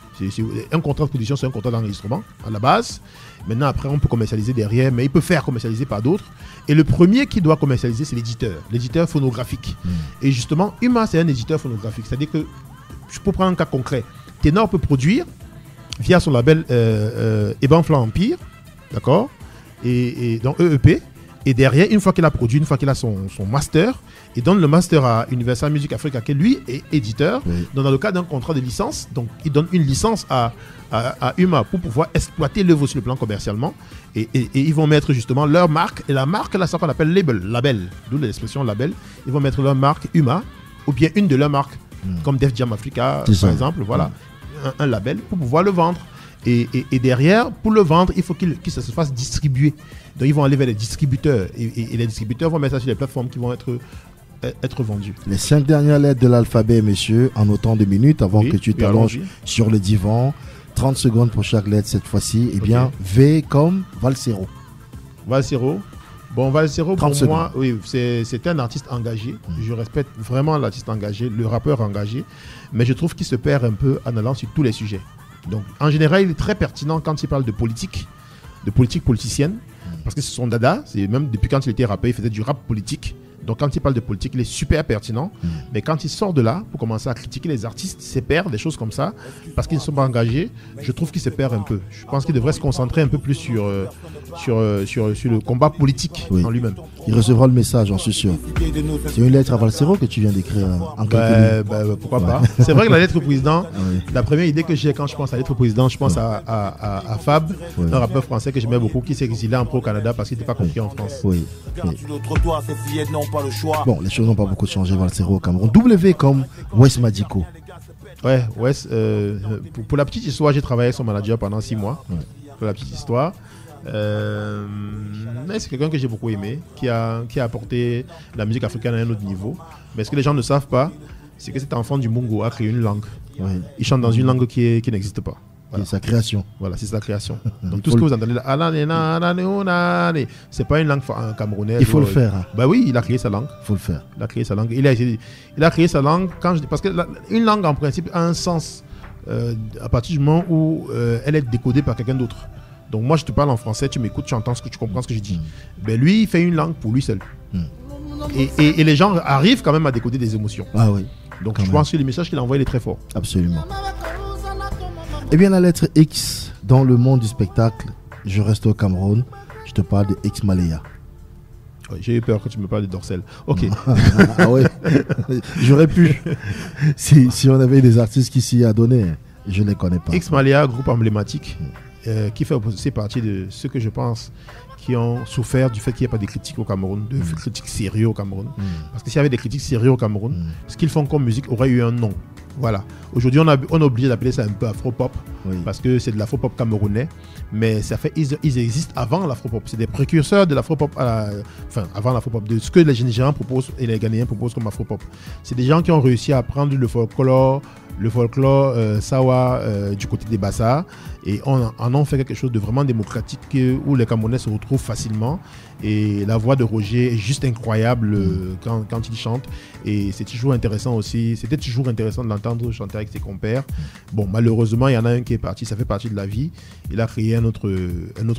Un contrat de production, c'est un contrat d'enregistrement à la base. Maintenant, après, on peut commercialiser derrière, mais il peut faire commercialiser par d'autres. Et le premier qui doit commercialiser, c'est l'éditeur phonographique. Et justement, UMA, c'est un éditeur phonographique. C'est-à-dire que, je peux prendre un cas concret. Ténor peut produire via son label Eban Flan Empire, d'accord, et donc EEP. Et derrière, une fois qu'il a produit, une fois qu'il a son master, il donne le master à Universal Music Africa, qui lui est éditeur. Oui. Donc, dans le cadre d'un contrat de licence, donc il donne une licence à UMA pour pouvoir exploiter l'œuvre sur le plan commercialement. Et ils vont mettre justement leur marque. Et la marque, là, c'est ce qu'on appelle label, d'où l'expression label. Ils vont mettre leur marque UMA, ou bien une de leurs marques, comme Def Jam Africa, par exemple. Voilà, un label pour pouvoir le vendre. Et derrière, pour le vendre, il faut qu'il se fasse distribuer. Donc, ils vont aller vers les distributeurs. Et les distributeurs vont mettre ça sur les plateformes qui vont être vendues. Les 5 dernières lettres de l'alphabet, messieurs, en autant de minutes, avant que tu t'allonges sur le divan. 30 secondes pour chaque lettre cette fois-ci. Eh bien, V comme Valsero. Valsero. Bon, Valsero, pour moi, oui, c'est un artiste engagé. Je respecte vraiment l'artiste engagé, le rappeur engagé. Mais je trouve qu'il se perd un peu en allant sur tous les sujets. Donc, en général, il est très pertinent quand il parle de politique politicienne, parce que c'est son dada. C'est même depuis quand il était rappeur, il faisait du rap politique. Donc, quand il parle de politique, il est super pertinent. Mais quand il sort de là, pour commencer à critiquer les artistes, il se perd, des choses comme ça, parce qu'ils ne sont pas engagés, je trouve qu'il se perd un peu. Je pense qu'il devrait se concentrer un peu plus sur le combat politique en lui-même. Il recevra le message, j'en suis sûr. C'est une lettre à Valsero que tu viens d'écrire en quelques lignes. Pourquoi pas. C'est vrai que la lettre au président, la première idée que j'ai quand je pense à la lettre au président, je pense à Fab, un rappeur français que j'aimais beaucoup, qui s'est exilé un peu au Canada parce qu'il n'était pas compris en France. Bon, les choses n'ont pas beaucoup changé, Valsero au Cameroun. W comme West Madiko. Ouais, West, pour la petite histoire, j'ai travaillé avec son manager pendant 6 mois. Pour la petite histoire. Mais c'est quelqu'un que j'ai beaucoup aimé, qui a apporté la musique africaine à un autre niveau. Mais ce que les gens ne savent pas, c'est que cet enfant du Mungo a créé une langue. Il chante dans une langue qui n'existe pas. Voilà. C'est sa création. Voilà, c'est sa création. Donc tout ce que vous entendez là, c'est pas une langue camerounaise. Il faut le faire. Hein. Bah oui, il a créé sa langue. Il faut le faire. Il a créé sa langue. Il a créé sa langue parce que une langue en principe a un sens à partir du moment où elle est décodée par quelqu'un d'autre. Donc moi je te parle en français, tu m'écoutes, tu entends ce que tu comprends ce que je dis. Ben lui il fait une langue pour lui seul. Et les gens arrivent quand même à décoder des émotions. Ah oui. Donc je pense que le message qu'il a envoyé il est très fort. Absolument. Eh bien la lettre X dans le monde du spectacle, je reste au Cameroun, je te parle de X Malaya. Ouais, j'ai eu peur que tu me parles de Dorsel. Ok. Ah ouais. J'aurais pu. Si on avait des artistes qui s'y a donné, je ne les connais pas. X Malaya, groupe emblématique. Qui fait aussi partie de ceux que je pense qui ont souffert du fait qu'il n'y ait pas de critiques au Cameroun, de critiques sérieuses au Cameroun. Parce que s'il y avait des critiques sérieuses au Cameroun, ce qu'ils font comme musique aurait eu un nom. Voilà. Aujourd'hui, on est obligé d'appeler ça un peu afro-pop, parce que c'est de l'afro-pop camerounais, mais ils existent avant l'afro-pop. C'est des précurseurs de l'afro-pop, avant l'afro-pop, de ce que les Nigériens proposent et les Ghanéens proposent comme afro-pop. C'est des gens qui ont réussi à prendre le folklore Sawa du côté des Bassa et en ont fait quelque chose de vraiment démocratique où les Camerounais se retrouvent facilement et la voix de Roger est juste incroyable quand il chante et c'est toujours intéressant aussi, c'était toujours intéressant de l'entendre chanter avec ses compères. Bon, malheureusement il y en a un qui est parti, ça fait partie de la vie, il a créé un autre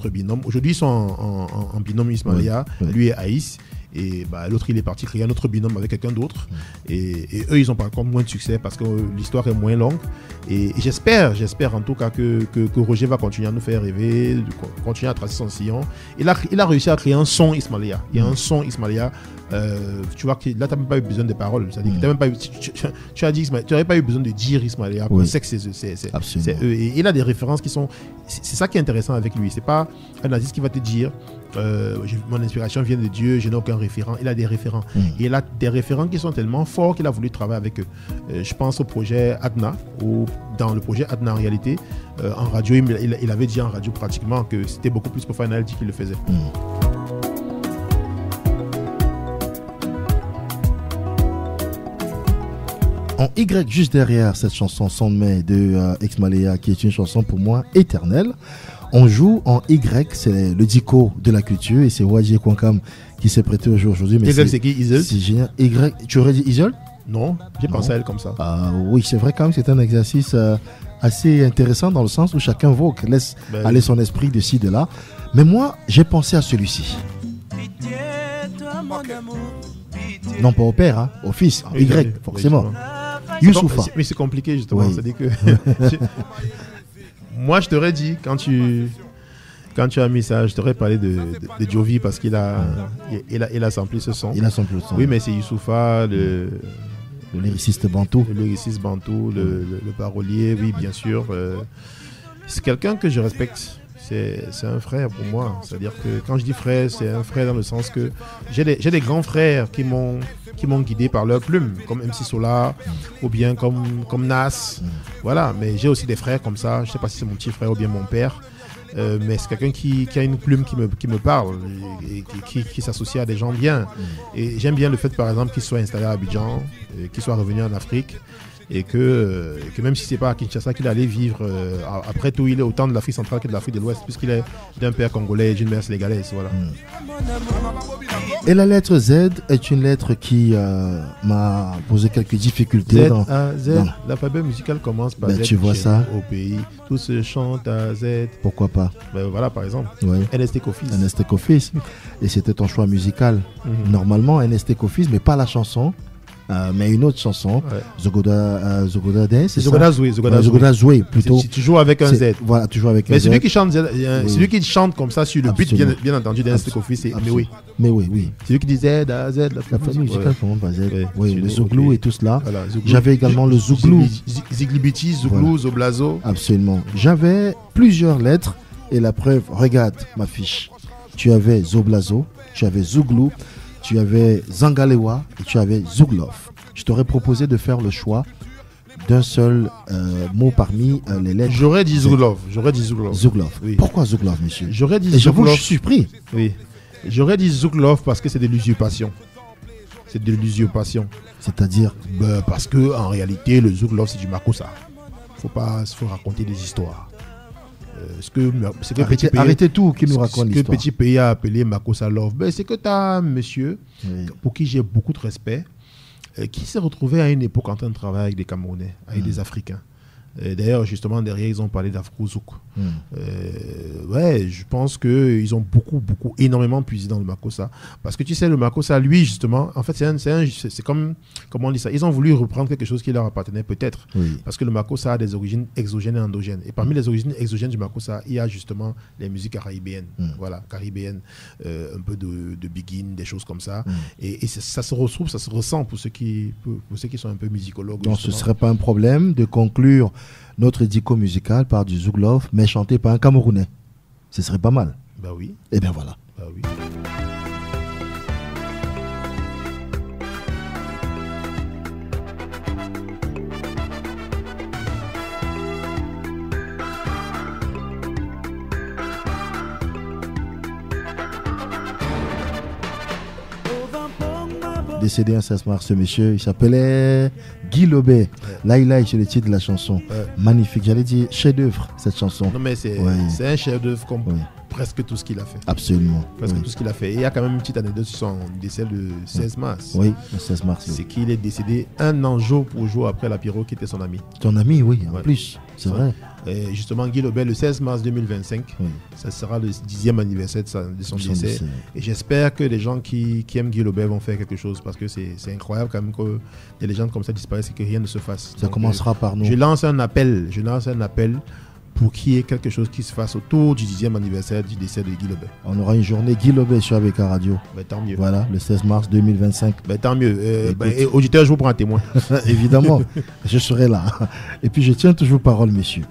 binôme. Aujourd'hui ils sont en binôme Ismaïla, lui et Aïs. Et l'autre il est parti créer un autre binôme avec quelqu'un d'autre et eux ils ont par contre moins de succès parce que l'histoire est moins longue et j'espère en tout cas que Roger va continuer à nous faire rêver, continuer à tracer son sillon. Il a réussi à créer un son Ismaïla. Il y a un son Ismaïla, tu vois que là tu n'as même pas eu besoin de paroles, c'est-à-dire que tu as dit tu n'aurais pas eu besoin de dire Ismaïla, on sait que c'est eux et il a des références qui sont, c'est ça qui est intéressant avec lui, c'est pas un artiste qui va te dire mon inspiration vient de Dieu, je n'ai aucun référent. Il a des référents. Et il a des référents qui sont tellement forts qu'il a voulu travailler avec eux. Je pense au projet Adna, ou dans le projet Adna en réalité, en radio, il avait dit en radio pratiquement que c'était beaucoup plus pour Finality qu'il le faisait. En Y, juste derrière cette chanson Son de mai de X Malaya, qui est une chanson pour moi éternelle. On joue en Y, c'est le dico de la culture et c'est Wadji Kwankam qui s'est prêté au jeu aujourd'hui. Mais Y, c'est qui, Isol? C'est génial. Y, tu aurais dit Isol? Non, j'ai pensé à elle comme ça. Oui, c'est vrai quand même, c'est un exercice assez intéressant dans le sens où chacun vogue, laisse aller son esprit de ci, de là. Mais moi, j'ai pensé à celui-ci. Non, pas au père, hein, au fils, en Y, forcément. Youssoufa. Mais c'est compliqué justement, c'est-à-dire que... Moi, je t'aurais dit, quand tu Quand tu as mis ça, je t'aurais parlé de Jovi parce qu'il a, il a samplé ce son. Il a samplé le son. Oui, mais c'est Youssoufa, le lyriciste bantou. Le lyriciste bantou, le parolier, oui, bien sûr. C'est quelqu'un que je respecte. C'est un frère pour moi. C'est-à-dire que quand je dis frère, c'est un frère dans le sens que j'ai des grands frères qui m'ont guidé par leur plume, comme MC Solar ou bien comme Nas. Voilà, mais j'ai aussi des frères comme ça. Je ne sais pas si c'est mon petit frère ou bien mon père. Mais c'est quelqu'un qui a une plume qui me parle et qui s'associe à des gens bien. Et j'aime bien le fait, par exemple, qu'il soit installé à Abidjan, qu'il soit revenu en Afrique. Et que même si c'est pas à Kinshasa qu'il allait vivre, après tout, il est autant de l'Afrique centrale que de l'Afrique de l'Ouest, puisqu'il est d'un père congolais et d'une mère sénégalaise. Voilà. Et la lettre Z est une lettre qui m'a posé quelques difficultés. Z, l'alphabet musical commence par Z. Tu vois ça au pays, tout se chante à Z. Pourquoi pas? Voilà, par exemple. Oui. NST Kofis. NST Kofis. Et c'était ton choix musical. Normalement, NST Kofis, mais pas la chanson. Mais une autre chanson, Zogoda Dance, c'est Zogoda Zoué plutôt. Si tu joues avec un Z. Voilà, tu joues avec un Z. Mais celui qui chante, celui qui chante comme ça sur le beat, bien entendu, d'NST Kofis, c'est oui. Celui qui dit Z, la famille musicale, comment pas Z. Oui, le Zouglou et tout cela. Voilà, j'avais également le Zouglou. Ziglibiti, Zouglou, Zoblazo. Absolument. J'avais plusieurs lettres et la preuve, regarde ma fiche. Tu avais Zoblazo, tu avais Zouglou, tu avais Zangalewa et tu avais Zouglov. Je t'aurais proposé de faire le choix d'un seul mot parmi les lettres. J'aurais dit Zouglov. Zouglov. Oui. Pourquoi Zouglov, monsieur? J'aurais dit Zouglov. J'avoue, je suis surpris. Oui. J'aurais dit Zouglov parce que c'est de l'usurpation. C'est de l'usurpation. C'est-à-dire parce que en réalité, le Zouglov, c'est du Makossa. Faut raconter des histoires. Arrêtez tout qui nous raconte l'histoire. Ce que Petit Pays a appelé Makossa Love, c'est que tu as un monsieur pour qui j'ai beaucoup de respect, qui s'est retrouvé à une époque en train de travailler avec des Camerounais, avec des Africains. D'ailleurs, justement, derrière, ils ont parlé d'Afro-Zouk. Je pense qu'ils ont énormément puisé dans le Makossa. Parce que tu sais, le Makossa, lui, justement, en fait, c'est comme, comment on dit ça, ils ont voulu reprendre quelque chose qui leur appartenait peut-être. Oui. Parce que le Makossa a des origines exogènes et endogènes. Et parmi les origines exogènes du Makossa, il y a justement les musiques caribéennes. Voilà, caribéennes, un peu de Begin, des choses comme ça. Et ça se retrouve, ça se ressent pour ceux qui sont un peu musicologues. Donc, ce ne serait pas un problème de conclure notre édico musical par du Zouglov, mais chanté par un Camerounais. Ce serait pas mal. Bah oui. Et bien voilà. Bah oui. Décédé un 16 mars, ce monsieur, il s'appelait Guy Lobet. Laïlaï, c'est le titre de la chanson. Magnifique, j'allais dire chef-d'œuvre, cette chanson. Non, mais c'est un chef-d'œuvre comme presque tout ce qu'il a fait. Absolument. Presque tout ce qu'il a fait. Et il y a quand même une petite anecdote sur son décès le 16 mars. Oui, le 16 mars. C'est qu'il est décédé un an jour pour jour après Lapiro, qui était son ami. Ton ami, oui, en plus, c'est vrai. Et justement, Guy Lobet, le 16 mars 2025, ça sera le 10e anniversaire de son décès. Et j'espère que les gens qui aiment Guy Lobet vont faire quelque chose, parce que c'est incroyable quand même que des légendes comme ça disparaissent et que rien ne se fasse. Ça commencera par nous. Je lance un appel pour qu'il y ait quelque chose qui se fasse autour du 10e anniversaire du décès de Guy Lobet. On aura une journée Guy Lobet sur avec la radio. Tant mieux. Voilà, le 16 mars 2025. Tant mieux. Auditeur, je vous prends un témoin. Évidemment, je serai là. Et puis je tiens toujours parole, monsieur.